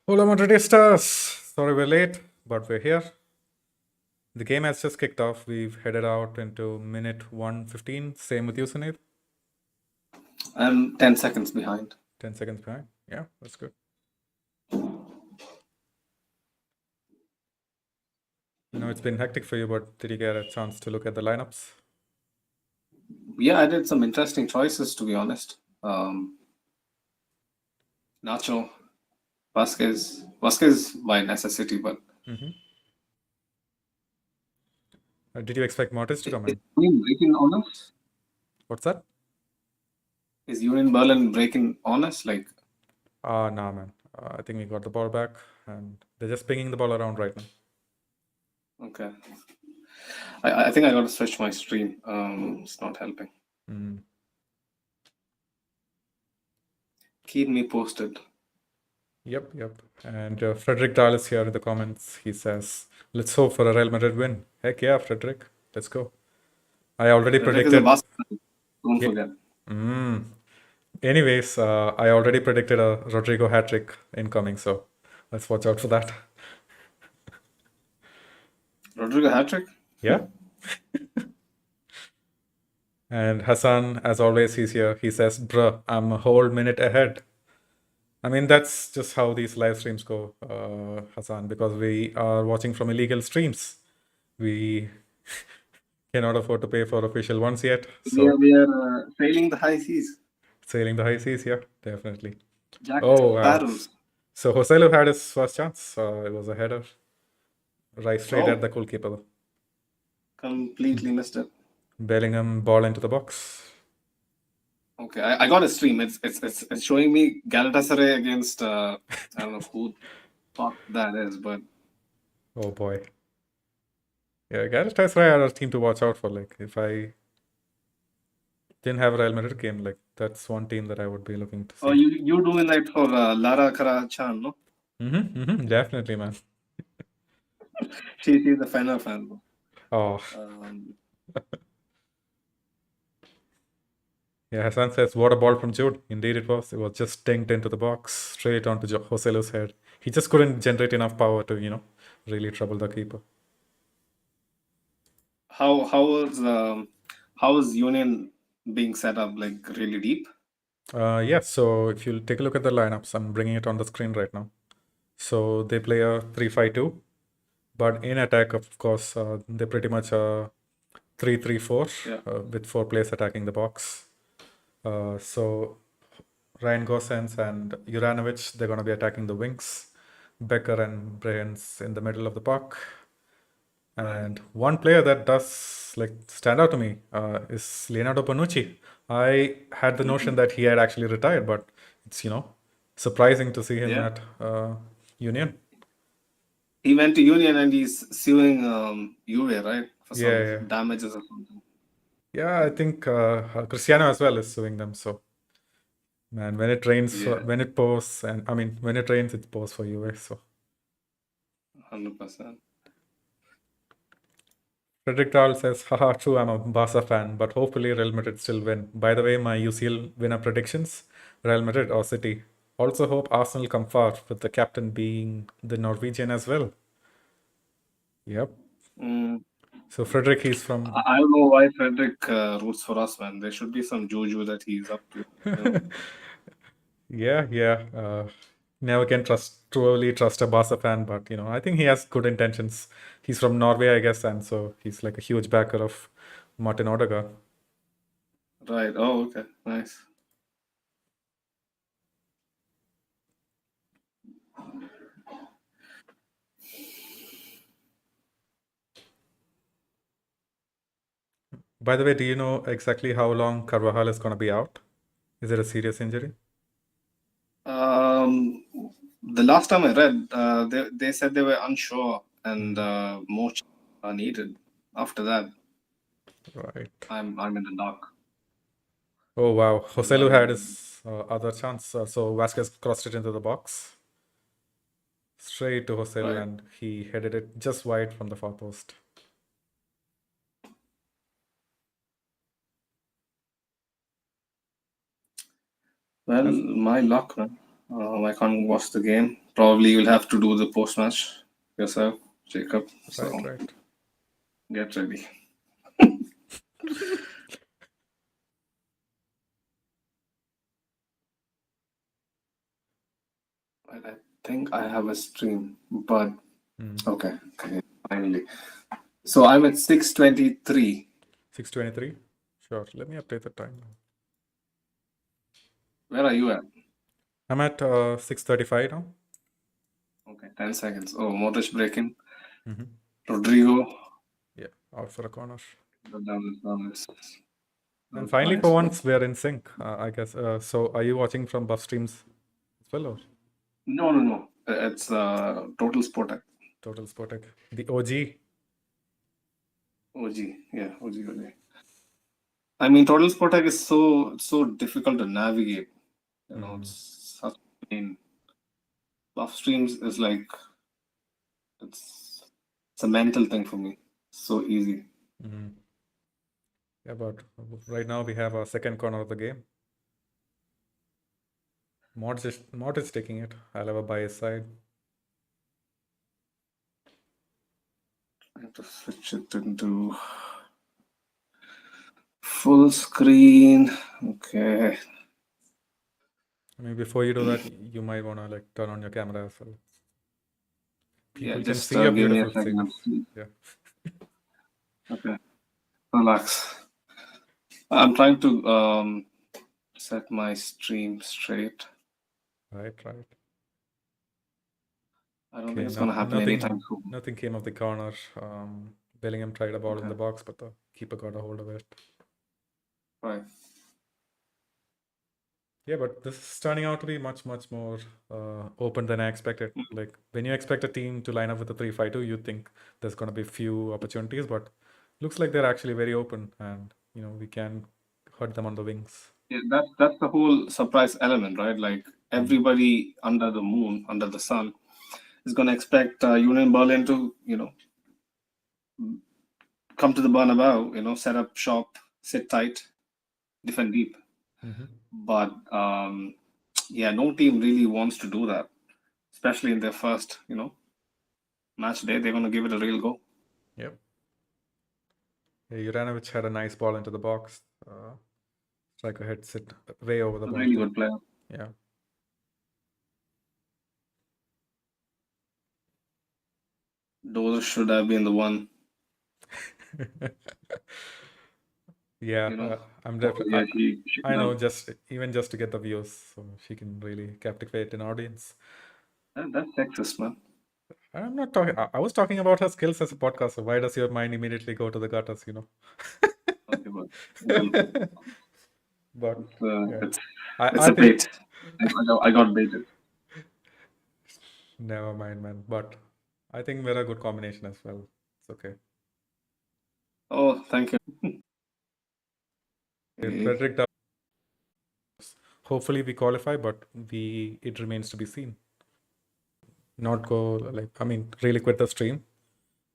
Hola Madridistas! Sorry we're late, but we're here. The game has just kicked off. We've headed out into minute 1:15. Same with you, Sunil? I'm 10 seconds behind. 10 seconds behind. Yeah, that's good. I know it's been hectic for you, but did you get a chance to look at the lineups? Yeah, I did some interesting choices, to be honest. Nacho, Vasquez by necessity, but Did you expect Mortis to come is in? Union breaking on us? What's that? Is Union Berlin breaking on us? Like, Nah, man. I think we got the ball back, and they're just pinging the ball around right now. okay. I think I got to switch my stream. It's not helping. Keep me posted. Yep. And Frederick Dahl is here in the comments. He says, let's hope for a Real Madrid win. Heck yeah, Frederick. Let's go. I already Frederick is a predicted. Barca. Don't Yeah. forget. Anyways, I already predicted a Rodrigo hat-trick incoming, so let's watch out for that. Rodrigo hat-trick? Yeah. And Hassan, as always, he's here. He says, bruh, I'm a whole minute ahead. I mean, that's just how these live streams go, Hassan, because we are watching from illegal streams. We cannot afford to pay for official ones yet. So We are sailing the high seas. sailing the high seas, yeah, definitely. Jack Oh, Sparrows. so Joselu had his first chance. It was a header, right straight at the goalkeeper. Completely missed it. Bellingham ball into the box. Okay, I got a stream. It's showing me Galatasaray against I don't know who fuck that is, but Oh boy. Yeah, Galatasaray are a team to watch out for. Like, if I didn't have a Real Madrid game, like that's one team that I would be looking to see. oh, you doing that for Lara Kara-chan, no? Definitely, man. She's a Fener fan. Bro. Oh. Yeah, Hassan says, what a ball from Jude. Indeed it was. It was just dinked into the box, straight onto Joselu's head. He just couldn't generate enough power to, really trouble the keeper. How was Union being set up? Like really deep? Yeah, so if you take a look at the lineups, I'm bringing it on the screen right now. So they play a 3-5-2, but in attack, of course, they pretty much 3-3-4 with 4 players attacking the box. So Ryan Gosens and Juranovic, they're going to be attacking the wings. Becker and Brains in the middle of the park. And one player that does like stand out to me is Leonardo Bonucci. I had the notion that he had actually retired, but it's surprising to see him at Union. He went to Union and he's suing Juve, right? For some damages or something. Yeah, I think Cristiano as well is suing them. So, man, when it rains, when it pours, and I mean, when it rains, it pours for Juve. So, 100%. Frederick Dahl says, haha, true, I'm a Barca fan, but hopefully Real Madrid still win. By the way, my UCL winner predictions, Real Madrid or City. Also hope Arsenal come far, with the captain being the Norwegian as well. Yep. So Frederick, he's from... I don't know why Frederick roots for us, man. There should be some juju that he's up to. Yeah. Never can truly trust a Barca fan, but I think he has good intentions. He's from Norway, I guess, and so he's like a huge backer of Martin Odegaard. Right. Oh, okay. Nice. By the way, do you know exactly how long Carvajal is going to be out? Is it a serious injury? The last time I read, they said they were unsure and more are needed. After that, right, I'm in the dark. Oh wow, Joselu had his other chance. So Vasquez crossed it into the box, straight to Joselu, and he headed it just wide from the far post. Well, my luck, man. I can't watch the game Probably you'll have to do the post match yourself, Jacob. So Right. get ready. I think I have a stream, but okay, finally. So I'm at 6:23. 6:23. Sure. Let me update the time now. Where are you at? I'm at 6:35 now. Okay, 10 seconds. Oh, Modric breaking. Mm-hmm. Rodrigo. Yeah, out for a corner. Down. And finally, Nice. for once, we are in sync, I guess. So, are you watching from buff streams as well, or No. It's Total Sport. Total Sportec? The OG. OG. Yeah, OG. I mean, Total Sport is so difficult to navigate. You know, it's such pain. Buff streams is like it's a mental thing for me. So easy. Mm-hmm. Yeah, but right now we have a second corner of the game. Mod is taking it. I'll have a bias side. I have to switch it into full screen. Okay. I mean, before you do that, you might want to like turn on your camera as well. People can Just see your give me a beautiful second. scene. Yeah. Okay. Relax. I'm trying to set my stream straight. Right. I don't think it's gonna happen anytime soon. Nothing came of the corner. Bellingham tried a ball in the box, but the keeper got a hold of it. Right. Yeah, but this is turning out to be much more open than I expected. Like when you expect a team to line up with a 3-5-2, you think there's going to be few opportunities, but looks like they're actually very open, and we can hurt them on the wings. Yeah, that's the whole surprise element, right? Like everybody under the moon, under the sun, is gonna expect Union Berlin to, come to the Bernabeu, set up shop, sit tight, defend deep. But yeah, no team really wants to do that, especially in their first, match day. They're gonna give it a real go. Yep. Yeah, Juranovic had a nice ball into the box. Striker hits it way over the bar. Really good player. Yeah. Those should have been the one. Yeah, I'm definitely. I know, just to get the views, so she can really captivate an audience. That's sexist, man. I'm not talking. I was talking about her skills as a podcaster. Why does your mind immediately go to the gutters? Okay, but it's I a bait. I got baited. Never mind, man. But I think we're a good combination as well. It's okay. Oh, thank you. Frederick, hopefully we qualify, but it remains to be seen. Not go really quit the stream.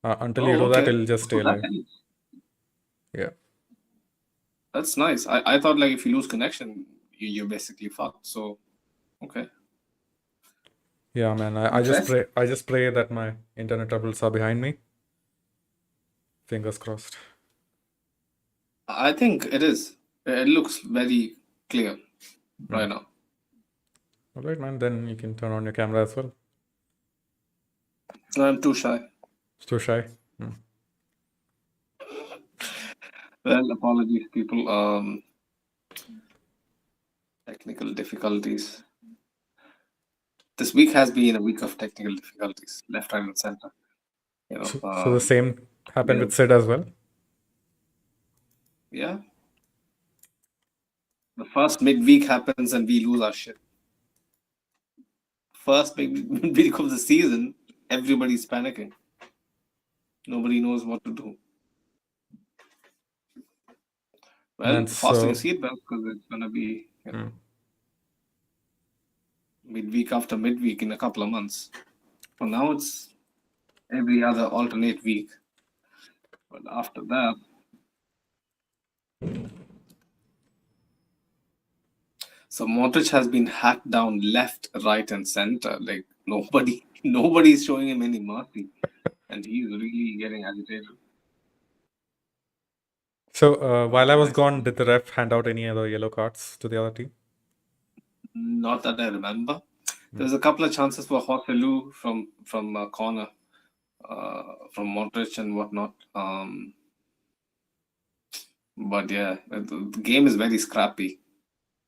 Until you do that, it'll just stay live. Yeah. That's nice. I thought like if you lose connection, you're basically fucked. So, okay. Yeah, man. I just pray that my internet troubles are behind me. Fingers crossed. I think it is. It looks very clear right now. All right, man. Then you can turn on your camera as well. I'm too shy. It's too shy. Well, apologies, people. Technical difficulties. This week has been a week of technical difficulties, left, right, and center. So the same happened with Sid as well? Yeah. The first midweek happens and we lose our shit. First midweek of the season, everybody's panicking. Nobody knows what to do. Well, fasten your seatbelt because it's going to be midweek after midweek in a couple of months. For now, it's every other alternate week. But after that, so Modric has been hacked down left, right, and center. Like Nobody is showing him any mercy, and he's really getting agitated. So while I was Nice. gone, did the ref hand out any other yellow cards to the other team? Not that I remember. There's a couple of chances for Hoselu from corner, from Modric and whatnot. But yeah, the game is very scrappy.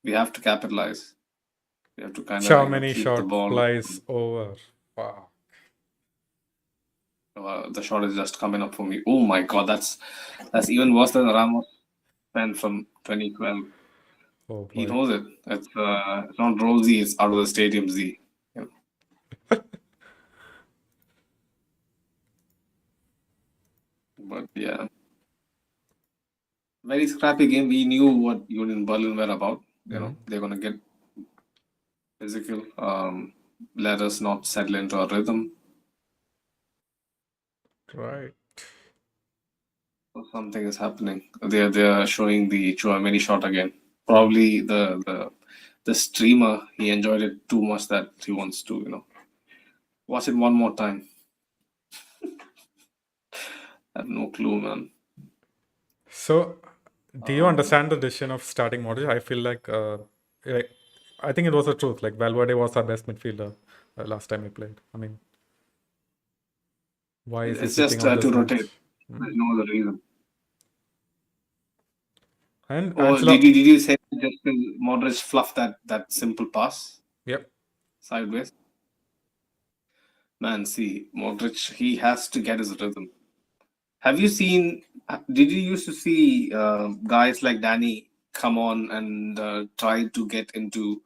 We have to capitalize. We have to kind of Many keep the shot ball. flies over. Wow. The shot is just coming up for me. Oh my god, that's even worse than Ramos pen from 2012. Oh He boy. knows it. It's not Rosie. It's out of the stadium Z. Yeah. But yeah, very scrappy game. We knew what Union Berlin were about. They're gonna get physical. Let us not settle into a rhythm. Right. So something is happening. They're showing the Chouameni shot again. Probably the streamer, he enjoyed it too much that he wants to watch it one more time. I have no clue, man. So, do you understand the decision of starting Modric? I feel like, I think it was the truth. Like Valverde was our best midfielder last time we played. I mean, why is he It's just sitting on to this bench? rotate. There's no other reason. And Or did you say just Modric fluffed that simple pass Yep. sideways? Man, see, Modric, he has to get his rhythm. Have you seen? Did you used to see guys like Danny come on and try to get into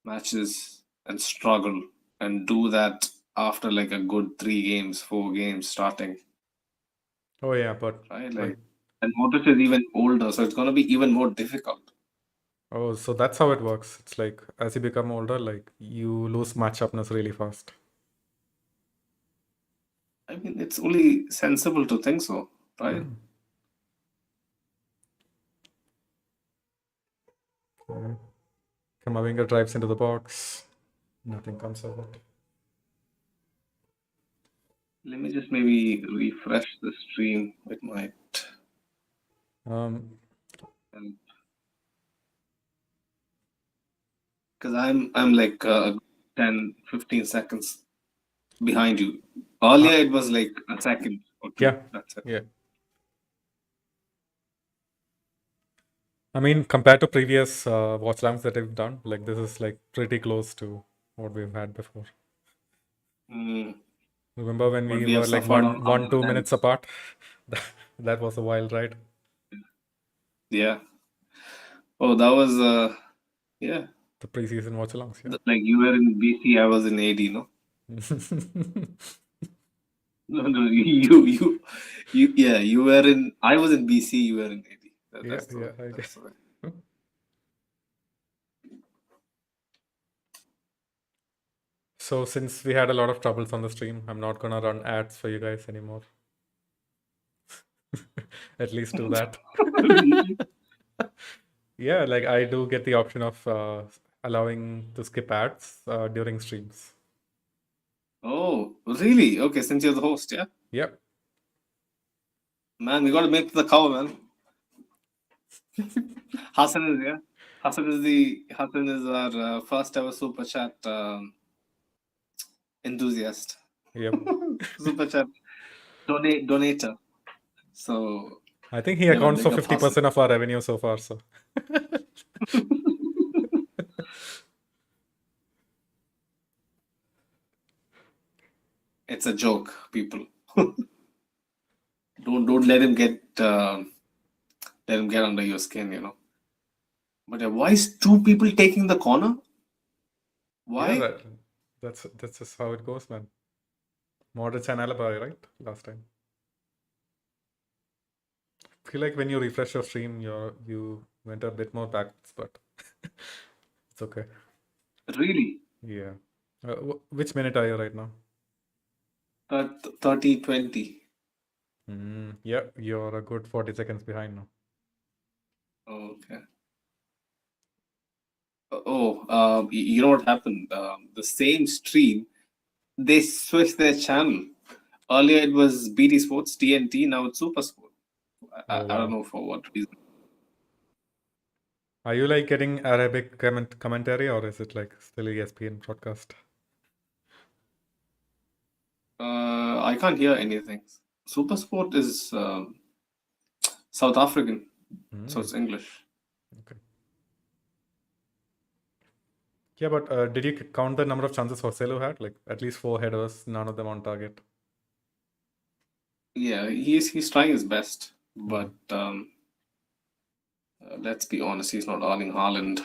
matches and struggle and do that after like a good 3 games, 4 games starting? Oh yeah, but Right, and Modric is even older, so it's gonna be even more difficult. oh, so that's how it works. It's like as you become older, like you lose match upness really fast. I mean, it's only sensible to think so, right? Okay. Kamavinga drives into the box. Nothing comes of it. Let me just maybe refresh the stream. It might Um, because I'm like 10, 15 seconds behind you. Earlier it was like a second or two. yeah, That's it. yeah. I mean, compared to previous watch alongs that I've done, like this is like pretty close to what we've had before. Mm, Remember when but we we have were like suffered on one, other 2 minutes ends. apart? That was a wild ride. Yeah. Oh, that was yeah. The preseason watch alongs, yeah. Like you were in BC, I was in AD, no? No, yeah, you were in. I was in BC, you were in AD. Yeah, That's the yeah, way. I That's guess. the way. So since we had a lot of troubles on the stream, I'm not gonna run ads for you guys anymore. At least do that. Yeah, like I do get the option of allowing to skip ads during streams. Oh, really? Okay, since you're the host, yeah. Yep. Man, we got to make the cover, man. Hassan is here. Hassan is our first ever super chat enthusiast. Yep. Super chat donator. So I think he yeah, man, accounts for big up Hassan. 50% of our revenue so far. So It's a joke, people. Don't let him get under your skin. But why is 2 people taking the corner? Why? yeah, that's just how it goes, man. Modric and Alaba, right? Last time. I feel like when you refresh your stream, you went a bit more backwards, but it's okay. Really? Yeah. Which minute are you right now? 30, 20. Yeah, you're a good 40 seconds behind now. Okay. Oh, you know what happened? The same stream, they switched their channel. Earlier it was BT Sports, TNT. Now it's Super Sport. Oh, I don't wow. know for what reason. Are you like getting Arabic commentary, or is it like still ESPN broadcast? I can't hear anything. Super Sport is South African, so it's English. Okay. Yeah, but did you count the number of chances Joselu had? Like at least 4 headers, none of them on target. Yeah, he's trying his best, but let's be honest, he's not Erling Haaland.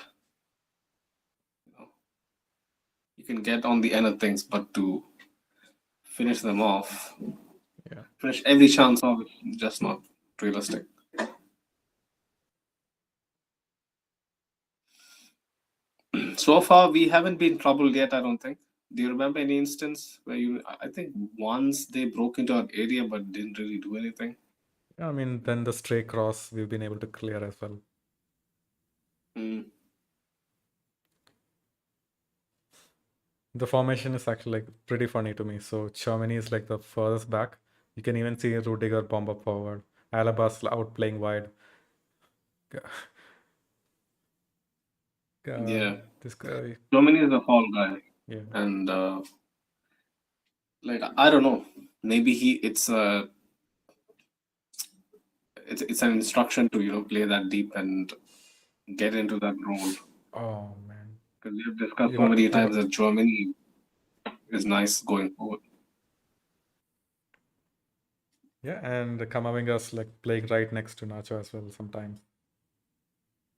You can get on the end of things, but to finish them off, Yeah. finish every chance off, just not realistic. So far, we haven't been troubled yet, I don't think. Do you remember any instance where I think once they broke into our area but didn't really do anything? Yeah, I mean, then the stray cross we've been able to clear as well. The formation is actually like pretty funny to me. So Germany is like the furthest back. You can even see Rudiger bomb up forward. Alaba's out playing wide. Yeah. This guy. Germany is a fall guy. Yeah. And like I don't know. Maybe it's an instruction to play that deep and get into that role. Oh man. Because we have discussed so many times that Germany is nice going forward. Yeah, and Kamavinga's like playing right next to Nacho as well sometimes.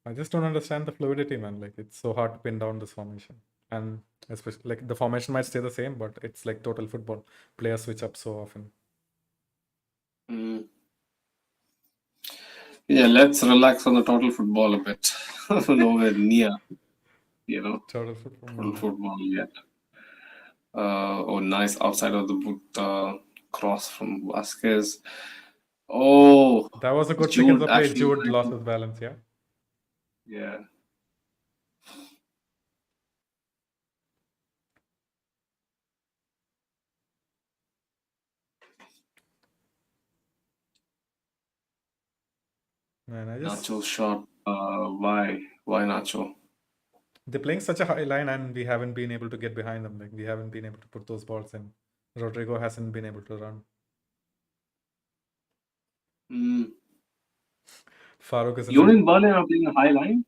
I just don't understand the fluidity, man. Like it's so hard to pin down this formation. And especially like the formation might stay the same, but it's like total football. Players switch up so often. Yeah, let's relax on the total football a bit. Nowhere near, Total football. total football yet. Oh, nice outside of the boot cross from Vasquez. Oh, That was a good pick Jude of the play. actually Jude lost his balance, yeah. Yeah. Man, I just Nacho shot. Why Nacho? they're playing such a high line and we haven't been able to get behind them. Like we haven't been able to put those balls in. Rodrigo hasn't been able to run. Farouk is Union Berlin are playing a high line.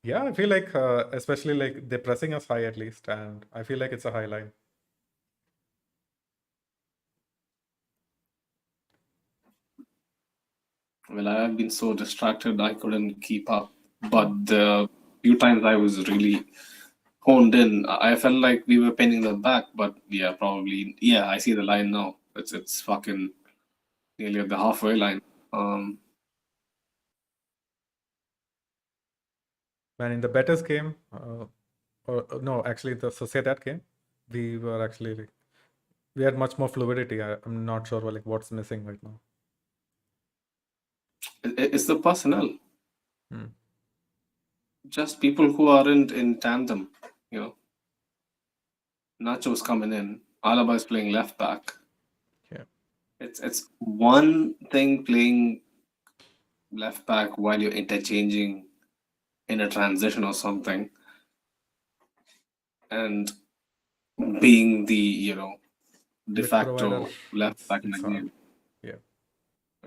Yeah, I feel like especially like they're pressing us high at least, and I feel like it's a high line. Well, I have been so distracted I couldn't keep up. But the few times I was really honed in, I felt like we were pinning them back. But yeah, probably. Yeah, I see the line now. It's fucking nearly at the halfway line. Man, in the Betis game, or no, actually the Sociedad game, we were actually like, we had much more fluidity. I'm not sure like what's missing right now. It's the personnel. Hmm. Just people who aren't in tandem. Nacho's coming in. Alaba is playing left back. Yeah. It's one thing playing left back while you're interchanging in a transition or something, and being the de With facto provider, left back in the it's hard. game. Yeah.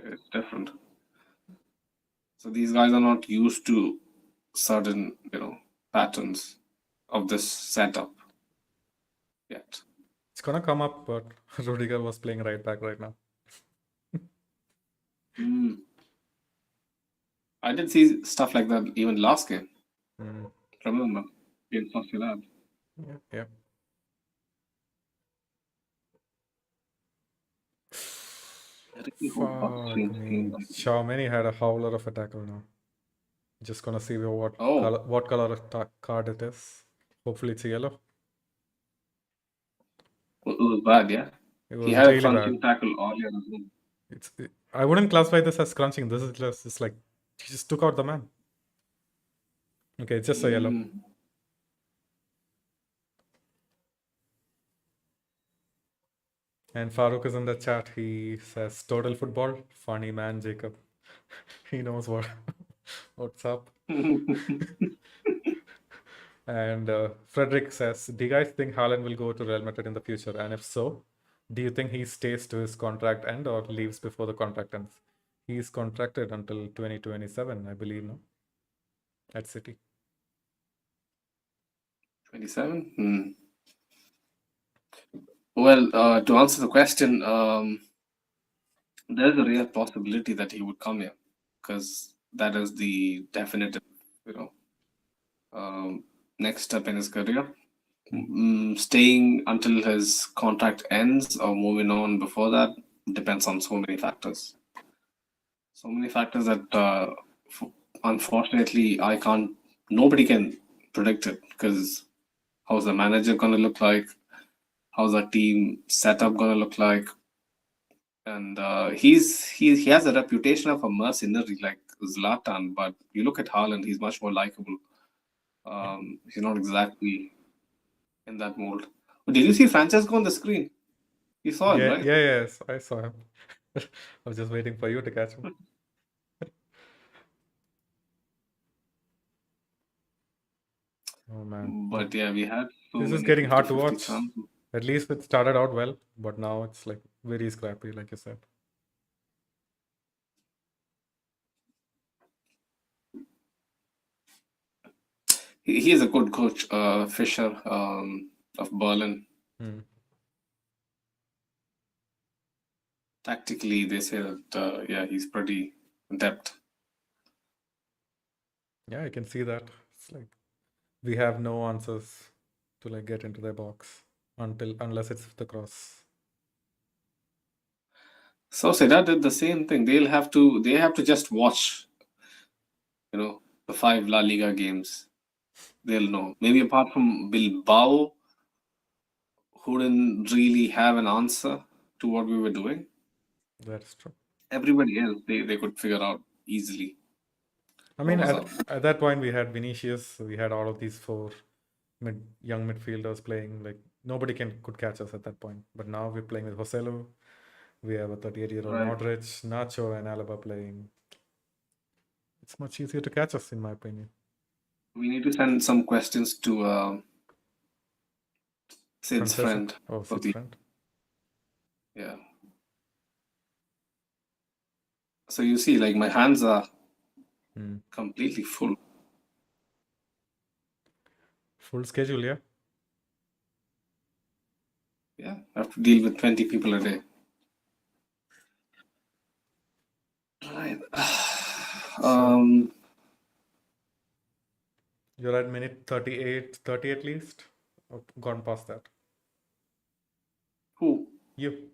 It's different. So these guys are not used to certain patterns of this setup yet. It's gonna come up, but Rudiger was playing right back right now. I did see stuff like that even last game. Mm. Remember, against Sociedad. Yeah. Fuck me. Xiaomeni had a howler of a tackle now. Just gonna see what color of card it is. Hopefully it's a yellow. It was bad, yeah. It was He had really a crunching bad. tackle earlier as well. I wouldn't classify this as crunching. This is just like he just took out the man. Okay, it's just a yellow. And Farouk is in the chat. He says, "Total football, funny man, Jacob." He knows what's up. And Frederick says, "Do you guys think Haaland will go to Real Madrid in the future? And if so, do you think he stays to his contract end or leaves before the contract ends? He's contracted until 2027, I believe, no? At City." 27? Well, to answer the question, there's a real possibility that he would come here because that is the definitive, you know, next step in his career. Staying until his contract ends or moving on before that depends on so many factors. So many factors that, unfortunately, nobody can predict it because how's the manager going to look like? How's the team setup going to look like? And he has a reputation of a mercenary like Zlatan, but you look at Haaland, he's much more likable. He's not exactly in that mold. Did you see Francesco on the screen? You saw him, right? Yes, I saw him. I was just waiting for you to catch him. Oh man. But yeah, we had This is getting hard to watch. At least it started out well, but now it's like very scrappy, like you said. He is a good coach, Fischer of Berlin. Tactically, they say that yeah, he's pretty adept. Yeah, I can see that. It's like we have no answers to like get into their box unless it's the cross. So Seda did the same thing. They have to just watch, the 5 La Liga games. They'll know. Maybe apart from Bilbao, who didn't really have an answer to what we were doing. That's true. Everybody else, they could figure out easily. I mean, at that point, we had Vinicius, we had all of these four young midfielders playing. Like nobody could catch us at that point. But now we're playing with Joselu. We have a 38-year-old Modric, Nacho, and Alaba playing. It's much easier to catch us, in my opinion. We need to send some questions to Sid's friend. Oh, Sid's friend. Yeah. So you see, like my hands are completely full. Full schedule, yeah. Yeah, I have to deal with 20 people a day. Right. You're at minute 30 at least? Or gone past that? Who? You.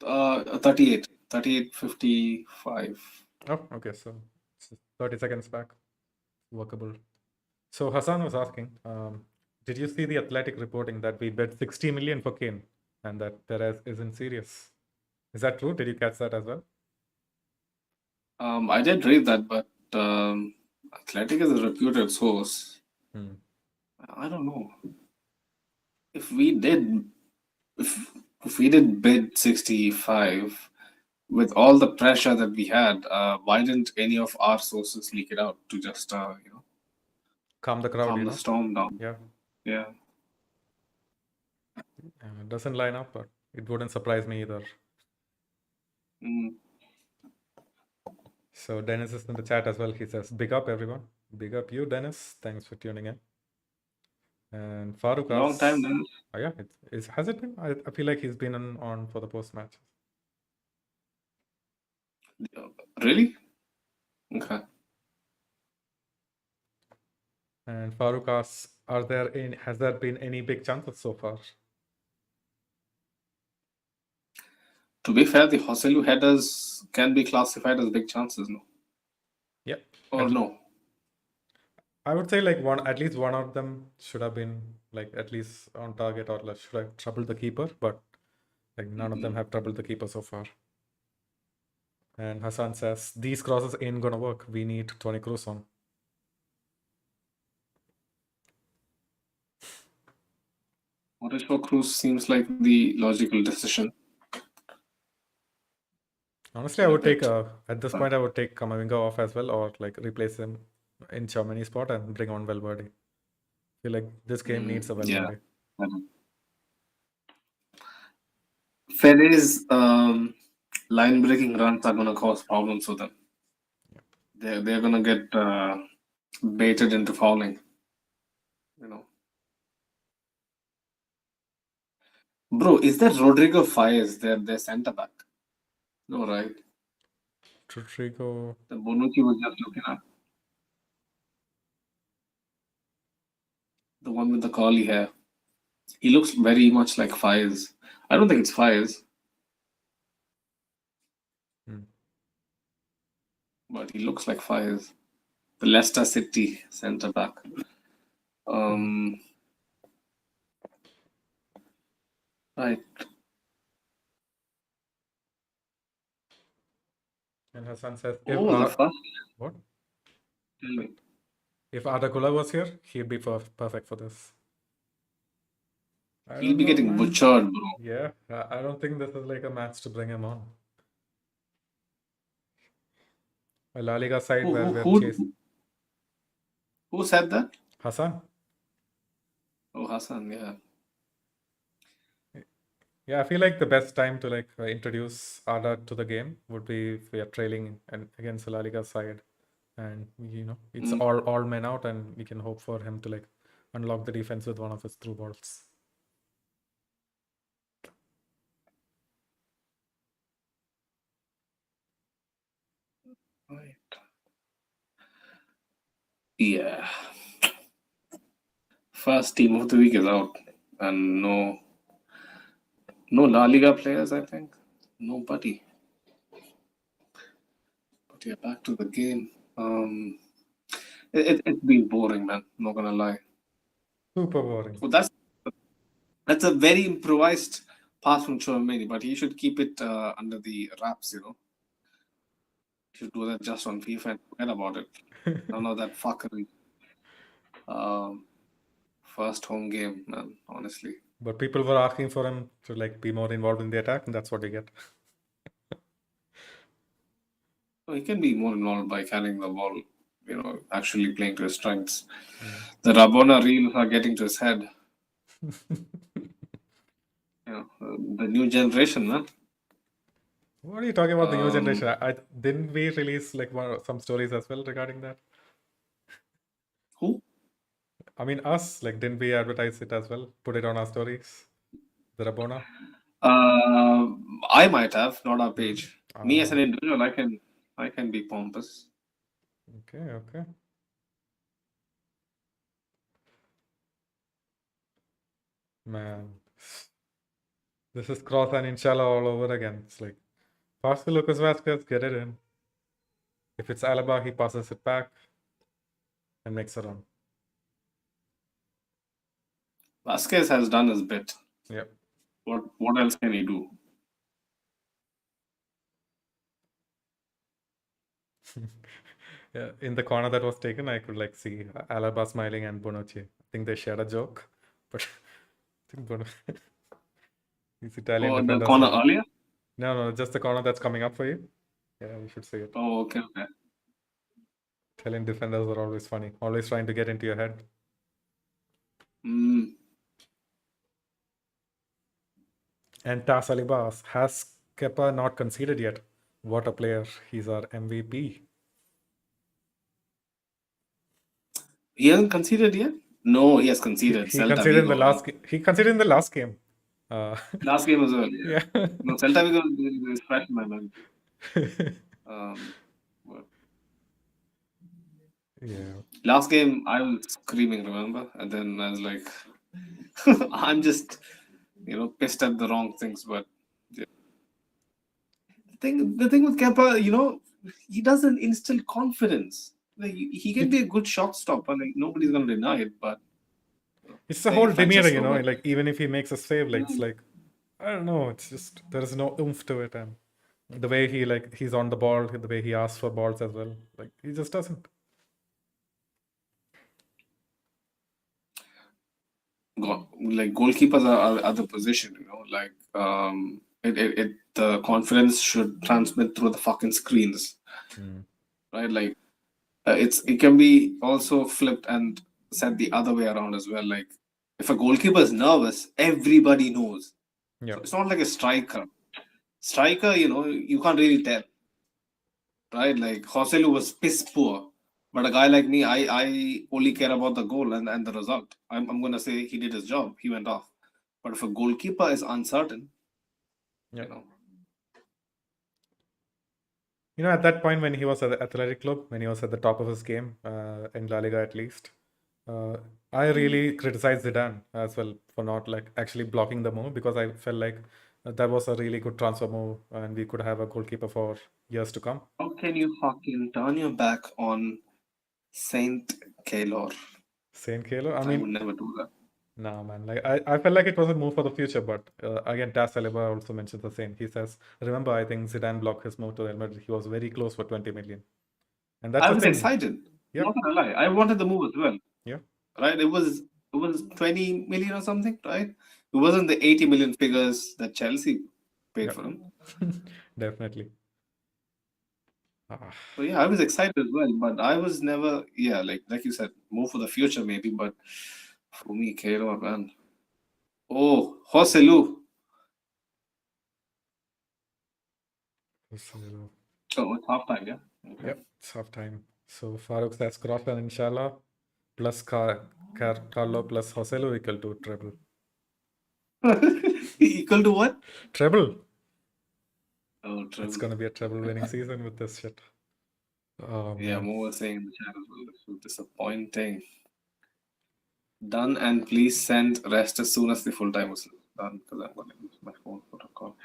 38, 55. Oh, okay. So 30 seconds back. Workable. So Hassan was asking, did you see the Athletic reporting that we bet 60 million for Kane and that Perez isn't serious? Is that true? Did you catch that as well? I did read that, but Athletic is a reputed source. I don't know. If we did bid 65 with all the pressure that we had, why didn't any of our sources leak it out to just calm the crowd, calm the storm down? Yeah. It doesn't line up, but it wouldn't surprise me either. So Dennis is in the chat as well. He says, "Big up everyone. Big up you, Dennis. Thanks for tuning in." And Farouk Long time, Dennis. Oh yeah, has it been? I feel like he's been on for the post match. Really? Okay. And Farouk asks, has there been any big chances so far? To be fair, the Joselu headers can be classified as big chances, no? Yeah. Or no? I would say like at least one of them should have been like at least on target or should have troubled the keeper, but like none of them have troubled the keeper so far. And Hassan says, these crosses ain't gonna work. We need Toni Kroos on. Modric for Cruz seems like the logical decision. Honestly, I would take at this But point I would take Kamavinga off as well, or like replace him in Germany's spot and bring on Valverde. Feel like this game needs a yeah. Valverde. Fede's line breaking runs are going to cause problems for them. They're going to get baited into fouling. You know, bro, is that Rodrigo Fires? Their centre back? No, right? Rodrigo. The Bonucci was just looking at the one with the curly hair. He looks very much like Fires. I don't think it's Fires, but he looks like Fires. The Leicester City centre back. Right. And Hassan says, The first. what? Tell me. If Arda Güler was here, he'd be perfect for this. He'll be getting butchered, bro. Yeah, I don't think this is like a match to bring him on. A La Liga side where we're chasing. Who said that? Hassan. Oh, Hassan, yeah. Yeah, I feel like the best time to like introduce Arda to the game would be if we are trailing and against the La Liga side, and it's all men out, and we can hope for him to like unlock the defense with one of his through balls. Right. Yeah. First team of the week is out, and no La Liga players, I think. Nobody. But yeah, back to the game. It's been boring, man. Not gonna lie. Super boring. Well, that's a very improvised pass from Chouameni, but he should keep it under the wraps, He should do that just on FIFA and forget about it. None of that fuckery. First home game, man, honestly. But people were asking for him to like be more involved in the attack, and that's what they get. So he can be more involved by carrying the ball, actually playing to his strengths. The Rabona reels are getting to his head. The new generation, man. What are you talking about, the new generation? Didn't we release like some stories as well regarding that? Who? I mean, us. Like, didn't we advertise it as well? Put it on our stories? The Rabona? I might have, not our page. Me as an individual, I can be pompous. Okay. Man, this is Cross and Inshallah all over again. It's like, pass to Lucas Vazquez, get it in. If it's Alaba, he passes it back and makes a run. Vasquez has done his bit. Yep. What else can he do? Yeah, in the corner that was taken, I could like see Alaba smiling and Bonucci. I think they shared a joke, but I think he's Italian defender. The corner earlier? No, just the corner that's coming up for you. Yeah, you should see it. Oh, okay. Italian defenders are always funny, always trying to get into your head. And Tas Alibas, has Kepa not conceded yet? What a player. He's our MVP. He hasn't conceded yet? No, he has conceded. He conceded in the last game. He conceded in the last game. Last game as well. Yeah. No, Celta Vigo is fresh, man. Yeah. Last game, I was screaming, remember? And then I was like, I'm just, pissed at the wrong things. But yeah. The thing with Kepa, he doesn't instill confidence. Like, he can be a good shot stopper. Like, nobody's going to deny it, but it's the whole demeanor, like even if he makes a save, like it's like, I don't know, it's just there is no oomph to it, and the way he's on the ball, the way he asks for balls as well, like he just doesn't. like goalkeepers are the position, like the confidence should transmit through the fucking screens, right? Like it can be also flipped and said the other way around as well. Like if a goalkeeper is nervous, everybody knows. Yeah. So it's not like a striker. Striker, you can't really tell, right? Like Joselu was piss poor, but a guy like me, I only care about the goal and the result. I'm gonna say he did his job. He went off. But if a goalkeeper is uncertain, Yeah. you know, At that point when he was at the Athletic Club, when he was at the top of his game, in La Liga at least, I really criticized Zidane as well for not like actually blocking the move, because I felt like that was a really good transfer move and we could have a goalkeeper for years to come. how can you fucking turn your back on Saint Kaylor? Saint Kelo, I I would mean, never do that. nah, man. Like I felt like it was a move for the future, but again, Das Saliba also mentions the same. He says, "Remember, I think Zidane blocked his move to Real Madrid. He was very close for 20 million, and that's I the was thing." excited. Yeah, Not gonna lie. I wanted the move as well. yeah, Right? It was 20 million or something, right? It wasn't the 80 million figures that Chelsea paid yeah, for him. definitely. Ah, So yeah, I was excited as well, but I was never, yeah, like you said, more for the future maybe, but for me, Kaylor, man. Oh, Joselu. so, Oh, it's half time, yeah. yeah, it's half time. So Farouk says cross and inshallah plus Carlo plus Joselu equal to treble. Equal to what? Treble. Oh, It's treble. gonna be a treble winning season with this shit. Oh Yeah, man. Mo was saying in the chat as well. This was disappointing. Done, and please send rest as soon as the full time was done, because I'm going to use my phone protocol.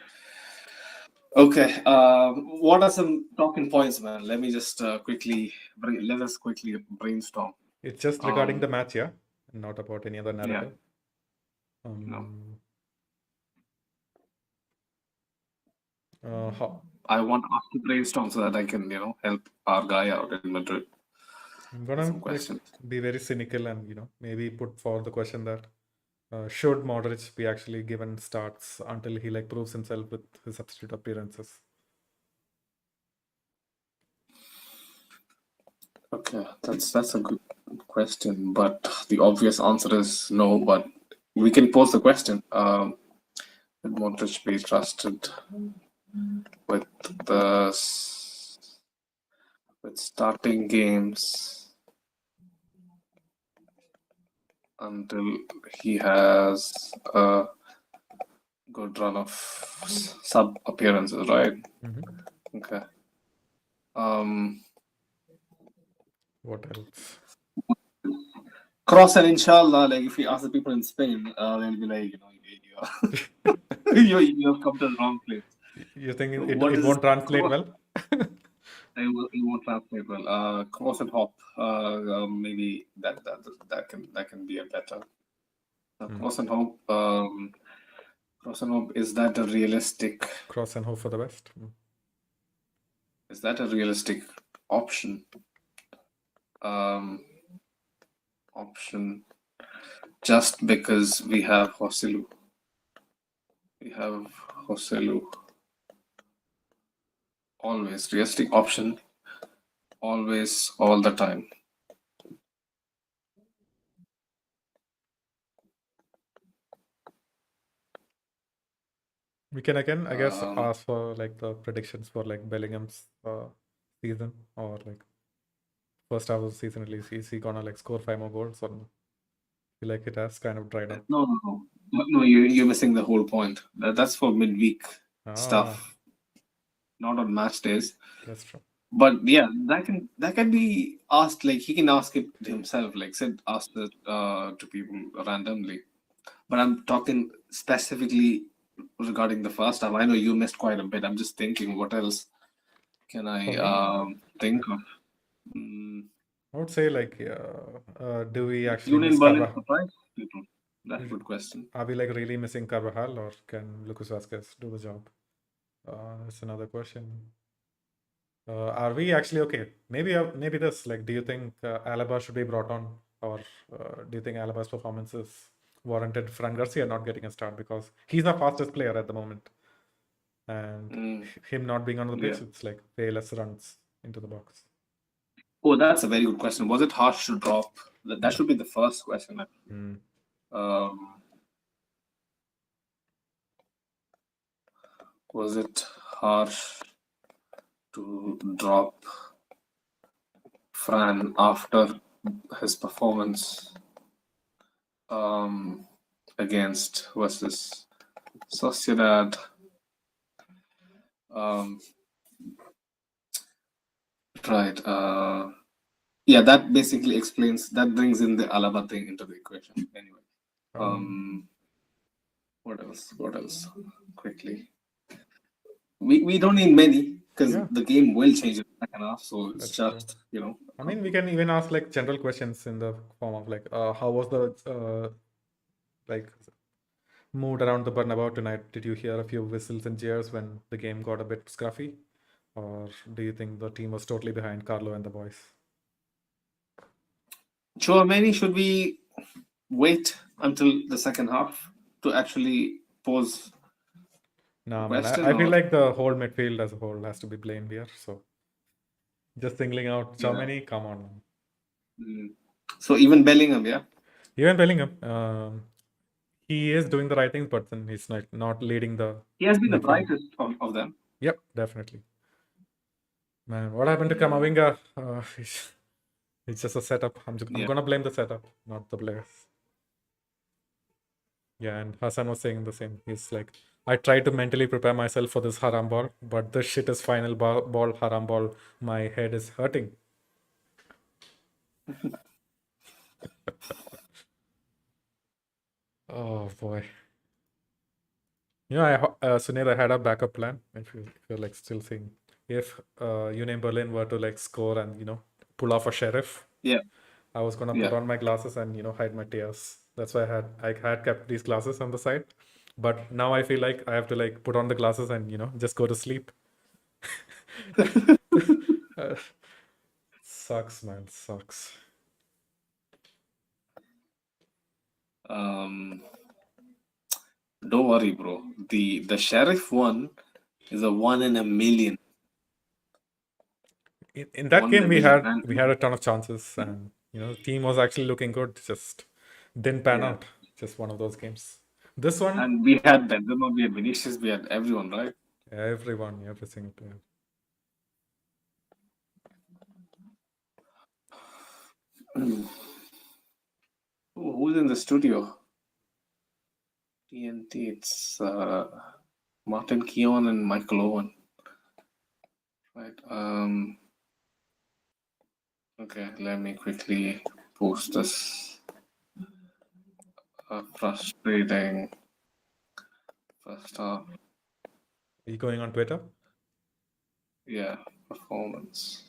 Okay, what are some talking points, man? Let me just let us quickly brainstorm. It's just regarding the Um, match, yeah, not about any other yeah, narrative. no. How, I want us to brainstorm so that I can, help our guy out in Madrid I'm with gonna some like questions. be very cynical and maybe put forward the question that should Modric be actually given starts until he like proves himself with his substitute appearances? Okay, that's a good question, but the obvious answer is no. But we can pose the question. Would Modric be trusted with the with starting games until he has a good run of sub appearances, right? Okay. What else? Cross and inshallah, like if you ask the people in Spain, they'll be like, you have come to the wrong place. You think What it is won't translate cross? well? It won't translate well. Cross and hop. Maybe that can be a better. Cross and hop. Cross and hop. Is that a realistic? Cross and hope for the best. Is that a realistic option? Option. Just because we have Joselu. We have Joselu. Always realistic option. Always, all the time. We can again, I guess, ask for like the predictions for like Bellingham's season, or like first half of the season at least. Is he gonna like score 5 more goals, or no? Feel like it has kind of dried up? No. You're missing the whole point. That's for midweek stuff, not on match days. That's true. But yeah, that can be asked. Like he can ask it himself. Like said, ask it to people randomly. But I'm talking specifically regarding the first half. I know you missed quite a bit. I'm just thinking, what else can I think of? I would say like, do we actually Union miss Berlin Carvajal? surprise people. That's a good question. Are we like really missing Carvajal, or can Lucas Vazquez do the job? That's another question. Are we actually okay? Maybe this. Like, do you think Alaba should be brought on, or do you think Alaba's performance is warranted Fran Garcia not getting a start because he's the fastest player at the moment. And him not being on the pitch, it's like way less runs into the box. Oh, that's a very good question. Was it harsh to drop? That should be the first question. Was it harsh to drop Fran after his performance against versus Sociedad? Right. Yeah, that basically explains, that brings in the Alaba thing into the equation. Anyway, what else? Quickly. We don't need many because the game will change in the second half. So it's just, I mean, we can even ask like general questions in the form of like, how was the like mood around the Bernabeu tonight? Did you hear a few whistles and jeers when the game got a bit scruffy? Or do you think the team was totally behind Carlo and the boys? Chouameni, should we wait until the second half to actually pose No, man, I feel like the whole midfield as a whole has to be blamed here. So just singling out Chouameni, come on, man. So even Bellingham, yeah? Even Bellingham, he is doing the right things, but then he's not leading the. He has been the brightest of them. Yep, definitely. Man, what happened to Kamavinga? It's just a setup. I'm gonna blame the setup, not the players. Yeah, and Hassan was saying the same. He's like, I tried to mentally prepare myself for this haram ball, but this shit is final ball haram ball. My head is hurting. Oh boy. Yeah, Sunil, I had a backup plan. If you're like still saying, if Union Berlin were to like score and pull off a sheriff, I was gonna put on my glasses and hide my tears. That's why I had kept these glasses on the side, but now I feel like I have to like put on the glasses and just go to sleep. Sucks, man, sucks. Don't worry, bro. The sheriff one is a 1 in a million. In that game, we had a ton of chances, and the team was actually looking good. Just didn't pan out. Just one of those games. This one, and we had Benzema, we had Vinicius, we had everyone, right? Everyone, every single player. Who's in the studio? TNT. It's Martin Keown and Michael Owen. Right. Okay, let me quickly post this. Frustrating first half. Are you going on Twitter? Yeah, performance.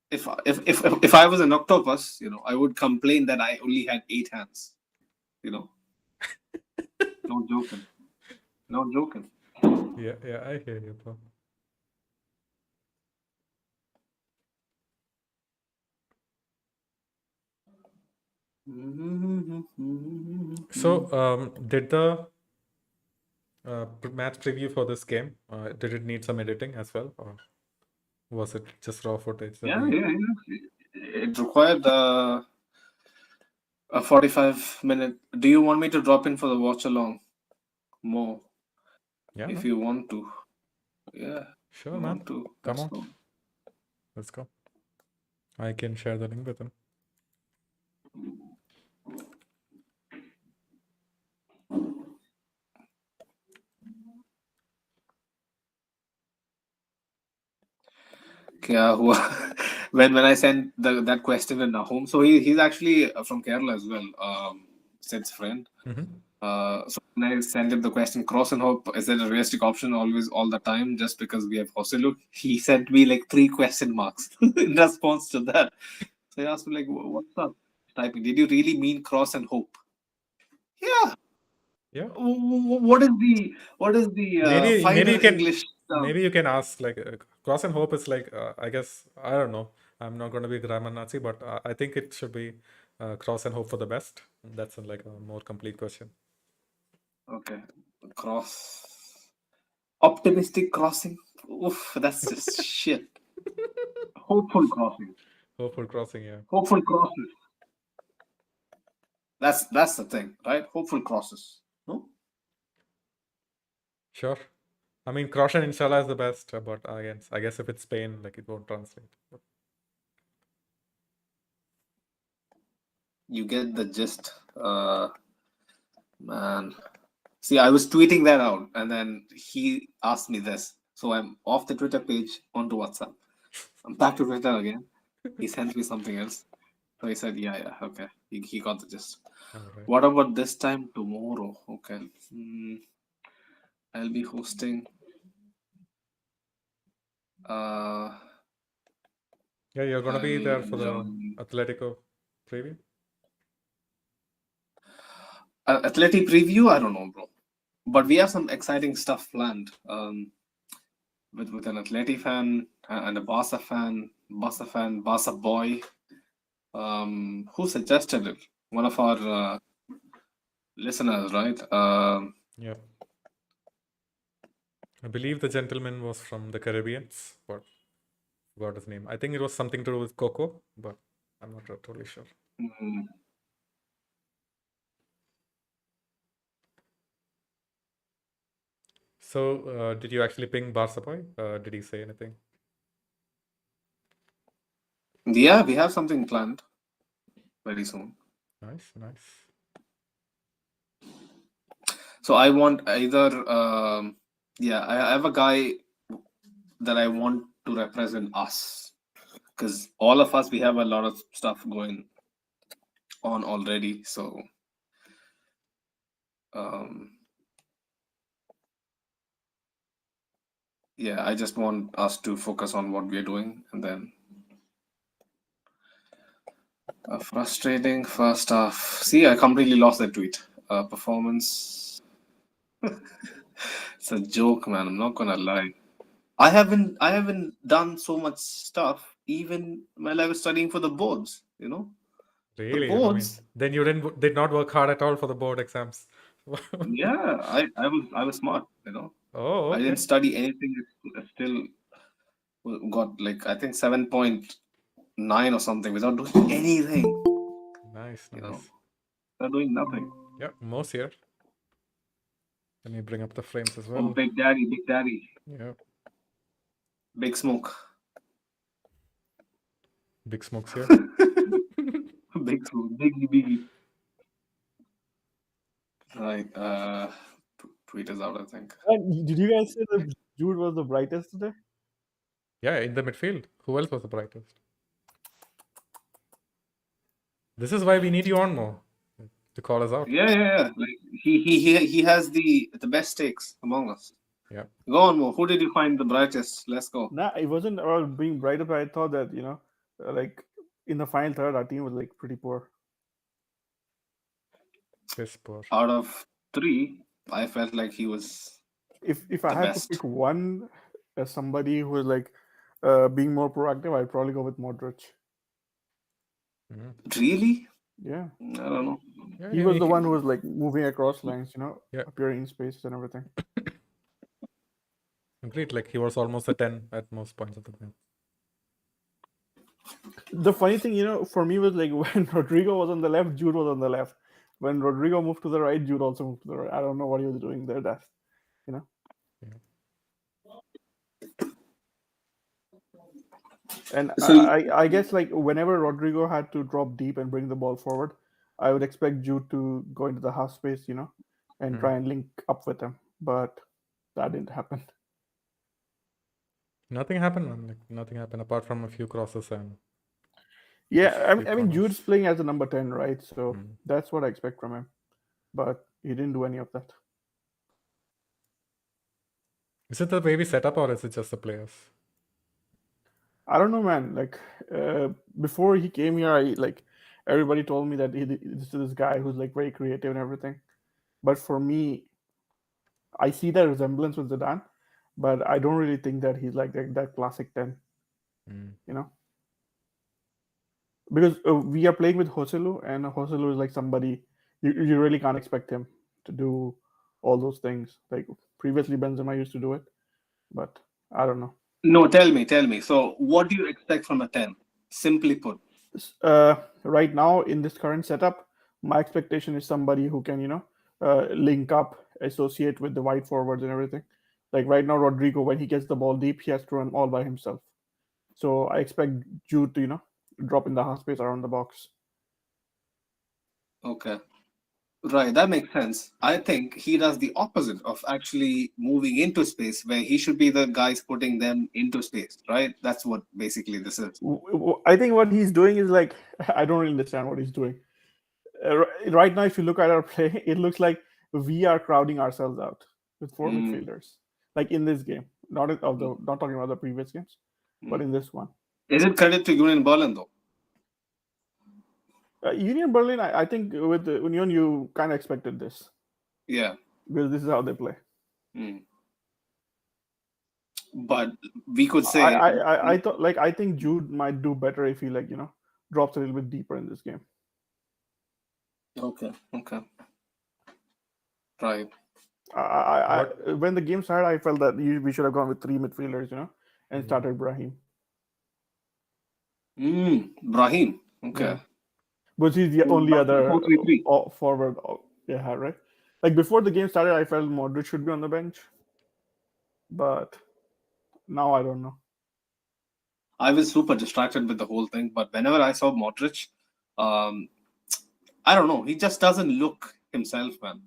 If I was an octopus, I would complain that I only had 8 hands. No joking. No joking. Yeah, I hear you, bro. So, did the match preview for this game, did it need some editing as well, or was it just raw footage? Yeah. It required a 45-minute. Do you want me to drop in for the watch along more? Yeah. If you want to. Yeah. Sure, man. Come on. Let's go. I can share the link with him. When I sent that question in Nahum, so he's actually from Kerala as well. Sid's friend. So when I sent him the question, cross and hope, is that a realistic option always, all the time, just because we have Hoselu? He sent me like 3 question marks in response to that. So he asked me like, what's up? Typing, did you really mean cross and hope? Yeah. Yeah. What is the final maybe you can, English term? Maybe you can ask like cross and hope is like I guess I don't know, I'm not going to be grammar Nazi, but I think it should be cross and hope for the best. That's like a more complete question. Okay. Cross. Optimistic crossing. Oof, that's just shit. Hopeful crossing. Hopeful crossing, yeah. Hopeful crosses. That's the thing, right? Hopeful crosses. No? Sure. I mean, cross and inshallah is the best, but I guess if it's Spain, like it won't translate. But You get the gist. Man. See, I was tweeting that out, and then he asked me this. So I'm off the Twitter page onto WhatsApp. I'm back to Twitter again. He sent me something else. So he said, yeah, okay. He got the gist. all right. What about this time tomorrow? Okay. I'll be hosting. Yeah, you're going to be there for the Atletico preview? Athletic preview? I don't know, bro. But we have some exciting stuff planned. With an Atleti fan and a Barca fan, Barca boy. Who suggested it? One of our listeners, right? Yeah. I believe the gentleman was from the Caribbeans, but forgot his name. I think it was something to do with Coco, but I'm not totally sure. So, did you actually ping Barca boy? Did he say anything? Yeah, we have something planned very soon. Nice, nice. So I want either, I have a guy that I want to represent us, because all of us, we have a lot of stuff going on already. So yeah, I just want us to focus on what we are doing, and then a frustrating first half. See, I completely lost that tweet. Performance. It's a joke, man. I'm not gonna lie. I haven't done so much stuff even while I was studying for the boards. You know, the Really? I mean, boards. then you did not work hard at all for the board exams. Yeah, I was smart. You know, Oh, I okay. didn't study anything. Still got like I think 7.9 or something without doing anything. Nice, You know, nice. without doing nothing. Yeah, Mo's here. Let me bring up the frames as Oh, well. Big Daddy, Big Daddy, Yeah, Big Smoke, Big Smoke's here. Big Smoke, Biggie, Biggie. Right. Tweet is out, I think. Did you guys say that Jude was the brightest today? Yeah, in the midfield. Who else was the brightest? This is why we need you on more to call us out. Yeah. Like he has the best takes among us. Yeah. Go on, Mo. Who did you find the brightest? Let's go. Nah, it wasn't about being brighter, but I thought that like in the final third, our team was like pretty poor. Piss poor. Out of 3, I felt like he was. If I the had best. to pick one as somebody who was like being more proactive, I'd probably go with Modric. Really? Yeah. I don't know. Yeah, He was the one who was like moving across lines, Yeah. appearing in spaces and everything. Complete. Like he was almost a 10 at most points of the game. The funny thing, for me was like when Rodrigo was on the left, Jude was on the left. When Rodrigo moved to the right, Jude also moved to the right. I don't know what he was doing there. That's, Yeah. And So- I guess like whenever Rodrigo had to drop deep and bring the ball forward, I would expect Jude to go into the half space, and try and link up with him. But that didn't happen. Nothing happened, man. Like nothing happened apart from a few crosses and Yeah, a few I mean corners. Jude's playing as a number 10, right? So that's what I expect from him. But he didn't do any of that. Is it the way we set up or is it just the players? I don't know, man. Like before he came here, everybody told me that this is this guy who's like very creative and everything. But for me, I see that resemblance with Zidane, but I don't really think that he's like that classic 10. because we are playing with Joselu, and Joselu is like somebody you really can't expect him to do all those things. Like previously, Benzema used to do it, but I don't know. No, tell me. So, what do you expect from a 10? Simply put. Right now in this current setup, my expectation is somebody who can link up, associate with the wide forwards and everything. Like right now, Rodrigo, when he gets the ball deep, he has to run all by himself. So I expect Jude to drop in the half space around the box. Okay. Right, that makes sense. I think he does the opposite of actually moving into space, where he should be the guys putting them into space, right? That's what basically this is. I think what he's doing is like I don't really understand what he's doing. Right now, if you look at our play, it looks like we are crowding ourselves out with four midfielders. Like in this game, not talking about the previous games, but in this one. Is it credit to Union Berlin though? Union Berlin, I think with the Union, you kind of expected this. Yeah. Because this is how they play. But we could say I thought I think Jude might do better if he drops a little bit deeper in this game. Okay. Right. When the game started, I felt that we should have gone with three midfielders, and started Brahim. Brahim. Okay. Yeah. But he's the only other forward. Yeah, right. Like before the game started, I felt Modric should be on the bench, but now I don't know. I was super distracted with the whole thing, but whenever I saw Modric, I don't know. He just doesn't look himself, man.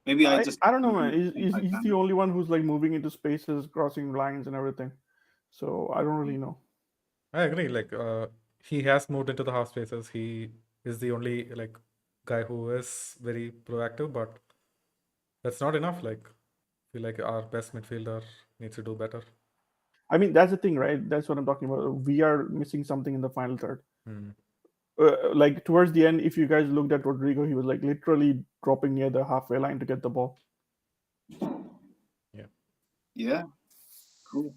Maybe I don't know, man. He's the only one who's like moving into spaces, crossing lines, and everything. So I don't really know. I agree. Like he has moved into the half spaces. He is the only guy who is very proactive, but that's not enough. Like I feel like our best midfielder needs to do better. I mean, that's the thing, right? That's what I'm talking about. We are missing something in the final third. Like towards the end, if you guys looked at Rodrigo, he was like literally dropping near the halfway line to get the ball. Yeah. Cool.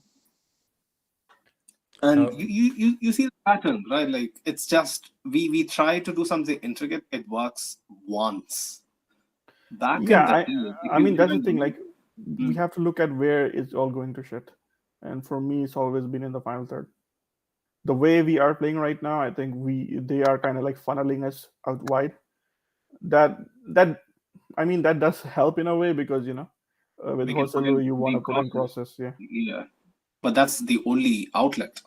And you see the pattern, right? Like it's just we try to do something intricate, it works once. I mean that's the thing. Like we have to look at where it's all going to shit. And for me, it's always been in the final third. The way we are playing right now, I think they are kind of like funneling us out wide. That does help in a way because with Joselu you want to put in crosses, yeah. Yeah, but that's the only outlet.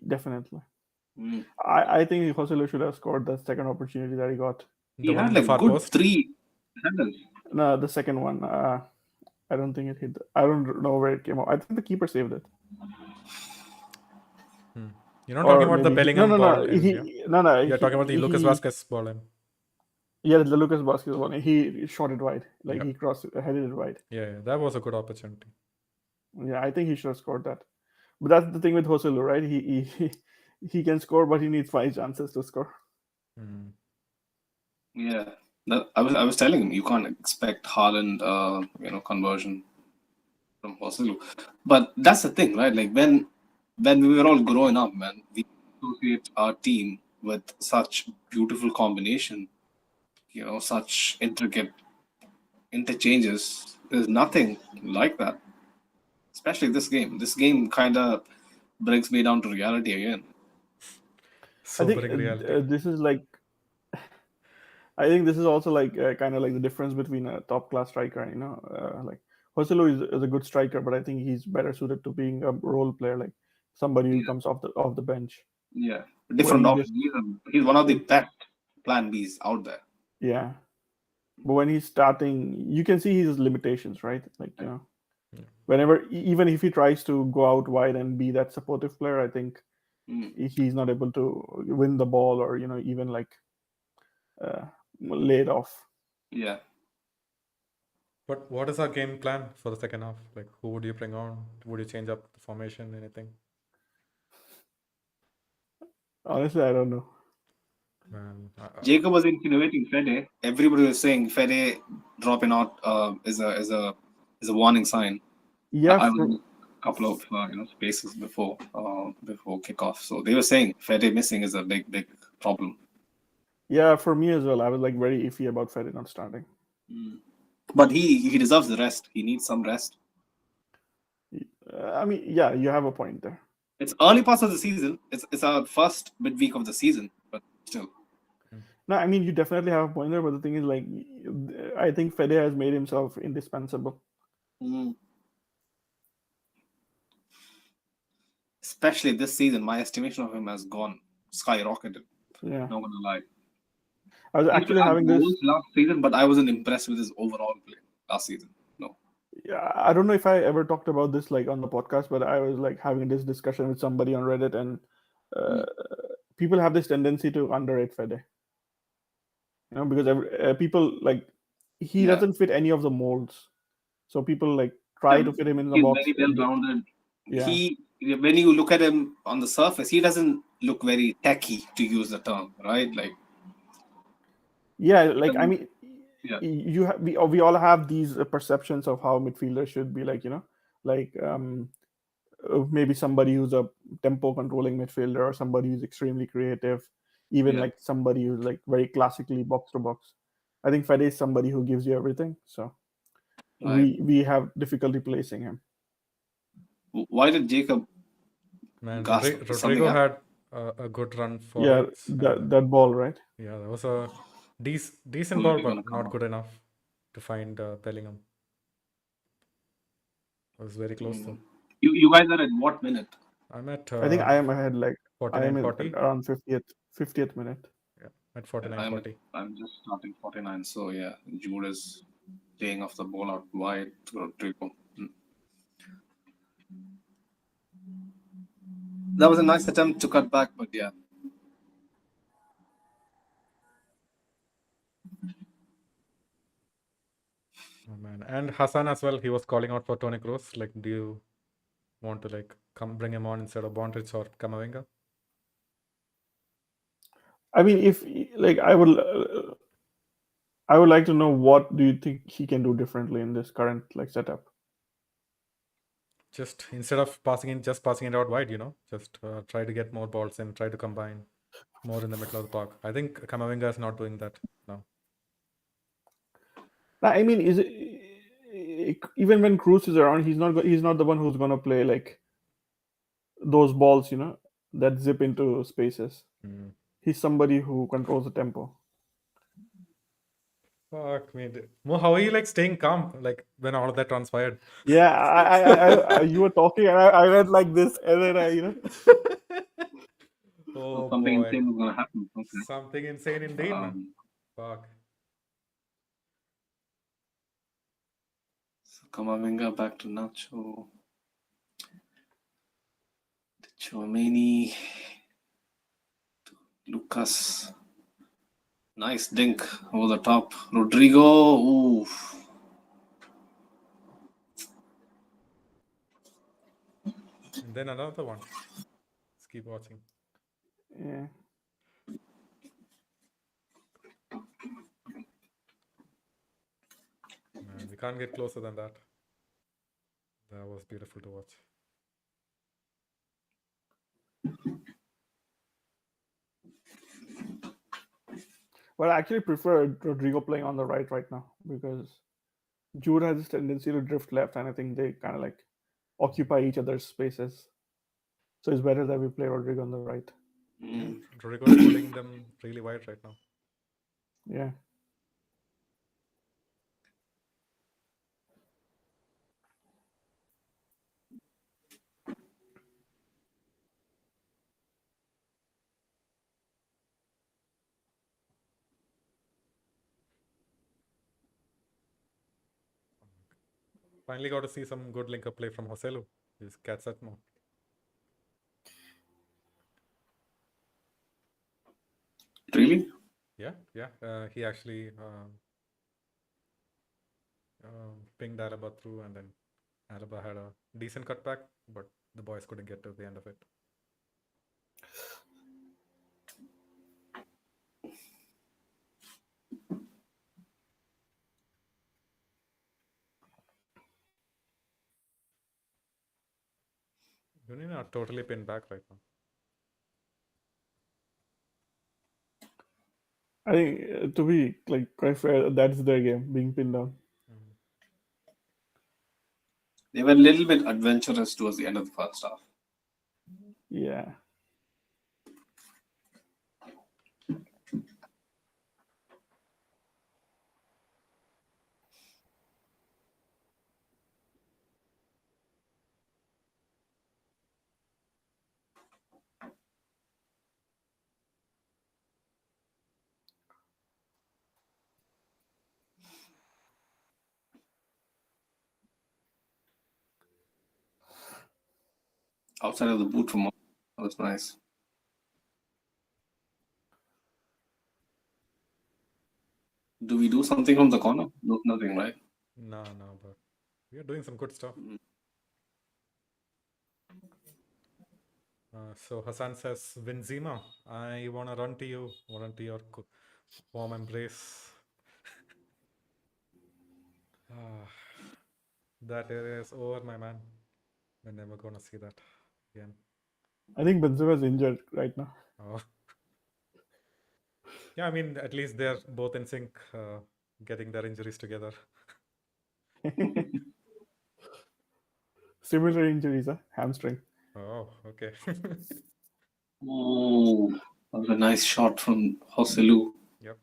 Definitely. I think Joselu should have scored the second opportunity that he got. He had like good 3 handles. No, the second one. I don't think it hit. I don't know where it came out. I think the keeper saved it. You're not talking about the Bellingham ball. No. You're talking about the Lucas Vazquez ball. Yeah, the Lucas Vazquez one. He shot it wide. Like he headed it wide. Yeah, that was a good opportunity. Yeah, I think he should have scored that. But that's the thing with Joselu, right? He can score, but he needs 5 chances to score. Yeah. I was telling him you can't expect Haaland conversion from Joselu. But that's the thing, right? Like when we were all growing up, man, we associate our team with such beautiful combination, such intricate interchanges. There's nothing like that. Especially this game. This game kind of brings me down to reality again. I think this is like I think this is also like kind of like the difference between a top class striker, like Joselu is a good striker, but I think he's better suited to being a role player, like somebody who comes off the bench. Yeah, different option. He's one of the best plan Bs out there. Yeah, but when he's starting, you can see his limitations, right? Like whenever, even if he tries to go out wide and be that supportive player, I think he's not able to win the ball or even like lay it off. Yeah. But what is our game plan for the second half? Like, who would you bring on? Would you change up the formation? Anything? Honestly, I don't know. Jacob was insinuating Fede. Everybody was saying Fede dropping out is a warning sign. Yeah, I was a couple of spaces before kickoff, so they were saying Fede missing is a big problem. Yeah, for me as well. I was like very iffy about Fede not starting. But he deserves the rest. He needs some rest. I mean, yeah, you have a point there. It's early parts of the season. It's our first midweek of the season, but still. No, I mean, you definitely have a point there, but the thing is, like, I think Fede has made himself indispensable. Especially this season, my estimation of him has gone skyrocketed. Yeah. Not gonna lie. I was He used to actually have having this. goals last season, but I wasn't impressed with his overall play last season. No. Yeah, I don't know if I ever talked about this like on the podcast, but I was like having this discussion with somebody on Reddit, and people have this tendency to underrate Fede. You know, because people like he Yeah. doesn't fit any of the molds, so people like try to fit him in the He's box. very well rounded. Yeah. When you look at him on the surface, he doesn't look very techy, to use the term, right? Like, Yeah, like I mean, yeah. we all have these perceptions of how midfielders should be, like, you know, like maybe somebody who's a tempo controlling midfielder, or somebody who's extremely creative, even like somebody who's like very classically box to box. I think Fede is somebody who gives you everything, so we have difficulty placing him. Why did Jacob? Man, gasp? Rodrigo had a good run for Yeah, it. that ball, right? Yeah, that was a decent ball, but not good enough to find Bellingham. It was very close though. You guys are at what minute? I'm at I think I am ahead, like I am 49-40. around 50th minute. Yeah, at 49-40. I'm just starting 49. So yeah, Jude is laying off the ball out wide to Rodrigo. That was a nice attempt to cut back, but yeah. Oh man, and Hassan as well. He was calling out for Toni Kroos. Like, do you want to like come bring him on instead of Bondrich or Camavinga? I mean, if like I would like to know, what do you think he can do differently in this current like setup? Just instead of passing it out wide, you know, just try to get more balls in, try to combine more in the middle of the park. I think Camavinga is not doing that now. I mean, is it even when Cruz is around, he's not the one who's gonna play like those balls, you know, that zip into spaces. He's somebody who controls the tempo. Fuck me. Mo, how are you like staying calm like when all of that transpired? Yeah, I you were talking, and I went like this, and then you know. Oh, something boy. insane was gonna happen. Okay. Something insane indeed, man. Fuck. So Camavinga back to Nacho. Chouameni. Lucas. Nice dink over the top. Rodrigo. Ooh. And then another one. Let's keep watching. Yeah. Man, we can't get closer than that. That was beautiful to watch. But I actually prefer Rodrigo playing on the right now, because Jude has this tendency to drift left, and I think they kind of like occupy each other's spaces. So it's better that we play Rodrigo on the right. Rodrigo is pulling them really wide right now. Yeah. Finally got to see some good link-up play from Joselu. He's catch that more. Really? Yeah. He actually pinged Alaba through, and then Alaba had a decent cutback, but the boys couldn't get to the end of it. Union are totally pinned back right now. I think to be like quite fair, that's their game, being pinned down. They were a little bit adventurous towards the end of the first half. Yeah. Outside of the boot from that was nice. Do we do something from the corner? No, nothing, right? No, but we are doing some good stuff. So Hassan says, Benzema, I want to run to you, run to your warm embrace. That area is over, my man. We're never going to see that again. I think Benzema is injured right now. Oh. Yeah, I mean, at least they're both in sync, getting their injuries together. Similar injuries, hamstring. Oh, okay. Oh, that was a nice shot from Joselu. Yep.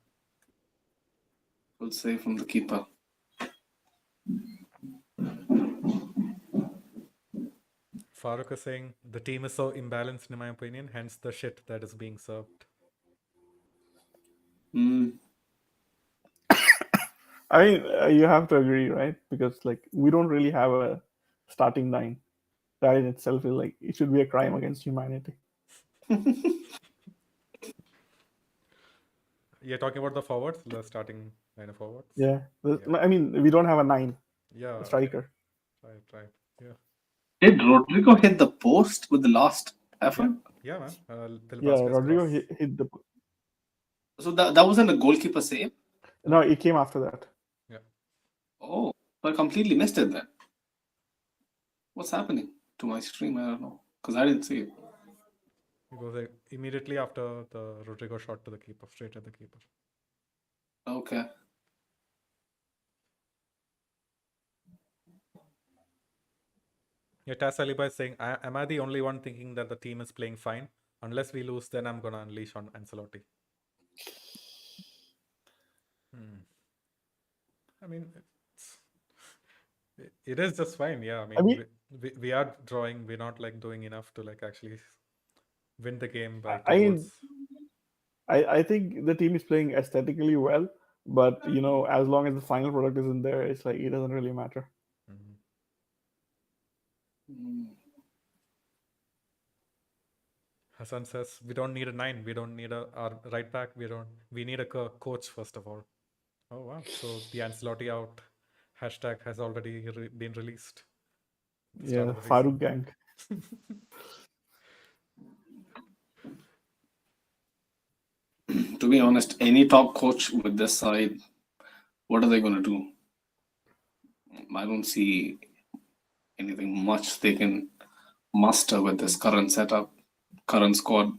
Good save from the keeper. Farooq is saying the team is so imbalanced, in my opinion, hence the shit that is being served. I mean, you have to agree, right? Because like we don't really have a starting nine. That in itself is like it should be a crime against humanity. You're talking about the forwards, the starting line of forwards? Yeah. I mean, we don't have a nine. Yeah. A striker. Right. Yeah. Did Rodrigo hit the post with the last effort? Yeah, man. Yeah, Rodrigo hit the. So that wasn't a goalkeeper save? No, it came after that. Yeah. Oh, I completely missed it then. What's happening to my stream? I don't know, because I didn't see it. It was immediately after the Rodrigo shot to the keeper, straight at the keeper. Okay. Yeah, Taz Aliba is saying, am I the only one thinking that the team is playing fine? Unless we lose, then I'm going to unleash on Ancelotti. I mean, it is just fine. Yeah, I mean we are drawing. We're not like doing enough to like actually win the game by 2 goals. I think the team is playing aesthetically well, but you know, as long as the final product isn't there, it's like it doesn't really matter. Hassan says we don't need a 9. We don't need our right back. We need a coach first of all. Oh wow! So the Ancelotti out hashtag has already been released. Yeah, Farooq gang. To be honest, any top coach with this side, what are they going to do? I don't see anything much they can muster with this current setup, current squad.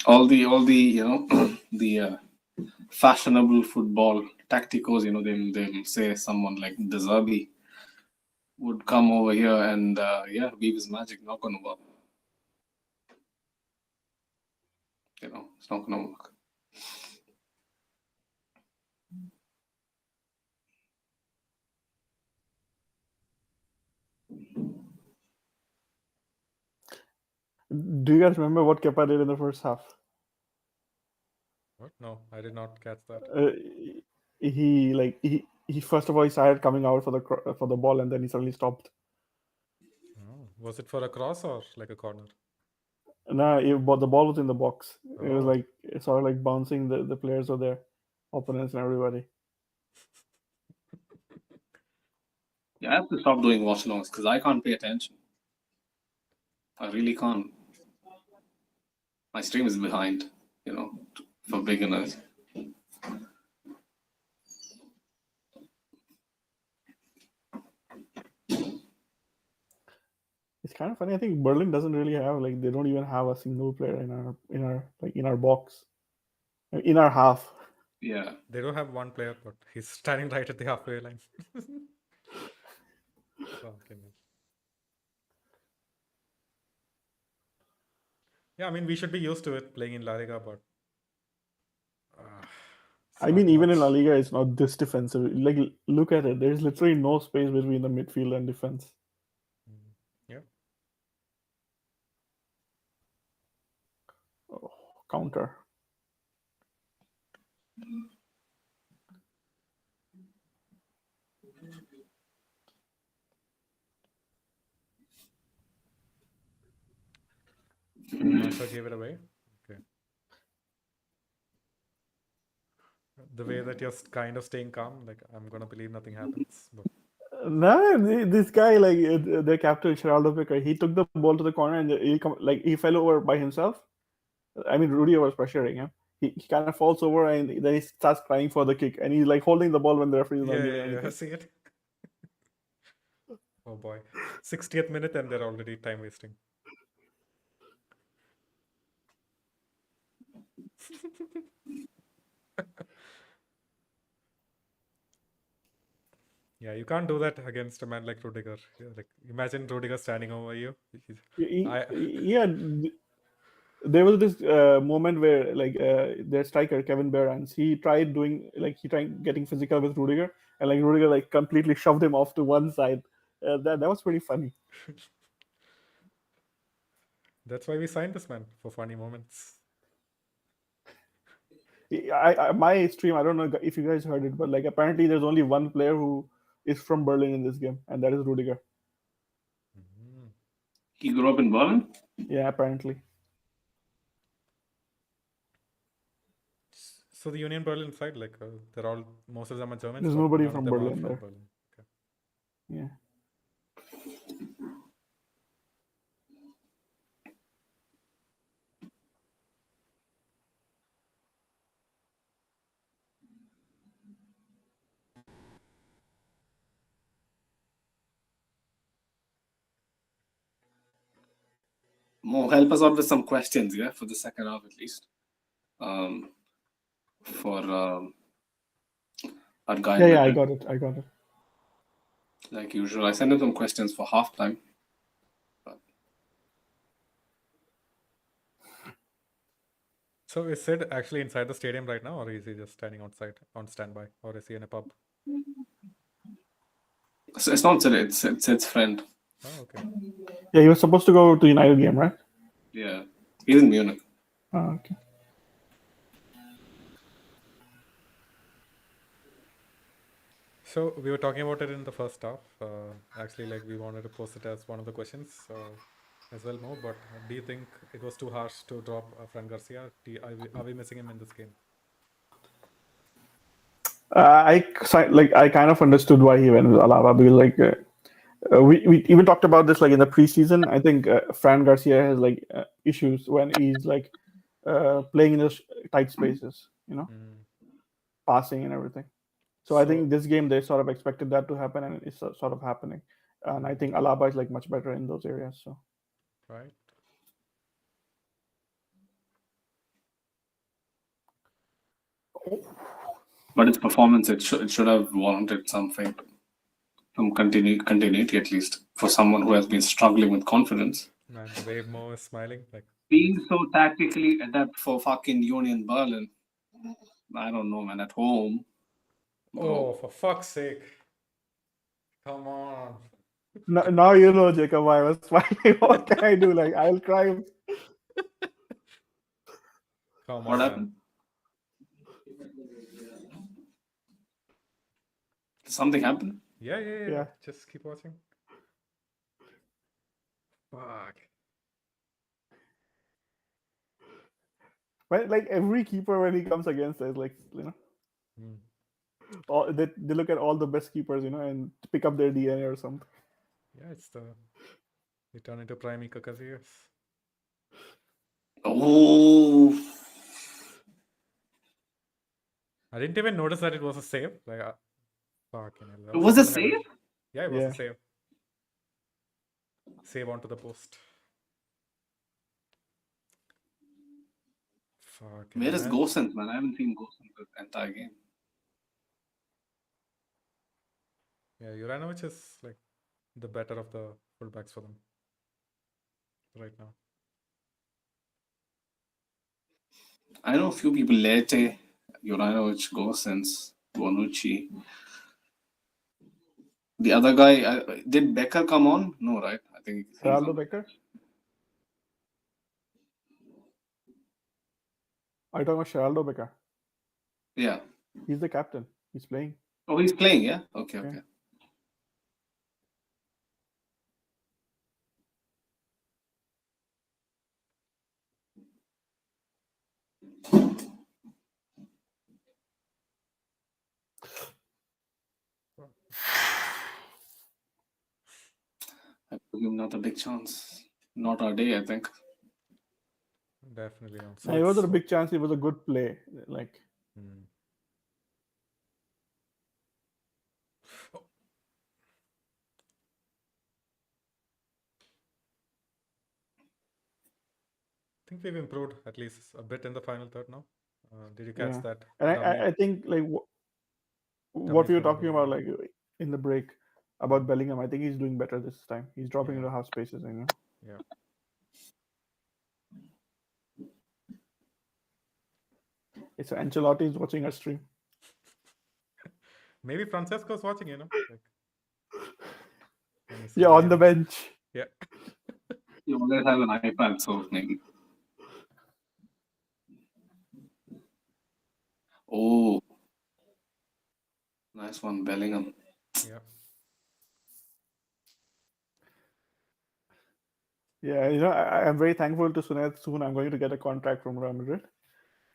All the you know the fashionable football tacticos, you know, they'll say someone like De Zerbi would come over here and weave his magic. Not gonna work. You know, it's not gonna work. Do you guys remember what Kepa did in the first half? What? No, I did not catch that. He first of all he started coming out for the ball and then he suddenly stopped. Oh, was it for a cross or like a corner? No, the ball was in the box. It was like sort of like bouncing the players of their opponents and everybody. Yeah, I have to stop doing watch alongs because I can't pay attention. I really can't. My stream is behind, you know, for beginners. kind of funny. I think Berlin doesn't really have like they don't even have a single player in our box, in our half. Yeah. They don't have one player, but he's standing right at the halfway line. Fucking hell. Yeah, I mean, we should be used to it playing in La Liga, but it's I not mean, even in much. La Liga, it's not this defensive. Like, look at it. There's literally no space between the midfield and defense. Yeah. Oh, counter. Massa gave it away. Okay. The way that you're kind of staying calm, like I'm gonna believe nothing happens. But No, this guy, like their captain Geraldo Piqué, he took the ball to the corner and he fell over by himself. I mean, Rudiger was pressuring him. He kind of falls over and then he starts crying for the kick, and he's like holding the ball when the referee is not giving yeah, anything. see it. Oh boy, 60th minute and they're already time wasting. Yeah, you can't do that against a man like Rudiger. Yeah, like imagine Rudiger standing over you. Yeah, there was this moment where like their striker Kevin Behrens, he tried getting physical with Rudiger, and like Rudiger like completely shoved him off to one side. That was pretty funny. That's why we signed this man, for funny moments. My stream, I don't know if you guys heard it, but like apparently there's only one player who is from Berlin in this game, and that is Rudiger. He grew up in Berlin? Yeah, apparently. So the Union Berlin side, like they're all, most of them are Germans. There's but nobody none of from them are Berlin from there. Berlin. Okay. Yeah. Mo, help us out with some questions, yeah, for the second half at least. For our guy. Yeah, I got it. Like usual, I sent him some questions for halftime. So is Sid actually inside the stadium right now, or is he just standing outside on standby, or is he in a pub? So it's not Sid, it's Sid's friend. Oh, okay. Yeah, he was supposed to go to United game, right? Yeah, he's in Munich. Oh, okay. So we were talking about it in the first half. Actually, like we wanted to post it as one of the questions as well, Mo. But do you think it was too harsh to drop Fran Garcia? Are we missing him in this game? I kind of understood why he went with Alaba, because like we even talked about this like in the preseason. I think Fran Garcia has like issues when he's like playing in the tight spaces, passing and everything. So I think this game they sort of expected that to happen, and it's sort of happening. And I think Alaba is like much better in those areas. So right. But its performance, it should have warranted something, some continuity at least for someone who has been struggling with confidence. Man, the way Mo is smiling, like being so tactically adept for fucking Union Berlin. I don't know, man. At home. Oh, for fuck's sake! Come on. now you know, Jacob, I was smiling. What can I do? Like I'll cry. Come What on. happened? Something happened? Yeah. Just keep watching. Fuck. But like every keeper when he comes against us, like they look at all the best keepers, and pick up their DNA or something. Yeah, they turn into prime Iker Casillas. Oh. I didn't even notice that it was a save. Like, fucking hell. It was a save? Yeah, it was a save. Save onto the post. Fucking Where is man. Gosens, man? I haven't seen Gosens the entire game. Yeah, Juranovic is like the better of the fullbacks for them right now. I know a few people, Lete, Juranovic, Gosens, Bonucci. The other guy, did Becker come on? No, right? I think he's Geraldo on. Becker? Are you talking about Geraldo Becker? Yeah. He's the captain. He's playing. Oh, he's playing, yeah? Okay, Yeah. okay. I give him not a big chance. Not our day, I think. Definitely not. So it wasn't a big chance. It was a good play. Like. Oh. I think we've improved at least a bit in the final third now. Did you catch that? And I think like what we were talking about like in the break about Bellingham, I think he's doing better this time. He's dropping into half spaces, you know. Yeah. It's Ancelotti is watching our stream. Maybe Francesco's watching, you know. Like, yeah, on the bench. Yeah. You always have an iPad, so maybe. Oh, nice one, Bellingham. Yeah. Yeah, you know, I'm very thankful to Sunet. Soon I'm going to get a contract from Real Madrid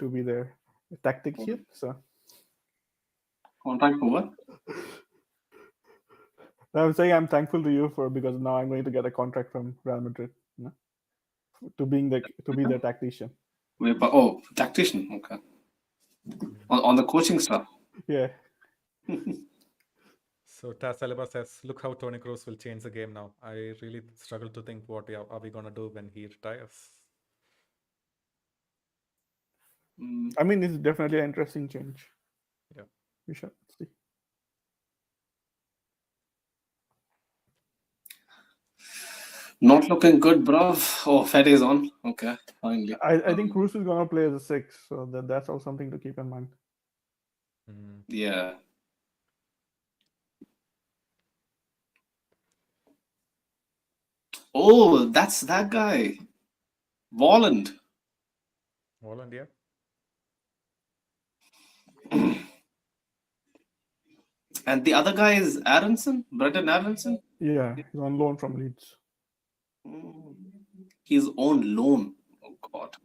to be their tactician. So contract for what? I'm saying I'm thankful to you because now I'm going to get a contract from Real Madrid, you know, to be their tactician. Oh, tactician. Okay. On the coaching stuff. Yeah. So Taz Saliba says, "Look how Toni Kroos will change the game now. I really struggle to think what are we gonna do when he retires." I mean, it's definitely an interesting change. Yeah. We shall see. Not looking good, bruv. Oh, Fed is on. Okay, finally. I think Kroos is gonna play as a 6, so that's all something to keep in mind. Yeah. Oh, that's that guy. Volland. Volland, yeah. And the other guy is Aronson, Brendan Aronson. Yeah, he's on loan from Leeds. He's on loan. Oh God.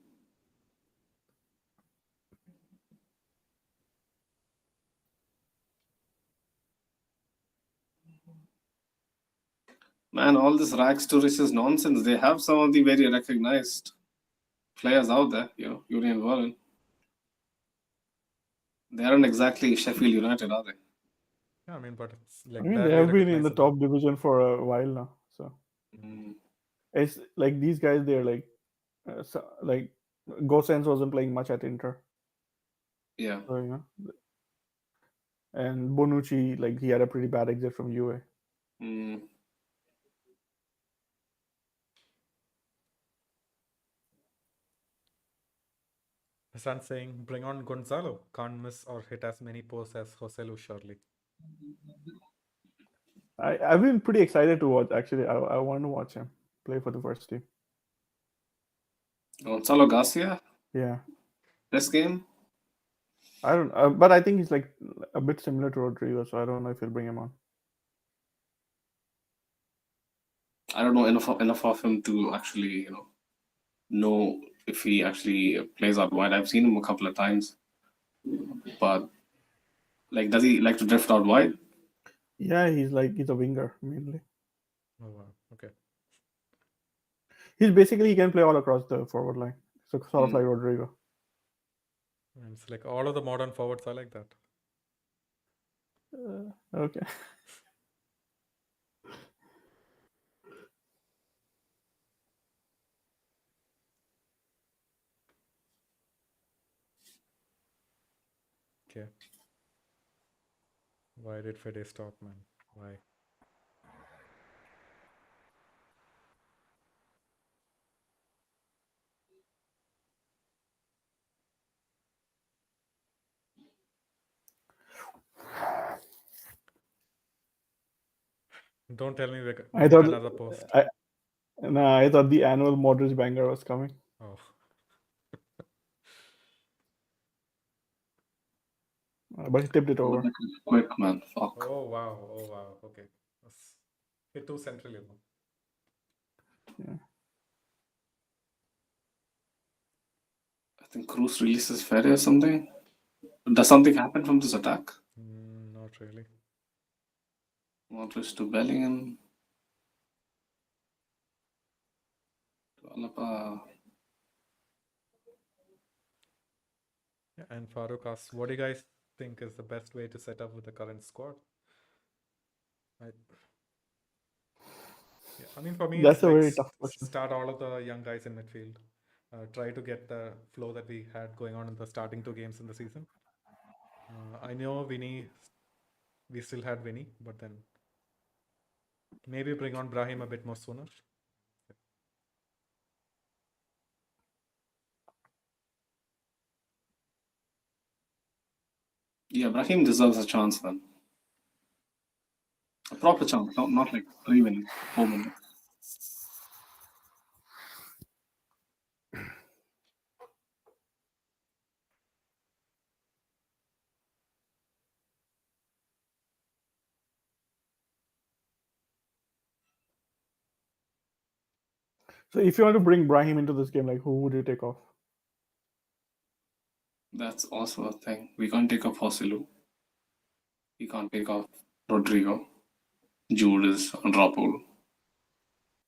Man, all this rags to riches nonsense. They have some of the very recognized players out there. You know, Yuri and Volland. They aren't exactly Sheffield United, are they? Yeah, I mean, but it's like they have been in the top division for a while now, so it's like these guys. They're like, like Gosens wasn't playing much at Inter. Yeah. So, you know, and Bonucci, like he had a pretty bad exit from UA. Hassan saying, "Bring on Gonzalo. Can't miss or hit as many posts as Joselu surely." I've been pretty excited to watch. Actually, I want to watch him play for the first team. Gonzalo Garcia. Yeah. This game. I don't, but I think he's like a bit similar to Rodrigo, so I don't know if he'll bring him on. I don't know enough of him to actually, know if he actually plays out wide. I've seen him a couple of times, but like, does he like to drift out wide? Yeah, he's a winger mainly. Oh wow, okay. He can play all across the forward line. So sort of like Rodrigo. And it's like all of the modern forwards are like that. Okay. Okay. Why did Fede stop, man? Why? Don't tell me we I get thought another post. I thought the annual Modric banger was coming. Oh. But he tipped it over. Quick, man. Fuck. Oh wow. Oh wow. Okay. That's hit too central, you know. Yeah. I think Cruz releases Ferry or something. Does something happen from this attack? Not really. Modric to Bellingham. To Alaba. Yeah, and Farooq asks, what do you guys think is the best way to set up with the current squad? I mean, for me, That's it's a like very tough question. start all of the young guys in midfield. Try to get the flow that we had going on in the starting 2 games in the season. I know we still had Vinny, but then maybe bring on Brahim a bit more sooner. Yeah, Brahim deserves a chance, man. A proper chance, not like 3 minutes, 4 minutes. So if you want to bring Brahim into this game, like who would you take off? That's also a thing. We can't take off Hosilu. We can't take off Rodrigo. Jude is on Rapool.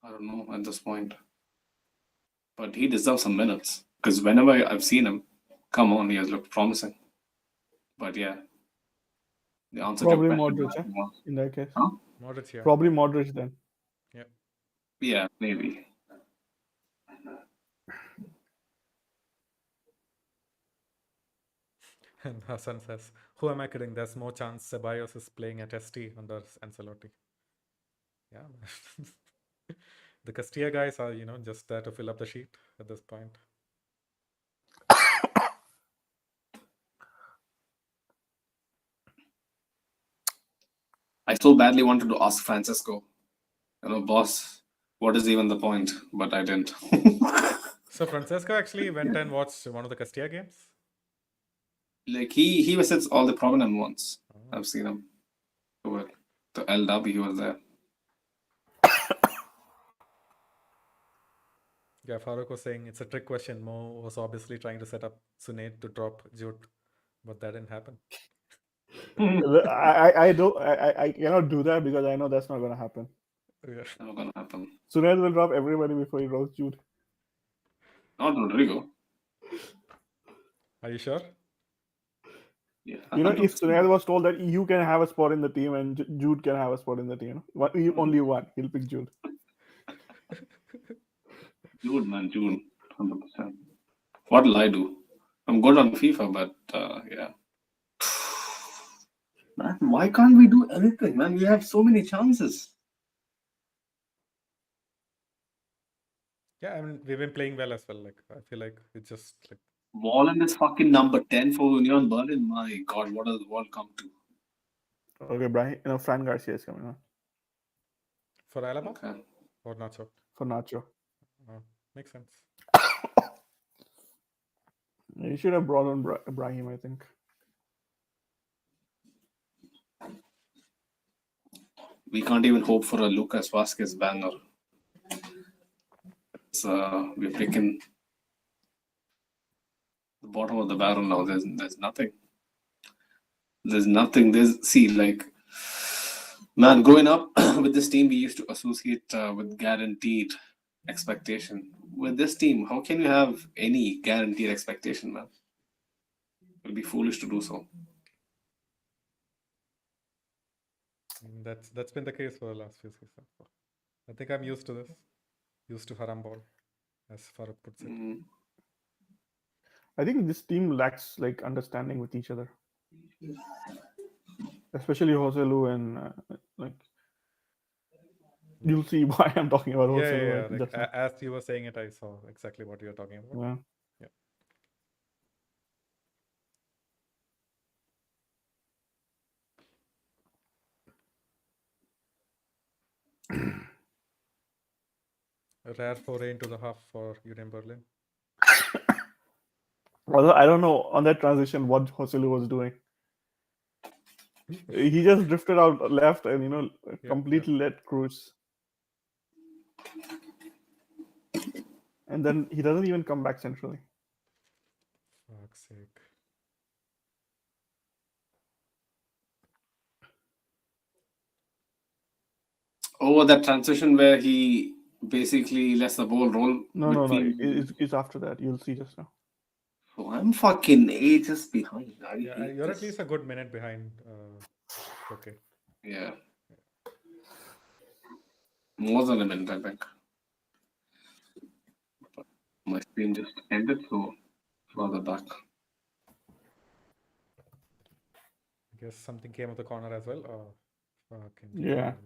I don't know at this point. But he deserves some minutes. Because whenever I've seen him, come on, he has looked promising. But yeah. The answer Probably to your question Modric, was, in that case. huh? Modric, yeah. Probably Modric then. Yeah. Yeah, maybe. And Hassan says, who am I kidding? There's more chance Ceballos is playing at ST under Ancelotti. Yeah. The Castilla guys are, just there to fill up the sheet at this point. I so badly wanted to ask Francisco, boss, what is even the point? But I didn't. So Francesco actually went and watched one of the Castilla games? Like he visits all the prominent ones. I've seen him. The LW, he was there. Yeah, Farooq was saying it's a trick question. Mo was obviously trying to set up Sunaid to drop Jude, but that didn't happen. I cannot do that because I know that's not going to happen. Yeah. Never gonna happen. Sunil will drop everybody before he drops Jude. Not Rodrigo. Are you sure? Yeah. If Sunil was told that you can have a spot in the team and Jude can have a spot in the team, only one, he'll pick Jude. Jude, man, Jude, 100%. What'll I do? I'm good on FIFA, but yeah. Man, why can't we do anything, man? We have so many chances. Yeah, I mean, we've been playing well as well. Like, I feel like it's just like. Wallen is fucking number 10 for Union Berlin. My God, what does the world come to? Okay, Brahim, Fran Garcia is coming on. For Alaba? Okay. Or Nacho? For Nacho. Makes sense. You should have brought on Brahim, I think. We can't even hope for a Lucas Vasquez banger. So we're picking the bottom of the barrel now. There's nothing. There's nothing. Man, growing up with this team, we used to associate with guaranteed expectation. With this team, how can you have any guaranteed expectation, man? It would be foolish to do so. That's been the case for the last few seasons. I think I'm used to this. Used to haram ball, as Farooq puts it. I think this team lacks like understanding with each other. especially Joselu and like you'll see why I'm talking about Yeah, Joselu yeah, like just now. as you were saying it, I saw exactly what you're talking about. Yeah. A rare foray into the half for Union Berlin. Although I don't know on that transition what Joselu was doing. He just drifted out left and completely let cruise. And then he doesn't even come back centrally. Fuck's sake. Oh, that transition where he basically lets the ball roll No. between. It's after that. You'll see just now. Oh, I'm fucking ages behind. I Yeah, hate you're this. at least a good minute behind. Okay. Yeah. More than a minute, I think. My screen just ended, so further back. I guess something came of the corner as well. Oh, fucking Yeah. hell.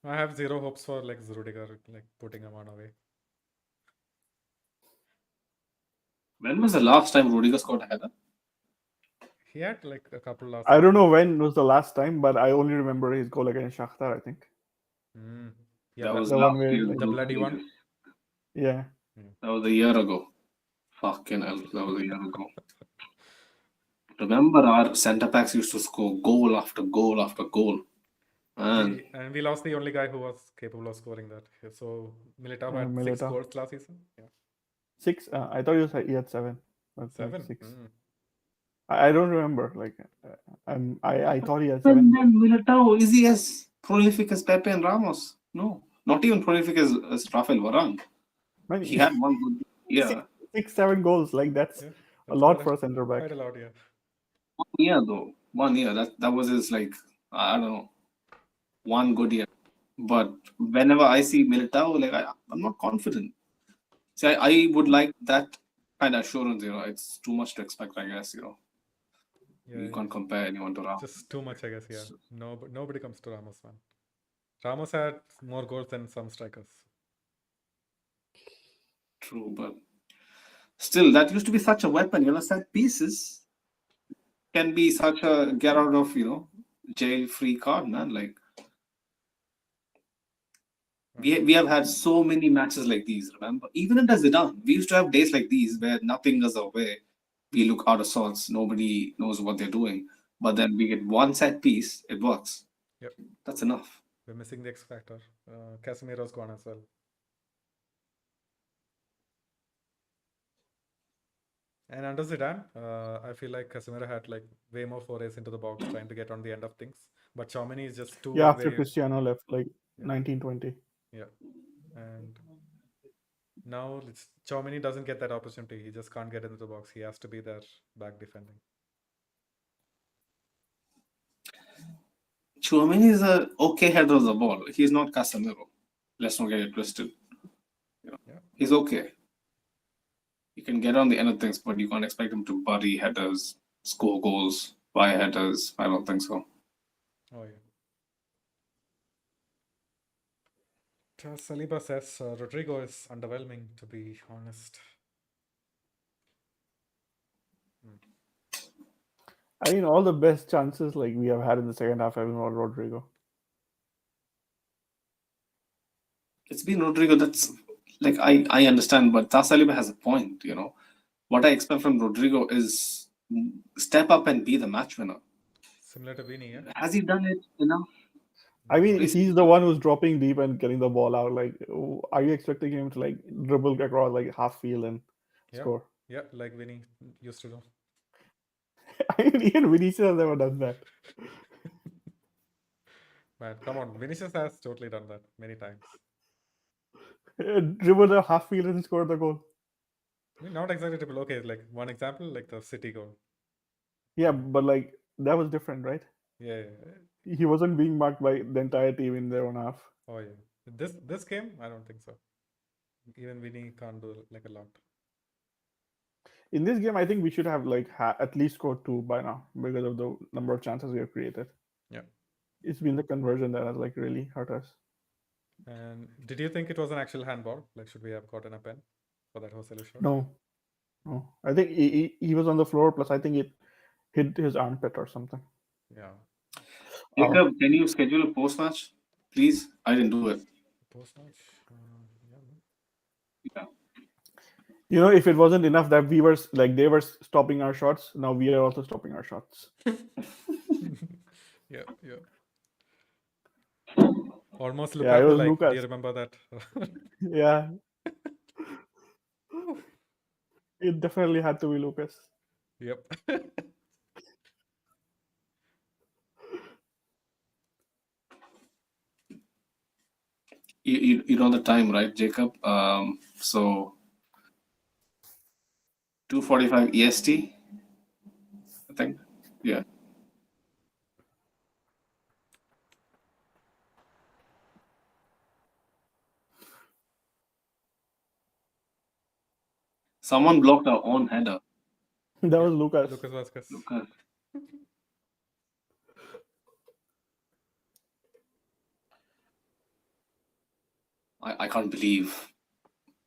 I have zero hopes for like Rudiger like putting him on away. When was the last time Rudiger scored a header? He had like a couple last I don't know season. when was the last time, but I only remember his goal against Shakhtar, I think. Yeah, That was the last one where year. like, the bloody one. yeah. That was a year ago. Fucking hell, that was a year ago. Remember, our centre backs used to score goal after goal after goal. Man, And we lost the only guy who was capable of scoring that. So Militao had 6 Militao. goals last season. Yeah. 6. I thought he had 7, but 7. like 6. I don't remember. Like, I thought he had 7. And then Militao, is he as prolific as Pepe and Ramos? No, not even prolific as Rafael Varane. Man, He had one good year. 6, 7 goals. Like that's a lot for a centre back. Quite a lot, yeah. 1 year though. 1 year. That was his like, I don't know, one good year. But whenever I see Militao, like I'm not confident. See, I would like that kind of assurance. It's too much to expect, I guess. Yeah, You can't compare anyone to Ramos. just too much, I guess. Yeah, nobody comes to Ramos, man. Ramos had more goals than some strikers. True, but still, that used to be such a weapon. Set pieces can be such a get out of jail free card, man. Like we have had so many matches like these. Remember, even under Zidane, we used to have days like these where nothing goes away. We look out of sorts. Nobody knows what they're doing. But then we get one set piece. It works. Yep. That's enough. We're missing the X factor. Casemiro's gone as well. And under Zidane, I feel like Casemiro had like way more forays into the box trying to get on the end of things. But Tchouaméni is just too after Cristiano left, like 1920. Yeah. And now Tchouaméni doesn't get that opportunity. He just can't get into the box. He has to be there back defending. Tchouaméni is a okay header of the ball. He's not Casemiro. Let's not get it twisted. He's okay. He can get on the end of things, but you can't expect him to bury headers, score goals, buy headers. I don't think so. Oh, yeah. Saliba says Rodrigo is underwhelming, to be honest. I mean, all the best chances like we have had in the second half have been on Rodrigo. It's been Rodrigo. That's like I understand, but Saliba has a point. What I expect from Rodrigo is step up and be the match winner. Similar to Vini, yeah. Has he done it enough? I mean, he's the one who's dropping deep and getting the ball out. Like, are you expecting him to like dribble across like half field and score? Yeah, like Vini used to do. I mean, even Vinicius has never done that. Man, come on. Vinicius has totally done that many times. Dribble the half field and score the goal. I mean, not exactly dribble. Okay, like one example, like the City goal. Yeah, but like that was different, right? Yeah. He wasn't being marked by the entire team in their own half. Oh yeah. This game, I don't think so. Even Vinny can't do like a lot. In this game, I think we should have like at least scored 2 by now because of the number of chances we have created. Yeah. It's been the conversion that has like really hurt us. And did you think it was an actual handball? Like, should we have gotten a pen for that Joselu shot? No. I think he was on the floor. Plus, I think it hit his armpit or something. Yeah. Jacob, can you schedule a post match, please? I didn't do it. Post match? Yeah. Yeah. You know, if it wasn't enough that we were like they were stopping our shots, now we are also stopping our shots. Yeah. Almost Yeah, it Lukaku was like. Do you Lucas. remember that? Yeah. It definitely had to be Lucas. Yep. You know the time, right, Jacob? So 2:45 EST, I think. Yeah. Someone blocked our own header. That was Lucas. Lucas Vasquez. Lucas. I can't believe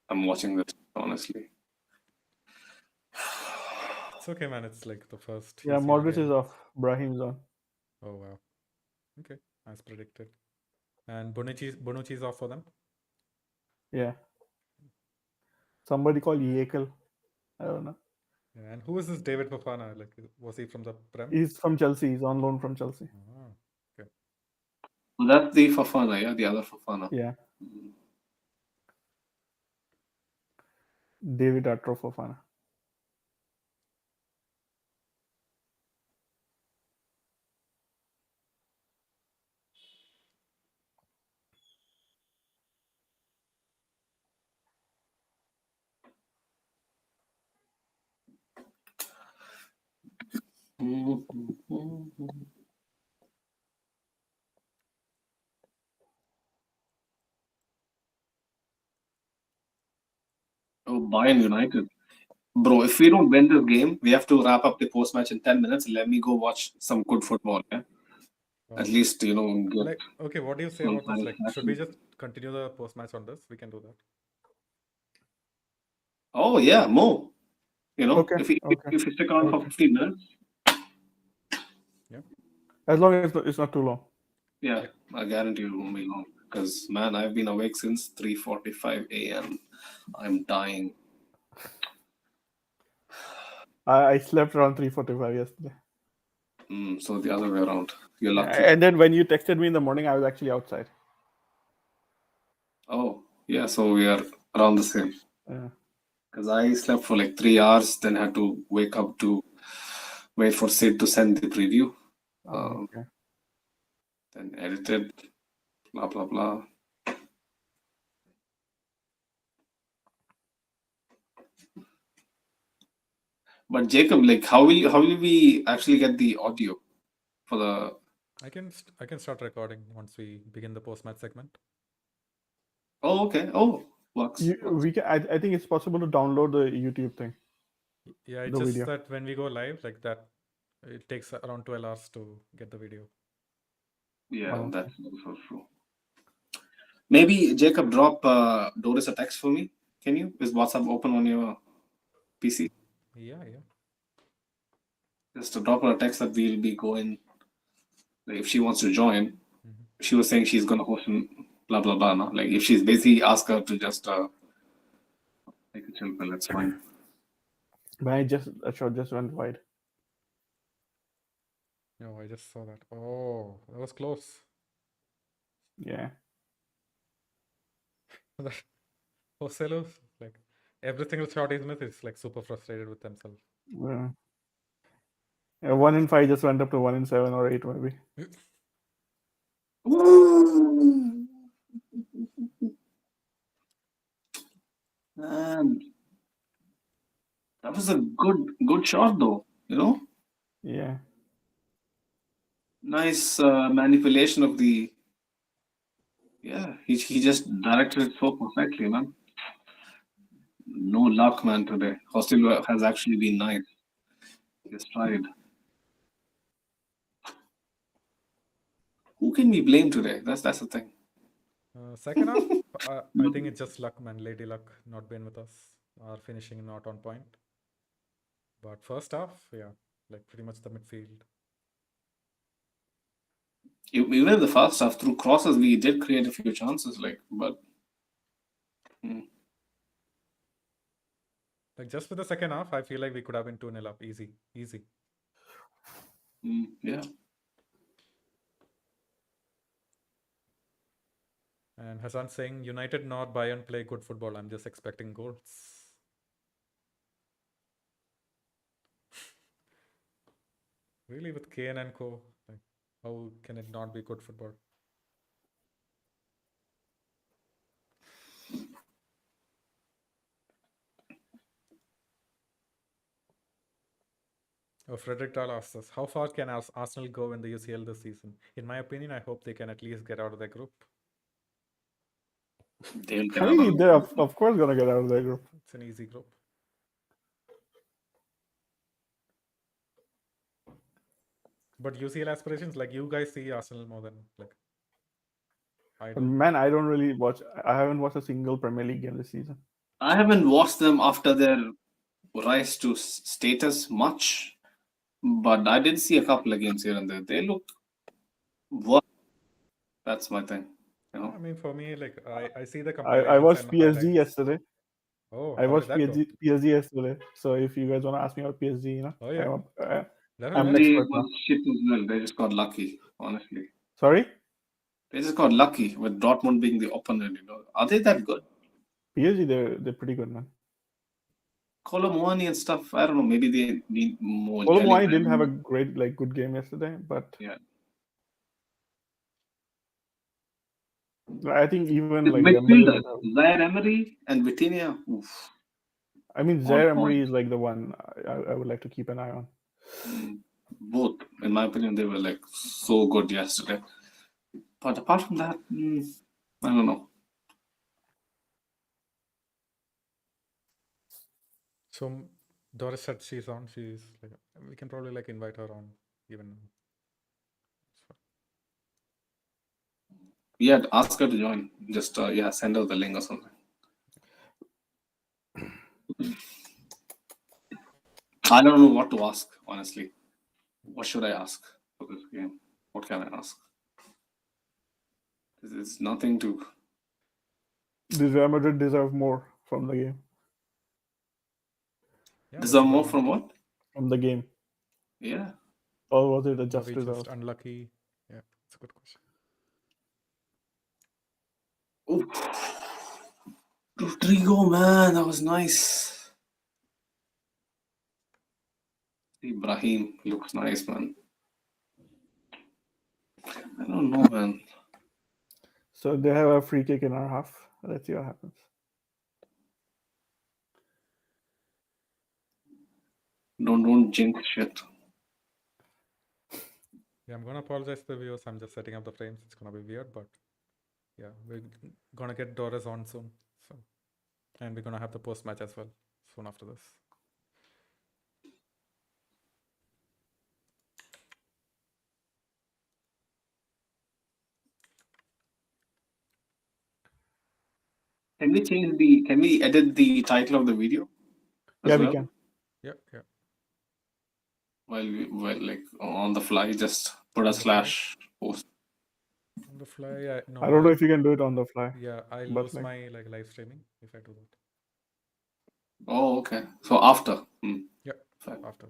I'm watching this, honestly. It's okay, man. It's like the first. Yeah, ECL Modric game. is off. Brahim's on. Oh wow. Okay, as predicted. And Bonucci is off for them. Yeah. Somebody called Yekel. I don't know. Yeah, and who is this David Fofana? Like, was he from the Prem? He's from Chelsea. He's on loan from Chelsea. Oh, okay. So that's the Fofana, yeah, the other Fofana. Yeah. David Atro Fofana. Oh, Bayern United. Bro, if we don't win this game, we have to wrap up the post match in 10 minutes. Let me go watch some good football. Yeah? Wow. At least, you know, get Like, okay, what do you say some about this? Like, should we satisfaction. just continue the post match on this? We can do that. Oh, yeah, more. You know, Okay. if you stick around for 15 minutes. Yeah. As long as it's not too long. Yeah, I guarantee it won't be long. Because, man, I've been awake since 3:45 a.m. I'm dying. I slept around 3:45 yesterday. So the other way around. You're lucky. And then when you texted me in the morning, I was actually outside. Oh, yeah, so we are around the same. Yeah. Because I slept for like 3 hours, then had to wake up to wait for Sid to send the preview. Okay. Then edited, blah, blah, blah. But Jacob, like, how will we actually get the audio for the? I can start recording once we begin the post match segment. Oh, okay. Oh, works. We can. I think it's possible to download the YouTube thing. Yeah, it's The just video. that when we go live like that, it takes around 12 hours to get the video. Yeah, Oh, that's also true. Maybe Jacob, drop Doris a text for me. Can you? Is WhatsApp open on your PC? Yeah. Just to drop her a text that we'll be going. Like, if she wants to join, she was saying she's gonna host and blah blah blah. No? Like if she's busy, ask her to just take a chill pill. That's fine. but a shot just went wide. No, I just saw that. Oh, that was close. Yeah. Joselu, like every single shot he's missed is like super frustrated with themselves. Yeah. 1 in 5 just went up to 1 in 7 or 8 maybe. Man, that was a good shot though. You know, Yeah. nice manipulation of the. Yeah, he just directed it so perfectly, man. No luck, man, today. Hostel has actually been nice. Just tried. Who can we blame today? That's the thing. Second half, I think it's just luck, man. Lady luck not being with us, or finishing not on point. But first half, yeah, like pretty much the midfield. Even in the first half, through crosses, we did create a few chances, but Like just for the second half, I feel like we could have been 2-0 up, easy. yeah. And Hassan saying United nor Bayern play good football. I'm just expecting goals. Really, with Kane and co, like how can it not be good football? Oh, Frederick Dahl asks us, how far can Arsenal go in the UCL this season? In my opinion, I hope they can at least get out of their group. They'll get I out mean, of they're of course gonna get out of their group. It's an easy group. But UCL aspirations, like you guys see Arsenal more than like I But do. man, I don't really watch. I haven't watched a single Premier League game this season. I haven't watched them after their rise to status much, but I did see a couple of games here and there. They look worse. That's my thing. You know? I mean, for me, like I see the I compilations watched and PSG highlights. yesterday. Oh, I how watched did that go? PSG yesterday. So if you guys wanna ask me about PSG, you know, Oh yeah, I'm an They expert now. was shit as well. They just got lucky, honestly. Sorry, They just got lucky with Dortmund being the opponent. Are they that good? PSG, they're pretty good, man. Colomwani and stuff. I don't know. Maybe they need more. Colomwani gelling. didn't have a great, good game yesterday, but Yeah. I think even With like Dembele midfielders, won't have. Zaire Emery and Vitinha. Oof. I mean, On Zaire point. Emery is like the one I would like to keep an eye on. Both, in my opinion, they were like so good yesterday. But apart from that, I don't know. So Doris said she's on. She's like, we can probably like invite her on even now. Yeah, ask her to join. Just send her the link or something. I don't know what to ask, honestly. What should I ask for this game? What can I ask? There's nothing to. Does Real Madrid deserve more from the game? Yeah, Deserve that's a good more one. from what? From the game, Yeah. or was it a Are just we result? just unlucky? Yeah, it's a good question. Oh, Rodrigo, man, that was nice. Ibrahim looks nice, man. I don't know, man. So they have a free kick in our half. Let's see what happens. Don't jinx shit. Yeah, I'm gonna apologize to the viewers. I'm just setting up the frames. It's gonna be weird, but yeah, we're gonna get Doris on soon. So, and we're gonna have the post match as well soon after this. Can we edit the title of the video? Yeah, as we well? can. Yeah. While like on the fly, just put a slash post. On the fly, no. I don't know if you can do it on the fly. Yeah, I but lose like- my like live streaming if I do that. Oh, okay. So after. Yeah, Fine. after.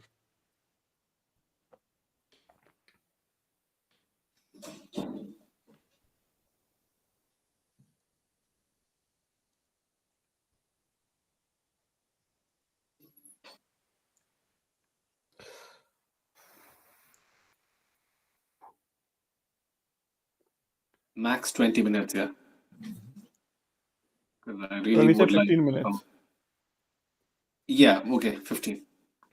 Max 20 minutes, yeah. Because I Well, really we said would like. 15 minutes. Yeah, okay, 15.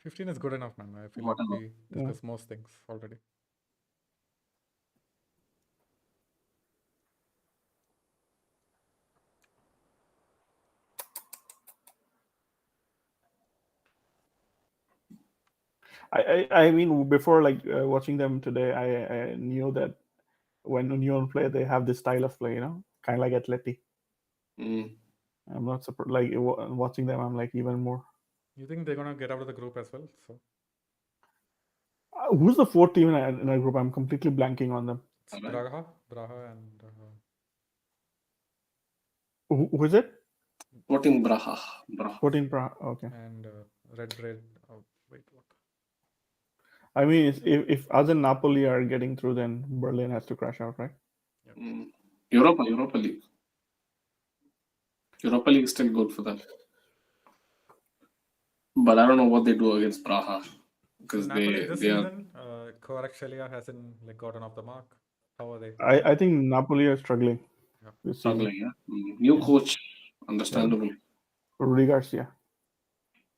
15 is good enough, man. I feel Whatever. like we discussed most things already. I mean, before watching them today, I knew that when Union play, they have this style of play, kind of like Atleti. I'm not surprised. Like watching them, I'm like even more. You think they're gonna get out of the group as well? So Who's the fourth team in our group? I'm completely blanking on them. it's Braga, and Who is it? Voting Braha. 14 Praha. Okay. and Red Bread. Oh, wait, what? I mean, if us and Napoli are getting through, then Berlin has to crash out, right? Europa League. Europa League is still good for them. But I don't know what they do against Braha. So Because Napoli this they are. season, Kvaratskhelia hasn't gotten off the mark. How are they? I think Napoli are struggling. Yeah. This season. Struggling, yeah. New coach, understandable. Rudy Garcia.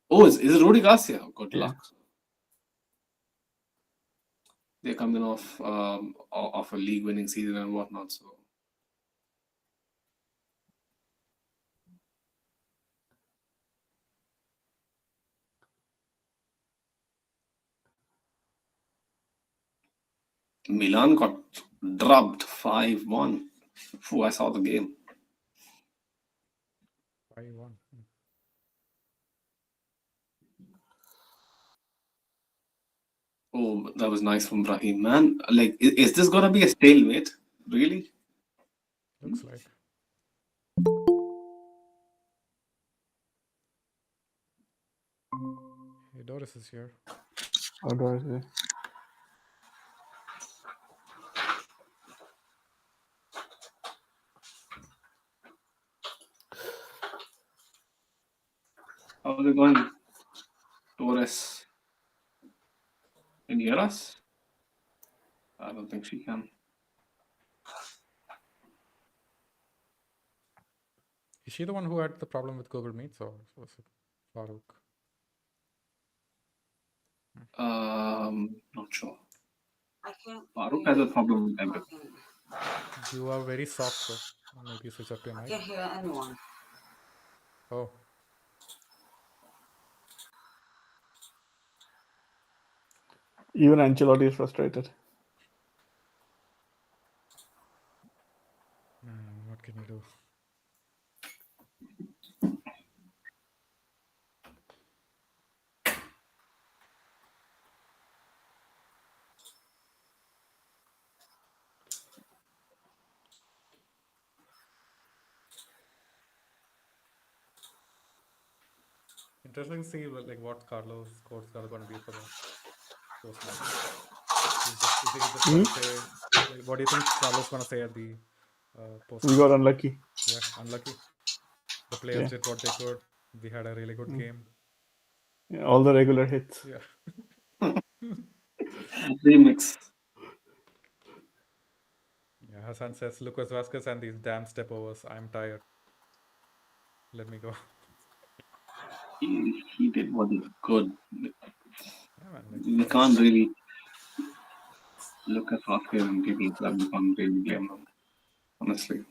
Oh, is it Rudy Garcia? Good Yeah. luck. They're coming off a league-winning season and whatnot. So Milan got drubbed 5-1. I saw the game. 5-1. Oh, that was nice from Brahim, man. Like, is this gonna be a stalemate? Really? Looks like. Hey, Doris is here. How do I say? How's it going, Torres? Can you hear us? I don't think she can. Is she the one who had the problem with Google Meets, or was it Farooq? Not sure. I can't. Farooq has a problem with everything. You are very soft, though. Or maybe switch up your I mic. can't hear anyone. Oh. Even Ancelotti is frustrated. What can you do? Interesting to see what Carlos' scores are going to be for the post match. Is he just going to say, what do you think Carlos going to say at the post match? We got unlucky. Yeah, unlucky. The players did what they could. We had a really good game. Yeah, all the regular hits. Yeah. Remix. Yeah, Hassan says, Lucas Vasquez and these damn step overs. I'm tired. Let me go. He did what he could. Yeah, man, You can't really look at Vasquez and people that you can't really blame them. Honestly.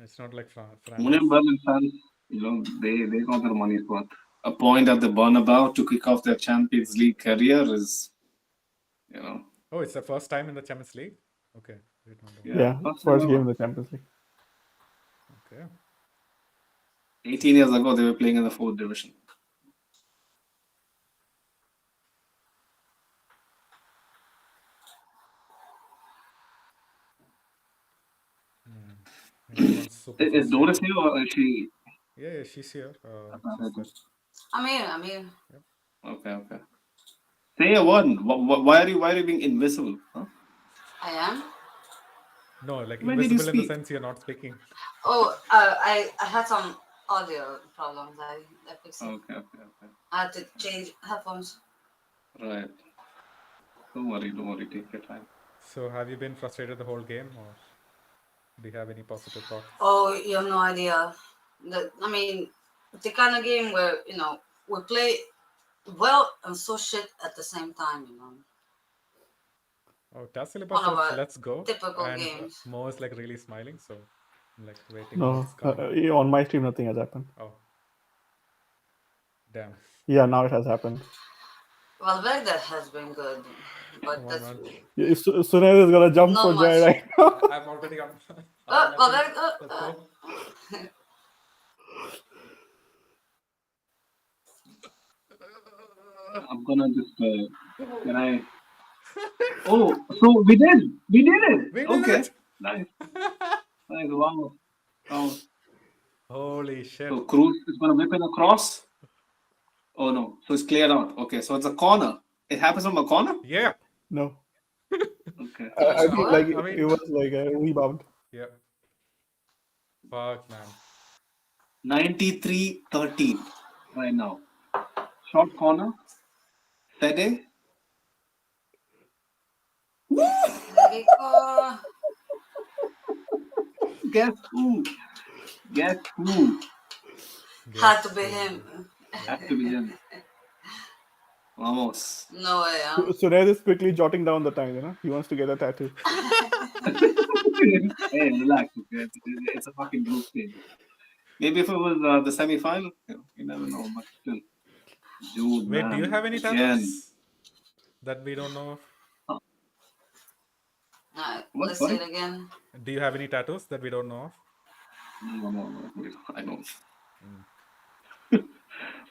it's not like France. Union Berlin fans, they got their money's worth. A point at the Bernabeu to kick off their Champions League career is, Oh, it's the first time in the Champions League? Okay. Yeah, first game in the Champions League. Okay. 18 years ago, they were playing in the 4th division. Is Doris here or is she? Yeah, she's here. I'm here. Yep. Okay. Say a word. Why are you being invisible? Huh? I am? No, When did you invisible in the speak? sense you're not speaking. Oh, I had some audio problems. I fixed it. Okay. I had to change headphones. Right. Don't worry. Take your time. So have you been frustrated the whole game, or do you have any positive thoughts? Oh, you have no idea. I mean, the kind of game where, we play well and so shit at the same time, Oh, Tassilipa One of says, our let's go. typical And games. Mo is really smiling, so I'm waiting. No, What's coming. on my stream nothing has happened. Oh. Damn. Yeah, now it has happened. Valverde has been good, but Come on, that's man. Sunil is gonna jump not for joy much. right now. I'm already on. Valverde, Let's go. I'm gonna just. Can I? Oh, so we did it. We did Okay, it. nice. Wow. Holy shit. So Cruz is gonna whip in a cross. Oh no, so it's cleared out. Okay, so it's a corner. It happens from a corner. Yeah. No, Okay. I think like I mean- it was like a rebound. Yeah. Fuck, man. 93-13 right now. Short corner. Fede. Rico. Guess who? Guess who? Had to be him. Has to be him. Vamos. No way, huh? Sunil is quickly jotting down the time. You know, he wants to get a tattoo. Hey, relax. Okay? It's a fucking group stage. Maybe if it was the semi-final, you never know. But still, dude, Wait, man, do you have any again. tattoos that we don't know of? Alright, What, let's sorry? see it again. Do you have any tattoos that we don't know of? No, I don't.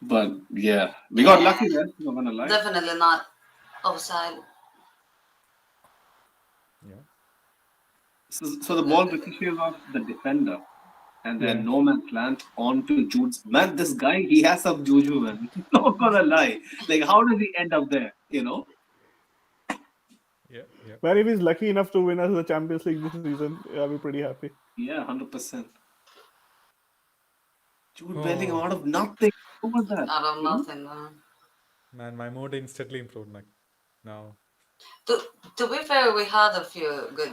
But yeah, we got lucky there. Not gonna lie. Definitely not offside. Yeah. So the ball ricochets off the defender, and then Yeah. no man's land onto Jude's. Man, this guy, he has some juju, man. Not gonna lie. Like, how does he end up there? You know? Yeah. Yeah. But if he's lucky enough to win us the Champions League this season, I'll be pretty happy. Yeah, 100%. Jude Oh. Bellingham out of nothing. What was that? Out of You know? nothing. Man, my mood instantly improved. Like now. To be fair, we had a few good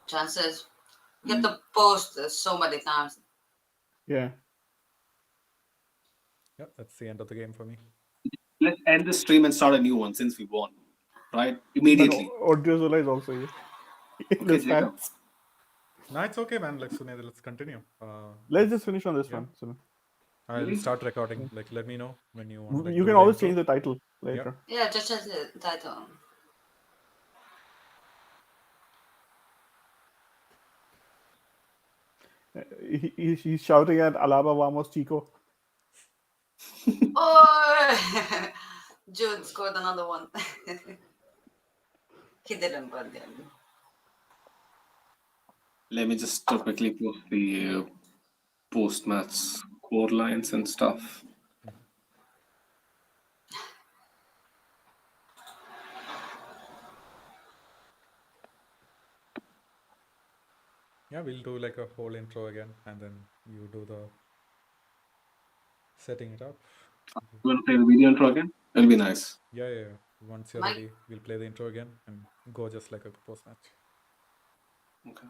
chances. Get the post so many times. Yeah. Yeah, that's the end of the game for me. Let's end the stream and start a new one since we won. Right? But Immediately. Odriozola is also here. In Okay, this Jacob. fans. No, it's okay, man. Like Sunil, let's continue. Let's just finish on this Yeah. one. Sunil. I'll Really? start recording. Like, let me know when you want. Like, You do can the always intro. change the title later. Yeah, just change the title. He's shouting at Alaba Vamos Chico. Oh, Jude scored another one. He didn't, but yeah. Let me just quickly post the post-match score lines and stuff. Yeah, we'll do like a whole intro again, and then you do the setting it up. You want to play the video intro again? It'll be nice. Yeah. Once you're Mike? ready, we'll play the intro again and go just like a post match. Okay.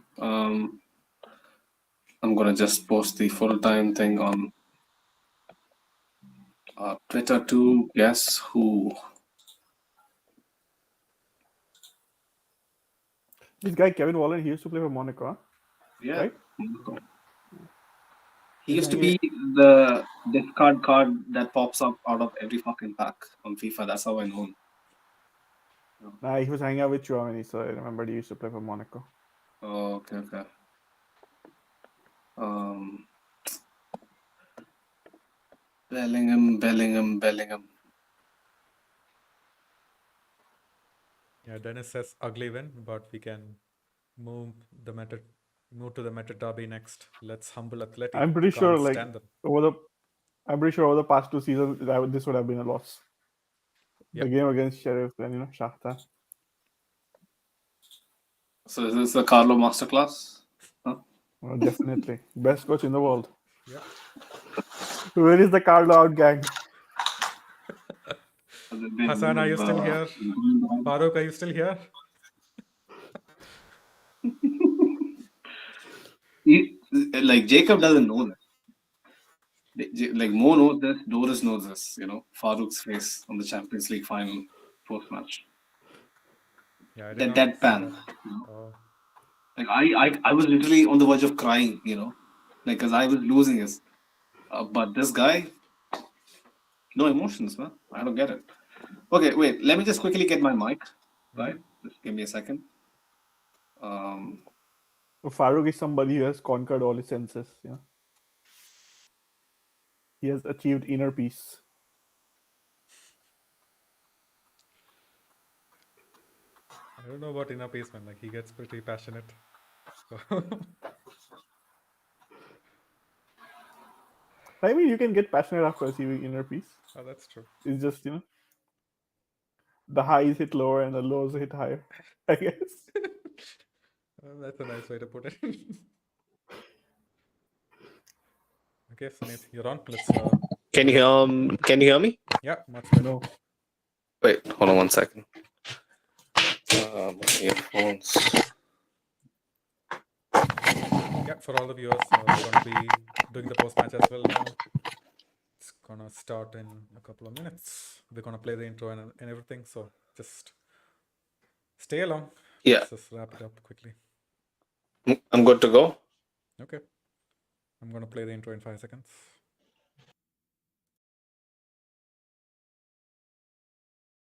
I'm gonna just post the full-time thing on Twitter to guess who. This guy Kevin Wallen, he used to play for Monaco. Huh? Yeah. Right? He used to be the discard card that pops up out of every fucking pack on FIFA. That's how I know him. Nah, he was hanging out with Chouameni, so I remember he used to play for Monaco. Oh, okay. Bellingham. Yeah, Dennis says ugly win, but we can move to the Meta Derby next. Let's humble Athletic. I'm pretty sure, Can't like stand them. over the past 2 seasons, this would have been a loss. Yep. The game against Sheriff and Shakhtar. So is this a Carlo masterclass? Oh, definitely best coach in the world. Yeah. Where is the Carlo out gang? Hassan, are you still here? Farooq, are you still here? Like Jacob doesn't know that. Like Mo knows this, Doris knows this. Farouk's face on the Champions League final post match. Yeah, I The did not see deadpan. that. Oh. Like I was literally on the verge of crying. Like because I was losing this. But this guy, No emotions, man. I don't get it. Okay, wait. Let me just quickly get my mic. Right. Just give me a second. Farouk is somebody who has conquered all his senses. Yeah, he has achieved inner peace. I don't know about inner peace, man. Like, he gets pretty passionate. So I mean, you can get passionate after achieving inner peace. oh, that's true. It's just, the highs hit lower and the lows hit higher, I guess. That's a nice way to put it. Okay, Sunit, you're on. Let's. Can you hear me? Yeah, much better. No. Wait, hold on one second. My earphones. Yeah, for all the viewers, we're going to be doing the post match as well now. It's gonna start in a couple of minutes. We're gonna play the intro and everything, so just stay along. Yeah, Let's just wrap it up quickly. I'm good to go. Okay. I'm gonna play the intro in 5 seconds.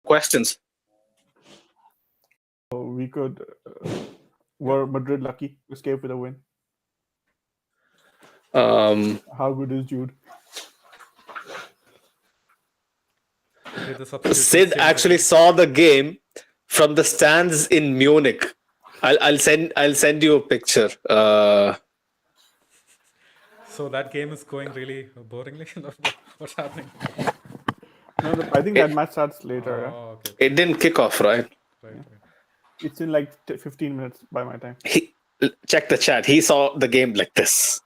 Questions? So we could. Were Madrid lucky to escape with a win? How good is Jude? Did the substitutions Sid change actually anything? saw the game from the stands in Munich. I'll send you a picture. So that game is going really boringly. What's happening? No, I think that match starts later. Yeah? Oh, okay. It didn't kick off, right? Right. It's in like 15 minutes by my time. Check the chat. He saw the game like this.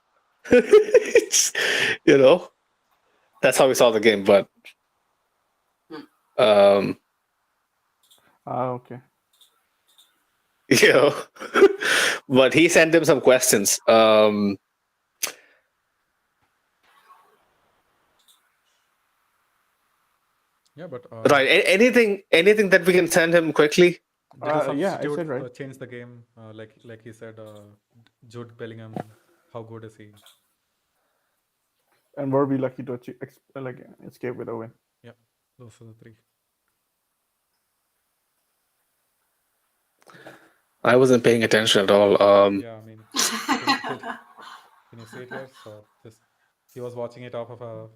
That's how we saw the game. But Okay. but he sent him some questions. Yeah, but Right. Anything that we can send him quickly? did the Yeah, I substitute said right. change the game? Like he said, Jude Bellingham, how good is he? And were we lucky to escape with a win? Yeah, those are the three. I wasn't paying attention at all. Yeah, I mean, can you see it here? So just he was watching it off of a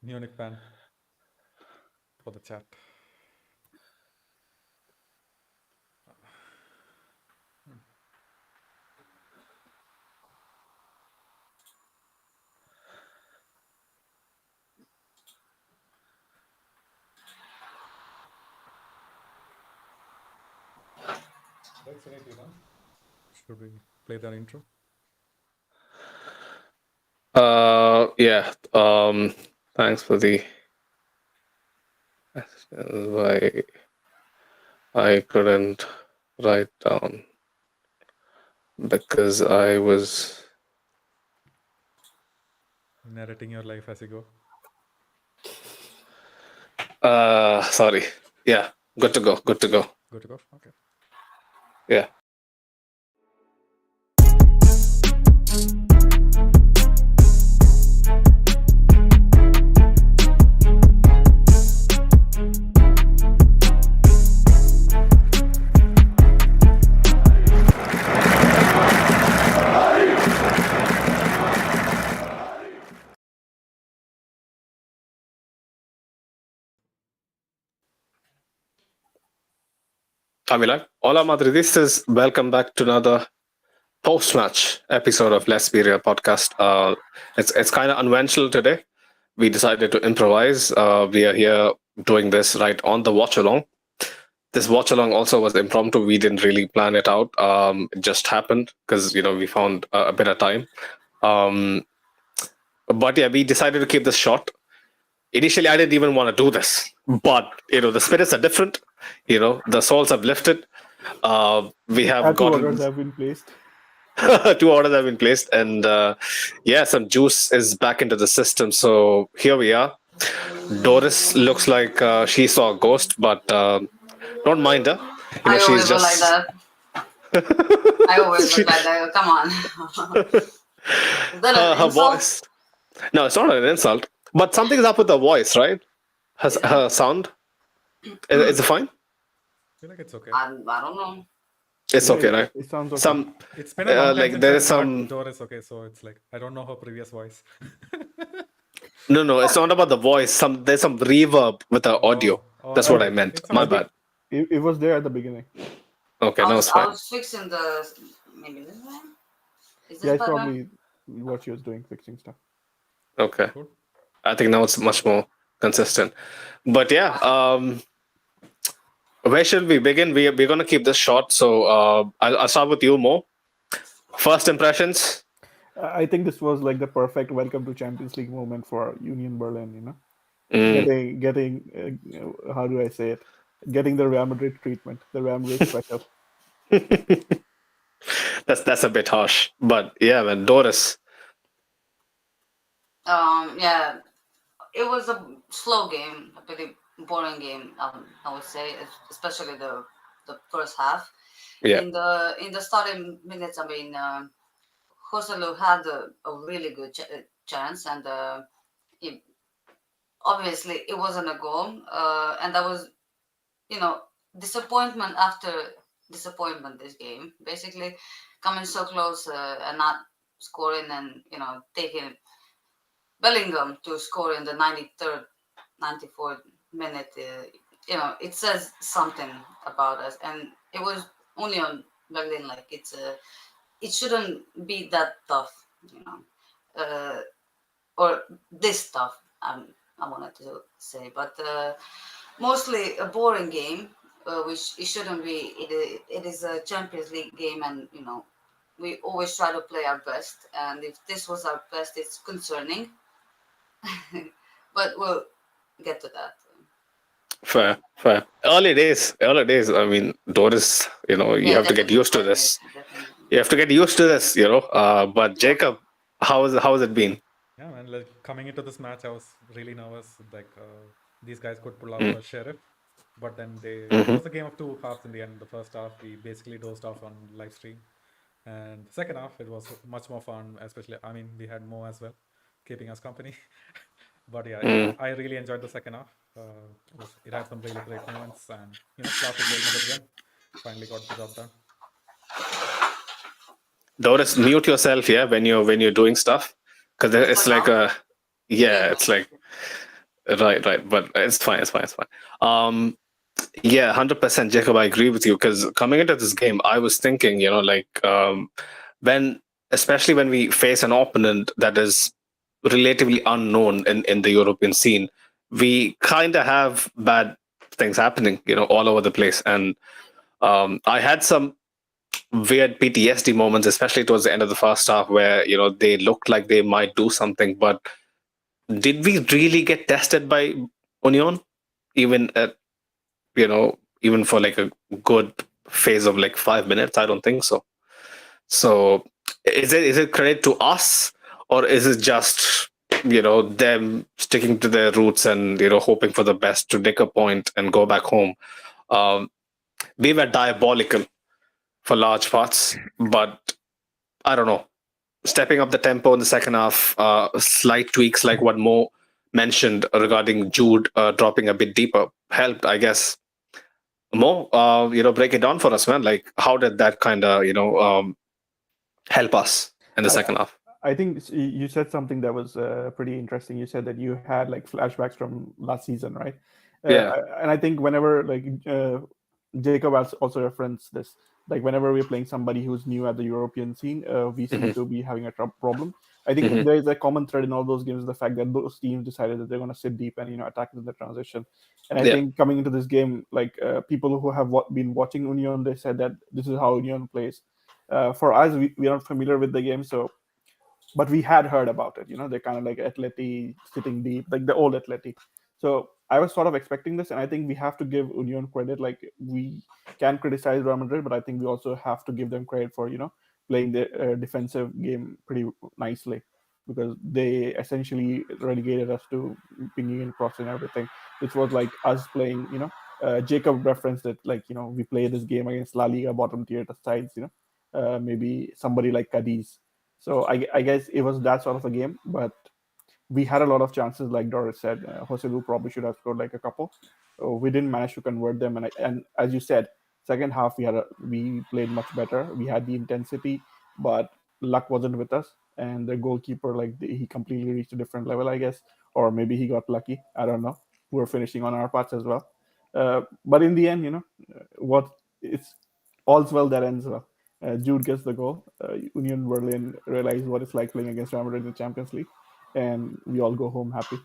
Munich fan for the chat. That's it, Should we play that intro? Yeah. Thanks for the. Why I couldn't write down because I was Narrating your life as you go. sorry. Yeah, good to go. Good to go. Okay. Yeah. Camila, hola Madridistas, welcome back to another post-match episode of Let's Be Real podcast. It's kind of unconventional today. We decided to improvise. We are here doing this right on the watch-along. This watch-along also was impromptu. We didn't really plan it out. It just happened because, we found a bit of time. But yeah, we decided to keep this short. Initially, I didn't even want to do this. But, the spirits are different. The souls have lifted. We have Two orders have been placed. 2 orders have been placed. And some juice is back into the system. So here we are. Doris looks like she saw a ghost, but don't mind her. I always look like that. I always look like that. Come on. Is that an her insult? voice. No, it's not an insult. But something's up with the voice, right? Her sound. Is it fine? I feel like it's okay. I don't know. It's Yeah, okay, right? it sounds okay. Some It's been a long time like since there I is some. got Doris, okay, so it's like I don't know her previous voice. No, it's not about the voice. There's some reverb with the audio. That's what I okay. meant. It's My okay. bad. It was there at the beginning. Okay, no, it's I fine. was fixing the maybe this one. Is this Yeah, it's better? probably what she was doing, fixing stuff. Okay. Cool. I think now it's much more consistent. But yeah, where should we begin? We're going to keep this short. So I'll start with you, Mo. First impressions? I think this was like the perfect welcome to Champions League moment for Union Berlin. You know, Mm. getting how do I say it? Getting the Real Madrid treatment, the Real Madrid special. That's a bit harsh. But yeah, man, Doris. Yeah, it was a slow game, a pretty boring game. I would say, especially the first half. Yeah. In the starting minutes, I mean, Joselu had a really good chance, and he, obviously it wasn't a goal, and that was, disappointment after disappointment. This game, basically, coming so close and not scoring, and taking Bellingham to score in the 93rd, 94th minute. It says something about us, and it was only on Berlin. Like it shouldn't be that tough, or this tough. I wanted to say, but mostly a boring game, which it shouldn't be. It is a Champions League game, and we always try to play our best. And if this was our best, it's concerning. But we'll get to that. Fair. Early days. I mean, Doris, you Yeah, have to get definitely, used to this. definitely. You have to get used to this, But Jacob, how has it been? Yeah, man. Like coming into this match, I was really nervous. Like these guys could pull off a sheriff, but then it was a game of two halves in the end. The first half, we basically dozed off on live stream, and the second half, it was much more fun. Especially, I mean, we had Mo as well, keeping us company. But yeah, I really enjoyed the second half. It had some really great moments, and classic Real Madrid win. Finally got the job done. Doris, mute yourself, yeah, when you're doing stuff, because it's like it's like right, but it's fine. Yeah, 100%, Jacob. I agree with you, because coming into this game, I was thinking, especially when we face an opponent that is relatively unknown in the European scene, we kind of have bad things happening, all over the place, and I had some weird PTSD moments, especially towards the end of the first half, where they looked like they might do something. But did we really get tested by Union, even even for like a good phase of like 5 minutes? I don't think so. So is it credit to us, or is it just them sticking to their roots and hoping for the best to nick a point and go back home? We were diabolical for large parts, but I don't know. Stepping up the tempo in the second half, slight tweaks like what Mo mentioned regarding Jude dropping a bit deeper helped, I guess. Mo, break it down for us, man. Like, how did that kind of, help us in the second half? I think you said something that was pretty interesting. You said that you had like flashbacks from last season, right? Yeah. And I think whenever Jacob has also referenced this, like whenever we're playing somebody who's new at the European scene, we seem to be having a problem. I think there is a common thread in all those games, the fact that those teams decided that they're going to sit deep and attack in the transition. And I think coming into this game, like people who have been watching Union, they said that this is how Union plays. For us, we are not familiar with the game, but we had heard about it. They're kind of like Atleti sitting deep, like the old Atleti. So I was sort of expecting this, and I think we have to give Union credit. Like we can criticize Real Madrid, but I think we also have to give them credit for playing the defensive game pretty nicely, because they essentially relegated us to pinging and crossing everything, which was like us playing. Jacob referenced it, like we play this game against La Liga bottom tier sides. Maybe somebody like Cadiz. So I guess it was that sort of a game, but we had a lot of chances, like Doris said. Jose Lu probably should have scored like a couple. We didn't manage to convert them, and as you said, second half we played much better. We had the intensity, but luck wasn't with us. And the goalkeeper, he completely reached a different level, I guess, or maybe he got lucky. I don't know. We were finishing on our parts as well, but in the end, what it's all's well that ends well. Jude gets the goal. Union Berlin realize what it's like playing against Real Madrid in the Champions League, and we all go home happy.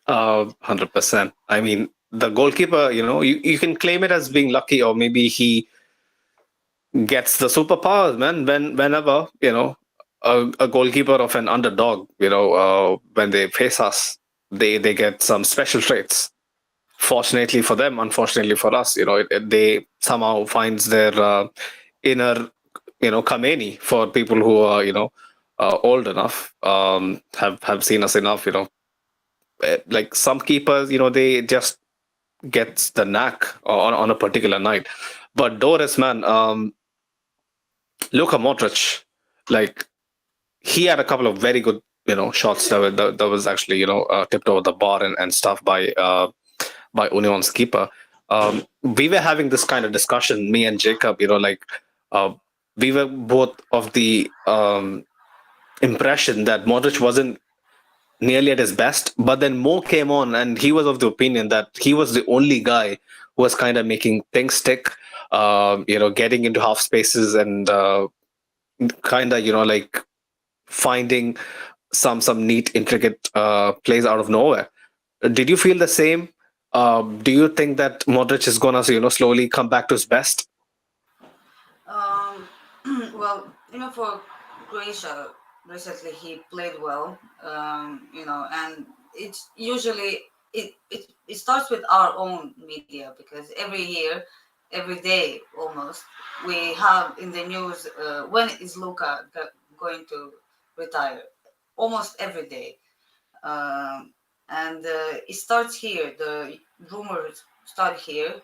100%. I mean, the goalkeeper, you can claim it as being lucky, or maybe he gets the superpowers, man. Whenever, a goalkeeper of an underdog, when they face us, they get some special traits. Fortunately for them, unfortunately for us, they somehow finds their inner, Kameni, for people who are, old enough, have seen us enough, like some keepers, they just gets the knack on a particular night. But Doris, man, Luka Modric, like he had a couple of very good, shots that was actually, tipped over the bar and stuff by Union's keeper. We were having this kind of discussion, me and Jacob, we were both of the impression that Modric wasn't nearly at his best, but then Mo came on and he was of the opinion that he was the only guy who was kind of making things stick, getting into half spaces and kind of, like finding some neat, intricate plays out of nowhere. Did you feel the same? Do you think that Modric is gonna, slowly come back to his best? Um, well, for Croatia, recently he played well. And it's usually it starts with our own media, because every year, every day almost, we have in the news when is Luka going to retire. Almost every day. And it starts here. The rumors start here.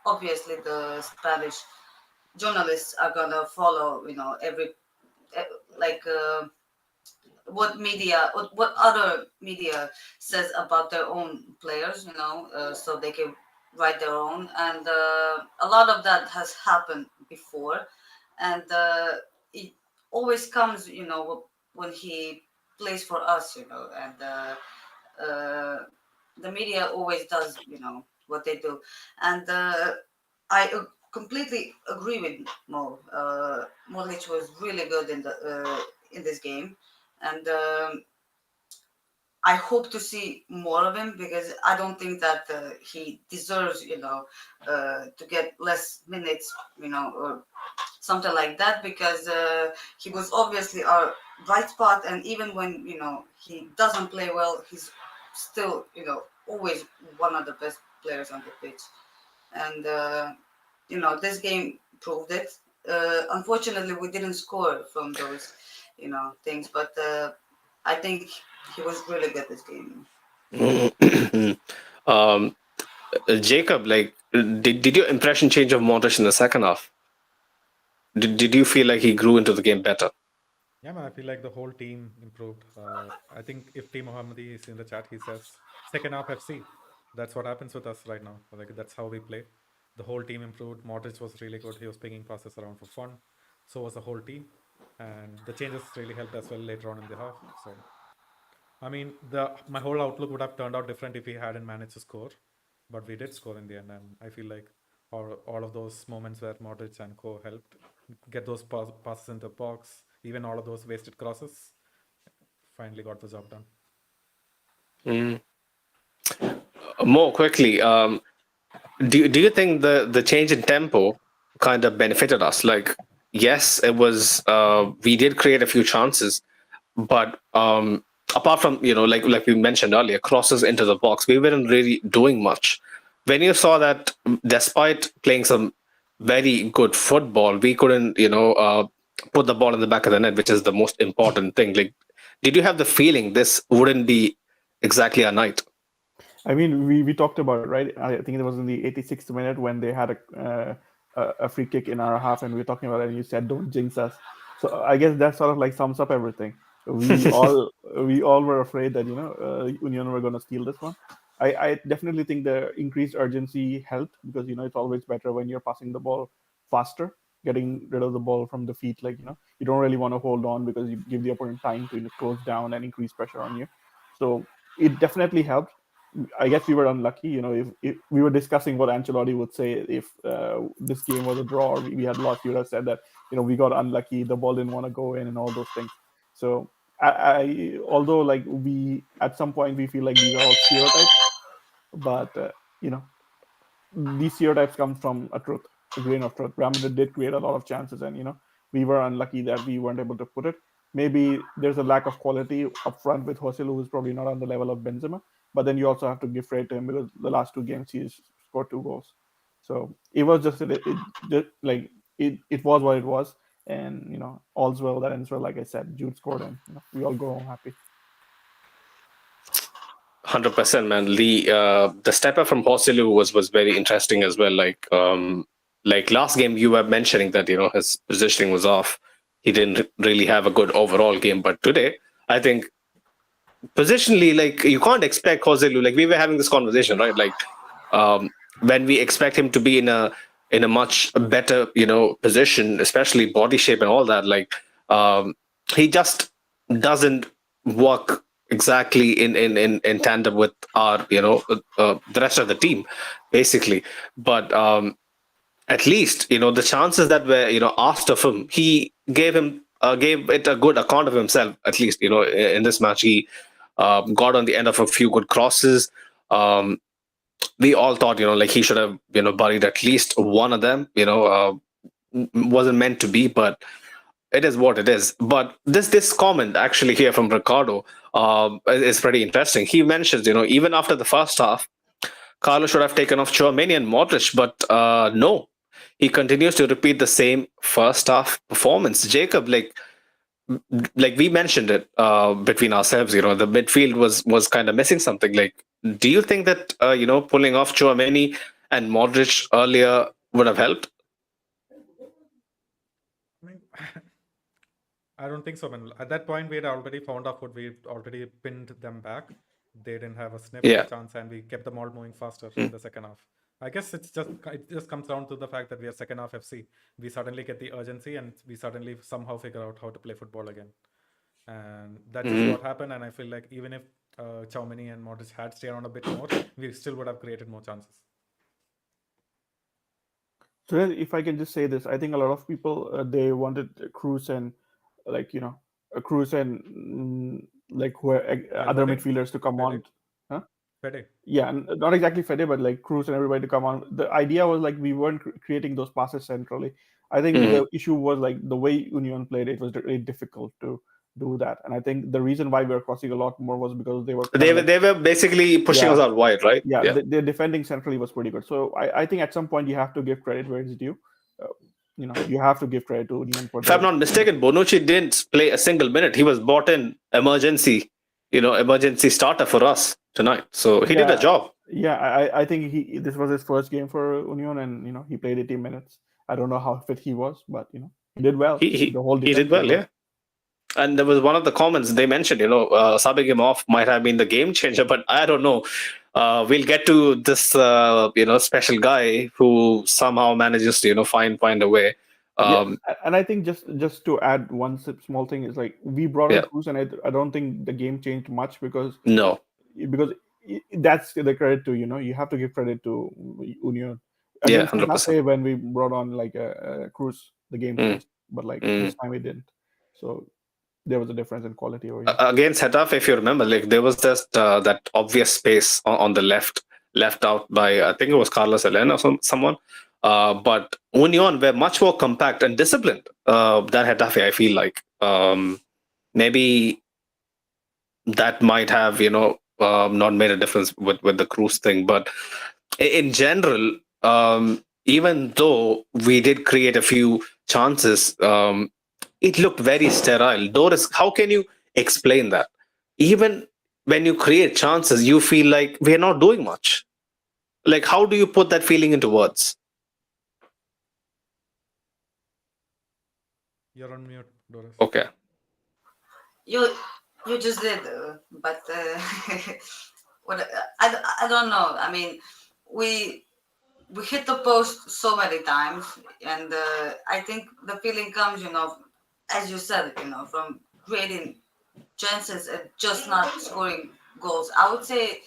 Obviously, the Spanish journalists are gonna follow, every eh, like what media, what other media says about their own players, so they can write their own. And a lot of that has happened before, and it always comes, when he plays for us, and the media always does, what they do. And I completely agree with Mo. Modric was really good in this game, and I hope to see more of him, because I don't think that he deserves, to get less minutes, or something like that, because he was obviously our bright spot, and even when he doesn't play well, he's still always one of the best players on the pitch. And this game proved it. Unfortunately, we didn't score from those things, but I think he was really good this game. um, Jacob, like, did your impression change of Modric in the second half? Did you feel like he grew into the game better? Yeah, man, I feel like the whole team improved. I think if T Mohammadi is in the chat, he says second half FC. That's what happens with us right now. Like that's how we play. The whole team improved. Modric was really good. He was pinging passes around for fun. So was the whole team, and the changes really helped as well later on in the half. So, I mean, my whole outlook would have turned out different if we hadn't managed to score, but we did score in the end, and I feel like all of those moments where Modric and Co helped get those passes in the box, even all of those wasted crosses, finally got the job done. More quickly, do you think the change in tempo kind of benefited us? Like, yes, it was we did create a few chances, but apart from like we mentioned earlier, crosses into the box, we weren't really doing much. When you saw that, despite playing some very good football, we couldn't put the ball in the back of the net, which is the most important thing. Like, did you have the feeling this wouldn't be exactly a night? I mean, we talked about it, right? I think it was in the 86th minute when they had a free kick in our half, and we were talking about it, and you said, "Don't jinx us." So I guess that sort of like sums up everything. we all were afraid that Union were going to steal this one. I definitely think the increased urgency helped, because it's always better when you're passing the ball faster, getting rid of the ball from the feet. Like you don't really want to hold on, because you give the opponent time to close down and increase pressure on you. So it definitely helped. I guess we were unlucky. If we were discussing what Ancelotti would say if this game was a draw or we had lost, he would have said that we got unlucky, the ball didn't want to go in, and all those things. So although like we at some point we feel like these are all stereotypes, but these stereotypes come from a grain of truth. Real Madrid did create a lot of chances, and we were unlucky that we weren't able to put it. Maybe there's a lack of quality up front with Joselu, who's probably not on the level of Benzema. But then you also have to give credit to him, because the last 2 games he's scored 2 goals. So it was just it was what it was, and all's well that ends well. Like I said, Jude scored, and we all go home happy. 100%, man. The step up from Joselu was very interesting as well. Like last game, you were mentioning that his positioning was off. He didn't really have a good overall game. But today, I think positionally, like you can't expect Joselu. Like we were having this conversation, right? Like when we expect him to be in a much better position, especially body shape and all that. Like he just doesn't work exactly in tandem with our the rest of the team, basically. But at least the chances that were asked of him, he gave it a good account of himself. At least in this match, he got on the end of a few good crosses. We all thought like he should have buried at least one of them. Wasn't meant to be, but it is what it is. But this comment actually here from Ricardo is pretty interesting. He mentions even after the first half, Carlos should have taken off Tchouaméni and Modric, but no, he continues to repeat the same first half performance. Jacob, like we mentioned it between ourselves, the midfield was kind of missing something. Like, do you think that pulling off Tchouaméni and Modric earlier would have helped? I mean, I don't think so, man. At that point, we had already found our foot. We already pinned them back. They didn't have a sniff Yeah. of a chance, and we kept the ball moving faster in the second half. I guess it just comes down to the fact that we are second half FC. We suddenly get the urgency, and we suddenly somehow figure out how to play football again. And that's just what happened. And I feel like even if Tchouaméni and Modric had stayed on a bit more, we still would have created more chances. So then, if I can just say this, I think a lot of people they wanted Cruz and Cruz and like who other Fede. midfielders to come on. Fede. Yeah, not exactly Fede, but like Cruz and everybody to come on. The idea was like we weren't creating those passes centrally. I think the issue was like the way Union played. It was really difficult to do that, and I think the reason why we were crossing a lot more was because they were basically pushing us out wide, right? Yeah. Their defending centrally was pretty good. So I think at some point you have to give credit where it's due. You have to give credit to Union. If I'm not mistaken, Bonucci didn't play a single minute. He was bought in emergency starter for us tonight. So he did a job. Yeah, I think this was his first game for Union, and he played 18 minutes. I don't know how fit he was, but he did well. He did well, yeah. And there was one of the comments they mentioned, subbing him off might have been the game changer, but I don't know. We'll get to this, special guy who somehow manages to, find a way. And I think just to add one small thing is like we brought in Cruz, and I don't think the game changed much because that's the credit to you have to give credit to Union. Against 100%. When we brought on like a Cruz, the game changed, but like this time it didn't. So there was a difference in quality over here. Against Getafe, if you remember, like there was just that obvious space on the left out by I think it was Carlos Elena or someone. But Union were much more compact and disciplined than Getafe. I feel like maybe that might have not made a difference with the Cruz thing, but in general, even though we did create a few chances, it looked very sterile. Doris, how can you explain that? Even when you create chances, you feel like we're not doing much. Like, how do you put that feeling into words? You're on mute, Doris. Okay. You just did, but what I don't know. I mean, we hit the post so many times, and I think the feeling comes, as you said, from creating chances and just not scoring goals. I would say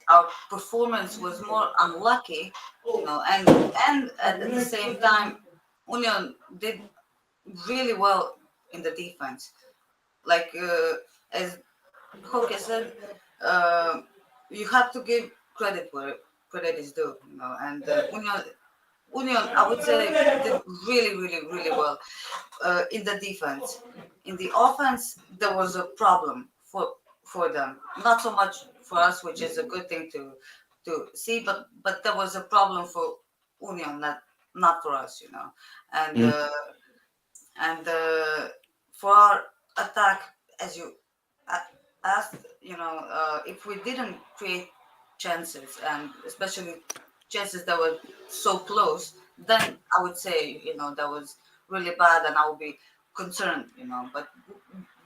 our performance was more unlucky, and at the same time, Union did really well in the defense. Like as Jorge said, uh, you have to give credit where credit is due, and Union, I would say, did really, really, really well in the defense. In the offense, there was a problem for them. Not so much for us, which is a good thing to see, but there was a problem for Union, not for us, and Mm. and for our attack, as you asked, if we didn't create chances, and especially chances that were so close, then I would say, that was really bad, and I would be concerned, But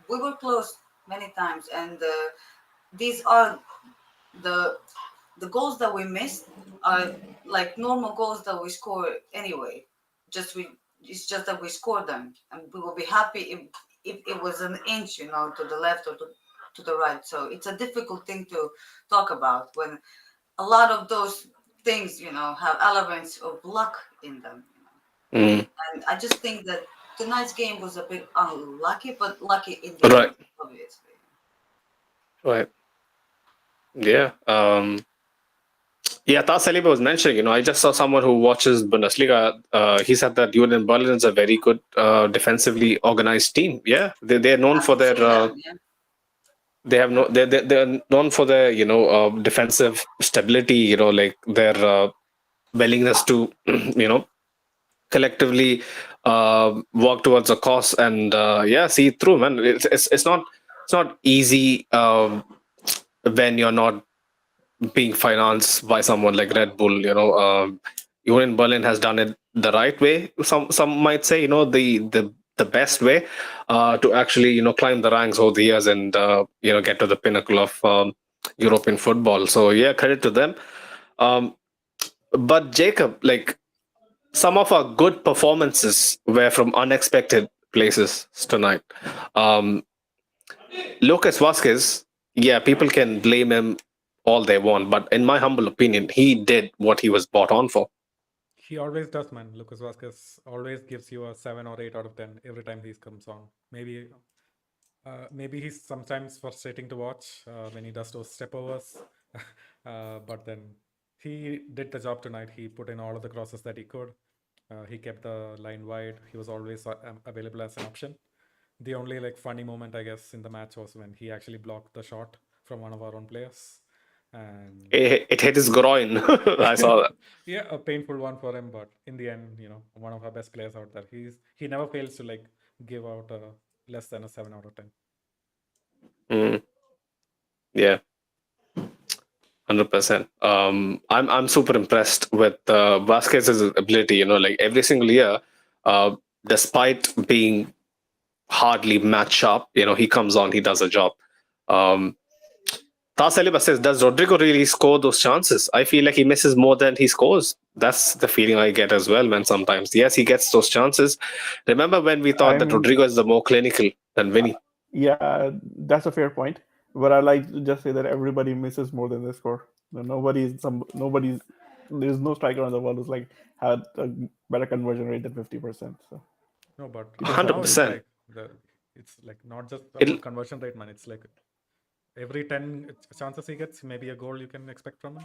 we were close many times, and these are the goals that we missed are like normal goals that we score anyway. It's just that we scored them, and we will be happy if it was an inch, to the left or to the right. So it's a difficult thing to talk about when a lot of those things, have elements of luck in them. Mm. And I just think that tonight's game was a bit unlucky, but lucky in the Right. end, obviously. Right. Yeah. Yeah, Tas Saliba was mentioning, I just saw someone who watches Bundesliga. He said that Union Berlin is a very good defensively organized team. Yeah, they're known I for can their see that, yeah. they have no they're known for their defensive stability. Like their willingness to collectively work towards a cause and see it through, man. It's not easy when you're not being financed by someone like Red Bull. Union Berlin has done it the right way. Some might say, the best way to actually climb the ranks over the years and get to the pinnacle of European football. So yeah, credit to them. Um, but Jacob, like some of our good performances were from unexpected places tonight. Um, Lucas Vasquez, yeah, people can blame him all they want, but in my humble opinion, he did what he was bought on for. He always does, man. Lucas Vasquez always gives you a 7 or 8 out of 10 every time he comes on. Maybe he's sometimes frustrating to watch when he does those step overs, but then he did the job tonight. He put in all of the crosses that he could. He kept the line wide. He was always available as an option. The only funny moment, I guess, in the match was when he actually blocked the shot from one of our own players, and It hit his groin. I saw that. yeah, a painful one for him. But in the end, one of our best players out there. He never fails to give out less than a 7 out of 10. Mm. Yeah, 100%. I'm super impressed with Vasquez's ability. Like every single year, despite being hardly match sharp, he comes on, he does a job. Tas Saliba says, does Rodrigo really score those chances? I feel like he misses more than he scores. That's the feeling I get as well, man, sometimes. Yes, he gets those chances. Remember when we thought I that mean, Rodrigo is the more clinical than Vinny? yeah, that's a fair point. But I like to just say that everybody misses more than they score. Nobody's. There's no striker on the world who's had a better conversion rate than 50%. So No, but it just now it's 100%. it's not just It'll, about conversion rate, man. It's like every 10 chances he gets, maybe a goal you can expect from him.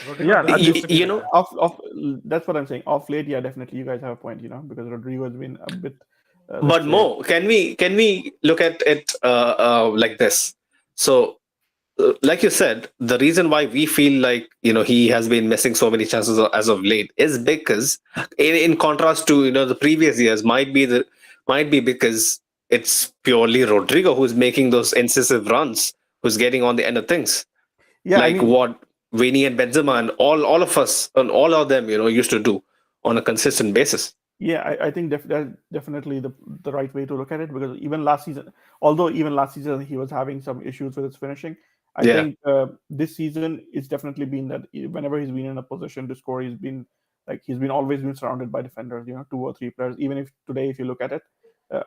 Rodrigo yeah, doesn't used to be you like know, that. off. That's what I'm saying. Off late, yeah, definitely, you guys have a point. Because Rodrigo has been a bit. but Let's say, Mo, can we look at it like this? So, like you said, the reason why we feel like he has been missing so many chances as of late is because, in contrast to the previous years, might be because it's purely Rodrigo who's making those incisive runs, who's getting on the end of things, yeah, I like mean, what Vinny and Benzema and all of us and all of them used to do on a consistent basis. Yeah, I think that's definitely the right way to look at it, because even last season, although even last season he was having some issues with his finishing, I Yeah. think this season it's definitely been that whenever he's been in a position to score, he's been always been surrounded by defenders, 2 or 3 players. Even if today, if you look at it,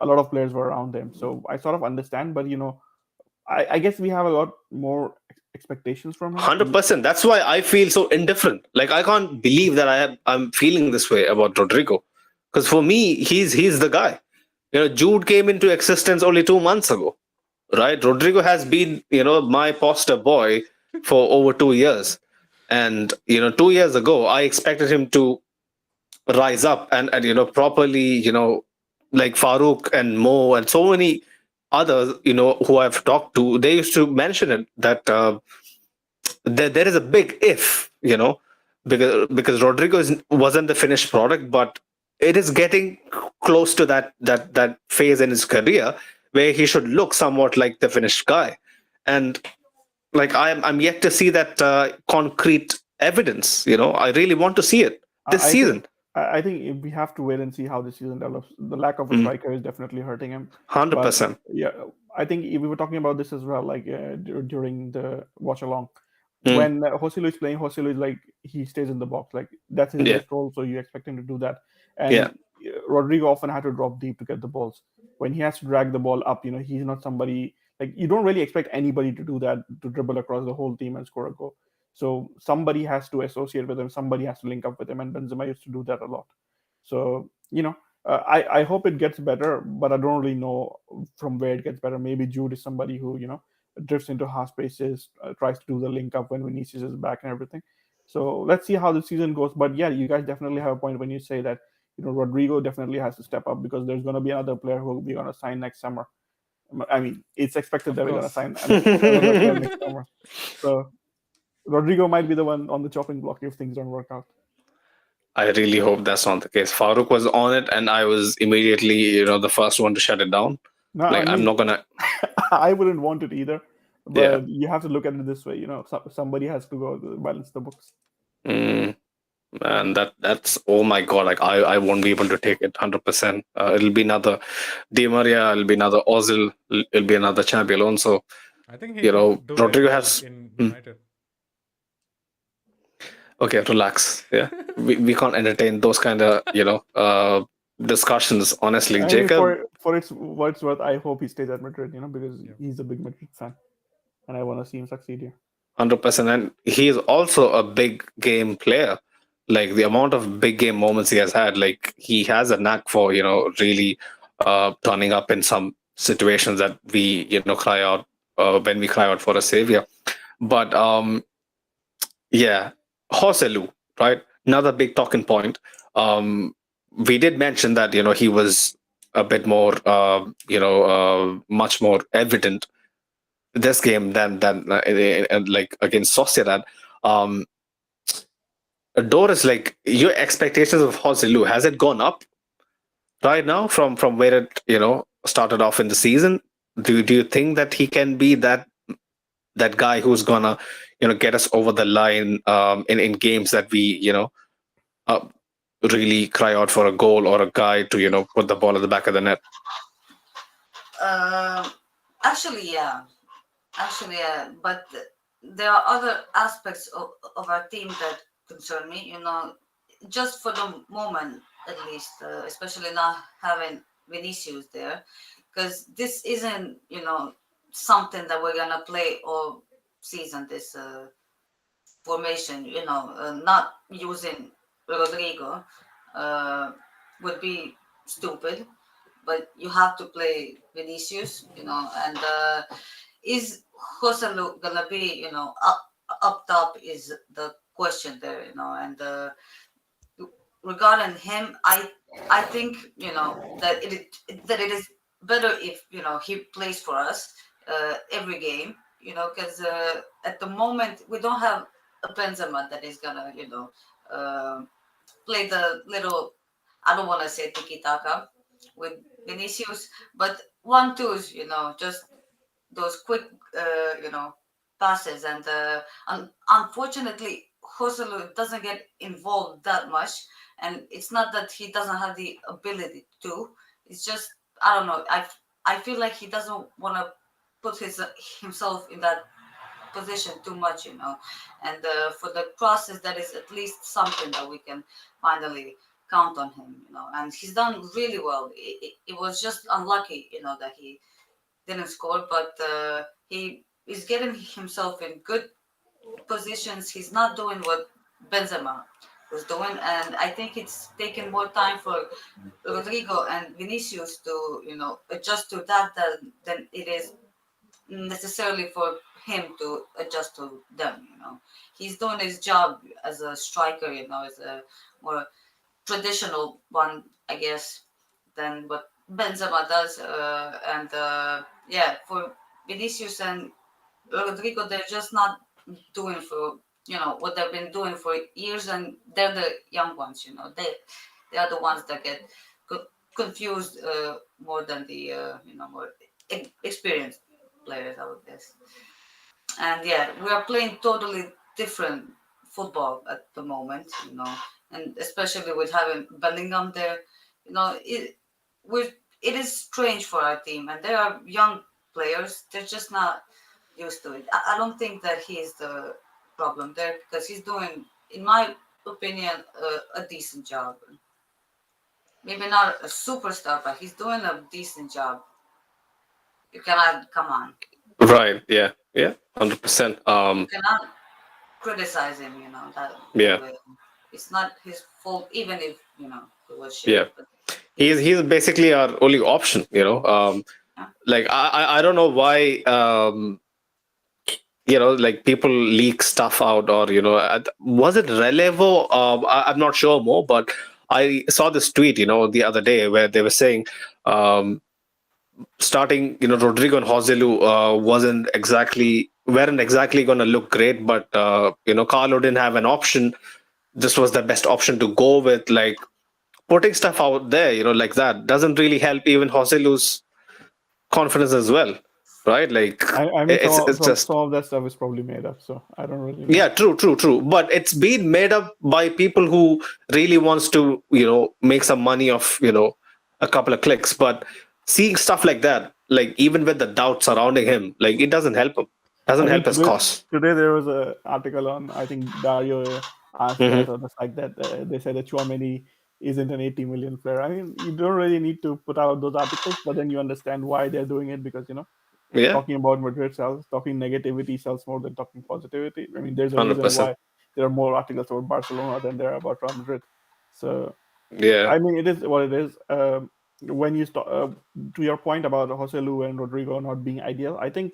a lot of players were around him. So I sort of understand, but I guess we have a lot more expectations from him. 100%. That's why I feel so indifferent. Like I can't believe that I'm feeling this way about Rodrigo, because for me he's the guy. Jude came into existence only 2 months ago, right? Rodrigo has been my poster boy for over 2 years, and 2 years ago I expected him to rise up and properly, like Farouk and Mo and so many others who I've talked to, they used to mention it that. There is a big if, because Rodrigo wasn't the finished product, but it is getting close to that phase in his career where he should look somewhat like the finished guy, and like I'm yet to see that concrete evidence. I really want to see it this I think season. I think we have to wait and see how the season develops. The lack of a striker is definitely hurting him. Hundred But percent. yeah, I think we were talking about this as well, like during the watch along. Mm. When Joselu is playing, Joselu is like he stays in the box, like that's his Yeah, best role. So you expect him to do that. yeah, And Rodrigo often had to drop deep to get the balls. When he has to drag the ball up, he's not somebody like you don't really expect anybody to do that, to dribble across the whole team and score a goal. So somebody has to associate with him, somebody has to link up with him, and Benzema used to do that a lot. So I hope it gets better, but I don't really know from where it gets better. Maybe Jude is somebody who drifts into half spaces, tries to do the link up when Vinicius is back and everything. So let's see how the season goes. But yeah, you guys definitely have a point when you say that Rodrigo definitely has to step up, because there's going to be another player who we're going to sign next summer. I mean, it's expected Of that we're going to course. sign another player next summer. So Rodrigo might be the one on the chopping block if things don't work out. I really hope that's not the case. Farouk was on it, and I was immediately, the first one to shut it down. No, I Like I'm mean, not gonna. I wouldn't want it either, Yeah. but you have to look at it this way. Somebody has to go balance the books. Mm, and that's, oh my god, like I won't be able to take it 100%. It'll be another Di Maria, it'll be another Ozil, it'll be another Champion Alonso. I think he could do it Rodrigo has. in Hmm. United. Okay, relax. Yeah, we can't entertain those kind of discussions. Honestly, I mean, Jacob, for its what it's worth, I hope he stays at Madrid. Because Yeah. he's a big Madrid fan, and I want to see him succeed here. 100%, and he is also a big game player. Like the amount of big game moments he has had, like he has a knack for really turning up in some situations that we cry out when we cry out for a savior. But yeah, Joselu, right? Another big talking point. We did mention that he was a bit more, much more evident this game than like against Sociedad. Um, Doris, like your expectations of Joselu, has it gone up right now from where it started off in the season? Do you think that he can be that guy who's gonna get us over the line in games that we uh, really cry out for a goal or a guy to put the ball at the back of the net? Actually, yeah. But there are other aspects of our team that concern me. Just for the moment, at least, especially not having Vinicius there, because this isn't something that we're gonna play all season. This formation, not using Rodrigo would be stupid. But you have to play Vinicius, and is Joselu gonna be, up top is the question there, and regarding him, I think that it is better if he plays for us every game, because at the moment we don't have a Benzema that is gonna play the little, I don't want to say tiki taka with Vinicius, but 1-2s, just those quick, passes. And unfortunately, Joselu doesn't get involved that much And it's not that he doesn't have the ability to. It's just, I don't know. I feel like he doesn't want to put himself in that position too much, you know. And for the process, that is at least something that we can finally count on him, you know. And he's done really well. It was just unlucky, you know, that he didn't score, but he is getting himself in good positions. He's not doing what Benzema was doing, and I think it's taken more time for Rodrigo and Vinicius to, you know, adjust to that than it is necessarily for him to adjust to them. You know, he's doing his job as a striker, you know, as a more traditional one, I guess, than what Benzema does. And yeah, for Vinicius and Rodrigo, they're just not doing for, you know, what they've been doing for years, and they're the young ones. You know, they are the ones that get confused more than the you know, more experienced players, I would guess. And yeah, we are playing totally different football at the moment, you know, and especially with having Bellingham there, you know, it is strange for our team, and they are young players. They're just not used to it. I don't think that he is the problem there, because he's doing, in my opinion, a decent job. Maybe not a superstar, but he's doing a decent job. You cannot, come on. Right. Yeah. Yeah. 100%. You cannot criticize him, you know, that Yeah. way. It's not his fault, even if, you know, it was shit. Yeah. But He's basically our only option, you know. Yeah. Like I don't know why you know, like people leak stuff out, or you know, was it Relevo? I'm not sure more, but I saw this tweet, you know, the other day where they were saying starting, you know, Rodrigo and Joselu weren't exactly going to look great, but you know, Carlo didn't have an option. This was the best option to go with. Like putting stuff out there, you know, like that doesn't really help even Joselu's confidence as well, right? Like I mean, it's just some of that stuff is probably made up, so I don't really know. yeah, true, but it's been made up by people who really wants to, you know, make some money off, you know, a couple of clicks. But seeing stuff like that, like even with the doubt surrounding him, like it doesn't help him, doesn't I mean, help his cause. today there was an article on, I think Dario asked that on the site, that they said that Chouameni isn't an 80 million player. I mean, you don't really need to put out those articles, but then you understand why they're doing it, because, you know, Yeah, talking about Madrid sells, talking negativity sells more than talking positivity. I mean, there's a reason 100%. why there are more articles about Barcelona than there are about Real Madrid. So, Yeah, I mean, it is what it is. When you to your point about Joselu and Rodrigo not being ideal, I think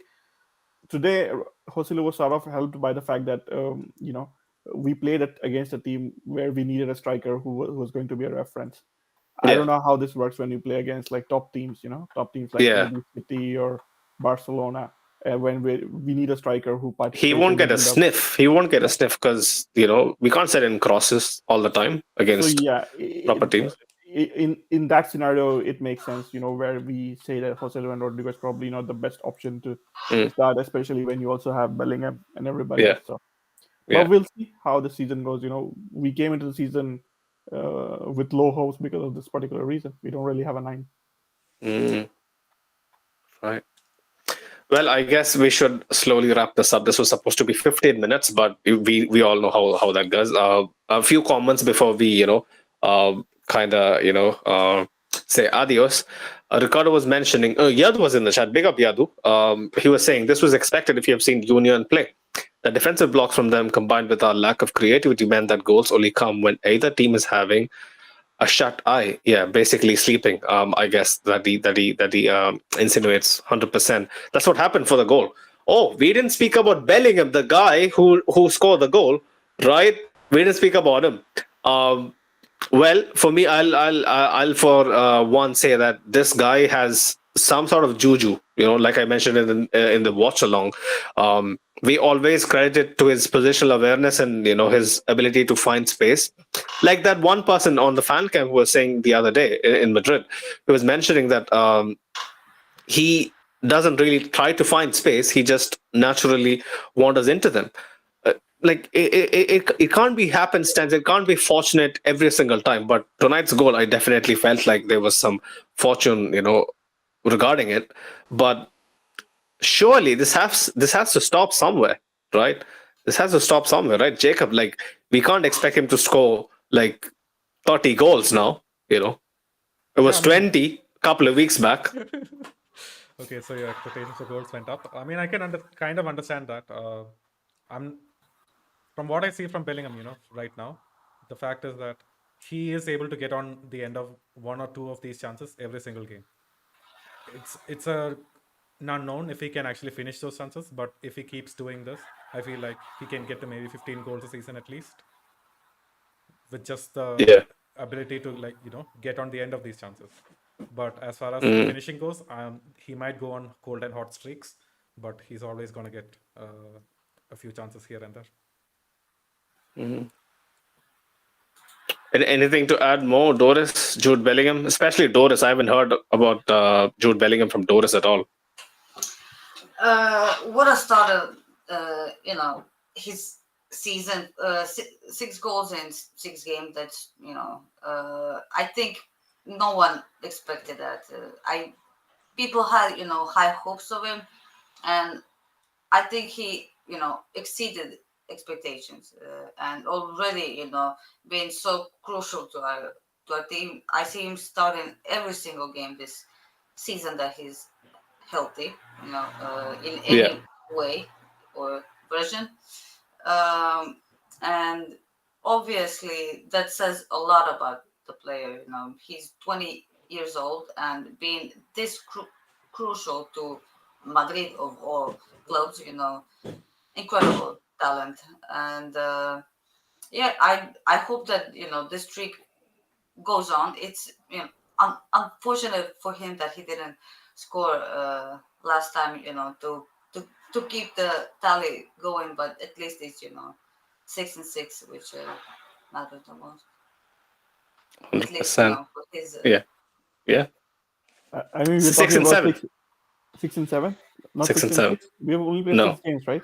today Joselu was sort of helped by the fact that you know, we played against a team where we needed a striker who was going to be a reference. I yeah, don't know how this works when you play against like top teams, you know, top teams like yeah. maybe City or Barcelona, when we need a striker who He participates won't in the get a build-up. sniff. He won't get a sniff because, you know, we can't set in crosses all the time So against yeah, proper teams. in that scenario, it makes sense, you know, where we say that Joselu and Rodrigo is probably not the best option to start, especially when you also have Bellingham and everybody Yeah, else. So, yeah. but we'll see how the season goes. You know, we came into the season with low hopes because of this particular reason. We don't really have a 9. Right. Well, I guess we should slowly wrap this up. This was supposed to be 15 minutes, but we all know how that goes. A few comments before we, you know, kind of, you know, say adios. Ricardo was mentioning, Yadu was in the chat. Big up Yadu. He was saying this was expected if you have seen Union play. The defensive blocks from them combined with our lack of creativity meant that goals only come when either team is having a shut eye. Yeah, basically sleeping. I guess that he insinuates 100%. That's what happened for the goal. Oh, we didn't speak about Bellingham, the guy who scored the goal, right? We didn't speak about him. Well, for me, I'll for one say that this guy has some sort of juju. You know, like I mentioned in the watch along. We always credit it to his positional awareness and, you know, his ability to find space. Like that one person on the fan cam who was saying the other day in Madrid, who was mentioning that he doesn't really try to find space. He just naturally wanders into them. like it can't be happenstance. It can't be fortunate every single time. But tonight's goal, I definitely felt like there was some fortune, regarding it. But surely this has to stop somewhere, right? This has to stop somewhere, right? Jacob, like we can't expect him to score like 30 goals now. It was Yeah, I mean, 20 a couple of weeks back. okay, so your expectations for goals went up. I mean, I can kind of understand that. I'm from what I see from Bellingham, right now, the fact is that he is able to get on the end of one or two of these chances every single game. It's an unknown if he can actually finish those chances, but if he keeps doing this, I feel like he can get to maybe 15 goals a season at least, with just the Yeah. ability to get on the end of these chances. But as far as Mm. finishing goes, he might go on cold and hot streaks, but he's always going to get a few chances here and there. Anything to add more, Doris? Jude Bellingham, especially Doris. I haven't heard about Jude Bellingham from Doris at all. What I started, his season, 6 goals in 6 games. That's I think no one expected that. People had high hopes of him, and I think he exceeded expectations, and already being so crucial to our team. I see him starting every single game this season that he's healthy, in any way or version. And obviously that says a lot about the player. He's 20 years old and being this crucial to Madrid of all clubs. Incredible talent. And I hope that this streak goes on. It's unfortunate for him that he didn't score last time, to keep the tally going, but at least it's 6-6, which matters the most. At least 100%. for his Yeah. I mean, we're 6 talking and about 7. 6 and 7, not 6 6 and and 7. 6. We have only played No. 6 games, right?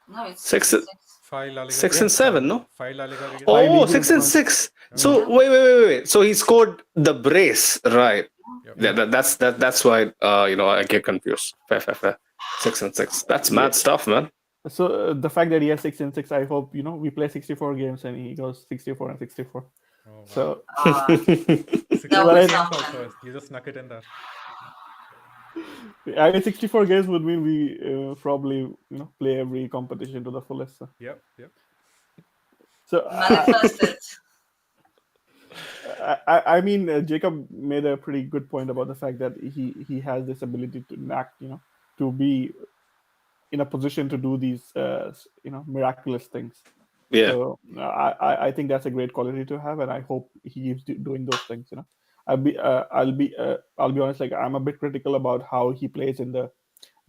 no, it's 6 6-6. 5 La Liga 6 games, and 7, no? 5 La Liga games. Five Oh, league 6 games, and 6. So Yeah. wait. So he scored the brace, right? Yep. Yeah, that's why I get confused. Fair. 6 and 6. That's mad stuff, man. So the fact that he has 6 and 6, I hope we play 64 games and he goes 64 and 64. Oh, wow. So 64 That was games something. also. You just snuck it in there. I mean, 64 games would mean we probably play every competition to the fullest. So, Yep. Manifested. I mean, Jacob made a pretty good point about the fact that he has this ability to act, to be in a position to do these, miraculous things. Yeah. So I think that's a great quality to have, and I hope he keeps doing those things. I'll be honest. Like, I'm a bit critical about how he plays in the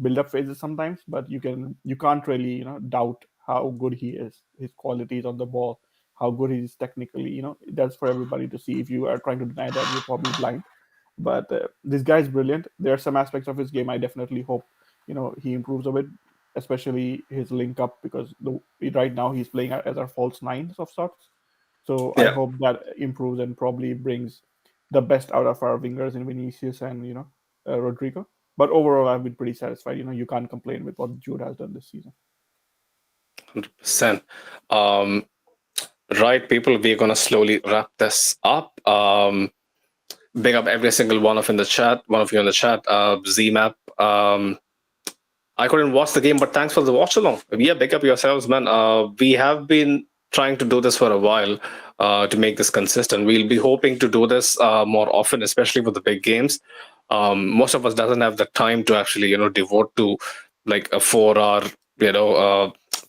build-up phases sometimes, but you can't really doubt how good he is, his qualities on the ball, how good he is technically. That's for everybody to see. If you are trying to deny that, you're probably blind. But this guy is brilliant. There are some aspects of his game I definitely hope he improves a bit, especially his link up, because right now he's playing as our false nine of sorts. So I Yeah. hope that improves and probably brings the best out of our wingers in Vinicius and Rodrigo. But overall, I've been pretty satisfied. You can't complain with what Jude has done this season. 100%. Right, people, we're gonna slowly wrap this up. Big up every single one of you in the chat. ZMap. I couldn't watch the game, but thanks for the watch along. Yeah, big up yourselves, man. We have been trying to do this for a while to make this consistent. We'll be hoping to do this more often, especially for the big games. Most of us doesn't have the time to actually devote to like a 4-hour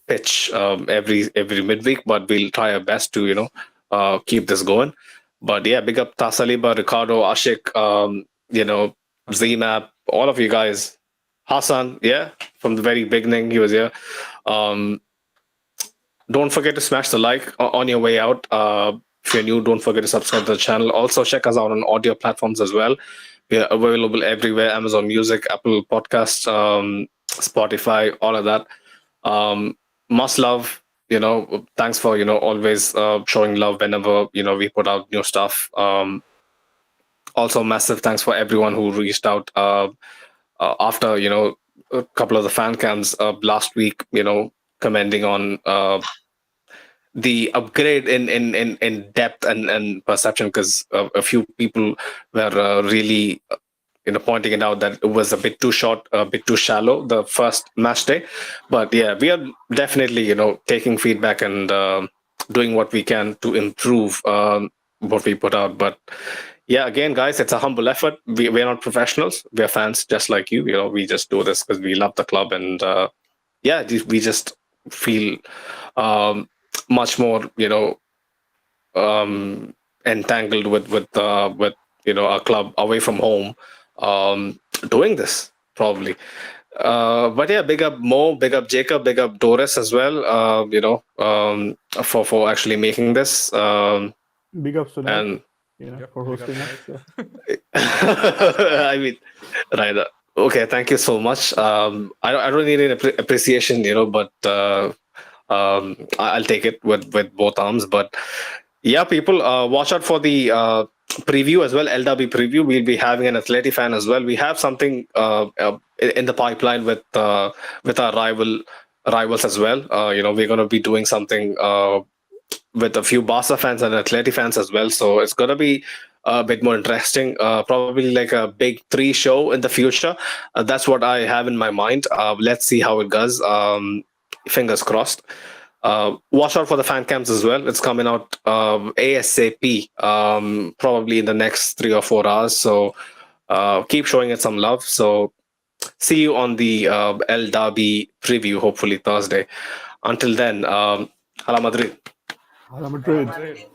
pitch every midweek, but we'll try our best to keep this going. But yeah, big up Tasaliba, Ricardo, Ashik, ZMap, all of you guys. Hassan, yeah, from the very beginning, he was here. Don't forget to smash the like on your way out. If you're new, don't forget to subscribe to the channel. Also, check us out on audio platforms as well. We are available everywhere: Amazon Music, Apple Podcasts, Spotify, all of that. Must love, thanks for always showing love whenever we put out new stuff. Also, massive thanks for everyone who reached out after a couple of the fan cams last week. Commenting on the upgrade in depth and perception, because a few people were really pointing it out that it was a bit too short, a bit too shallow the first match day. But yeah, we are definitely taking feedback and doing what we can to improve what we put out. But yeah, again, guys, it's a humble effort. We're not professionals. We're fans just like you. We just do this because we love the club, and yeah, we just feel much more entangled with our club away from home, doing this probably. But yeah, big up Mo, big up Jacob, big up Doris as well. For actually making this. Big up Sunil, And Yep, for big up hosting us. Sunil. Yeah. I mean, right. Okay, thank you so much. I don't need an appreciation, but I'll take it with both arms. But yeah, people, watch out for the preview as well, LW preview. We'll be having an Atleti fan as well. We have something in the pipeline with our rivals as well. We're going to be doing something with a few Barca fans and Atleti fans as well. So it's going to be a bit more interesting. Probably like a big 3 show in the future. That's what I have in my mind. Let's see how it goes. Fingers crossed. Watch out for the fan cams as well. It's coming out ASAP, probably in the next 3 or 4 hours. So keep showing it some love. So see you on the El Derby preview, hopefully Thursday. Until then, Hala Madrid. Hala Madrid. Madrid.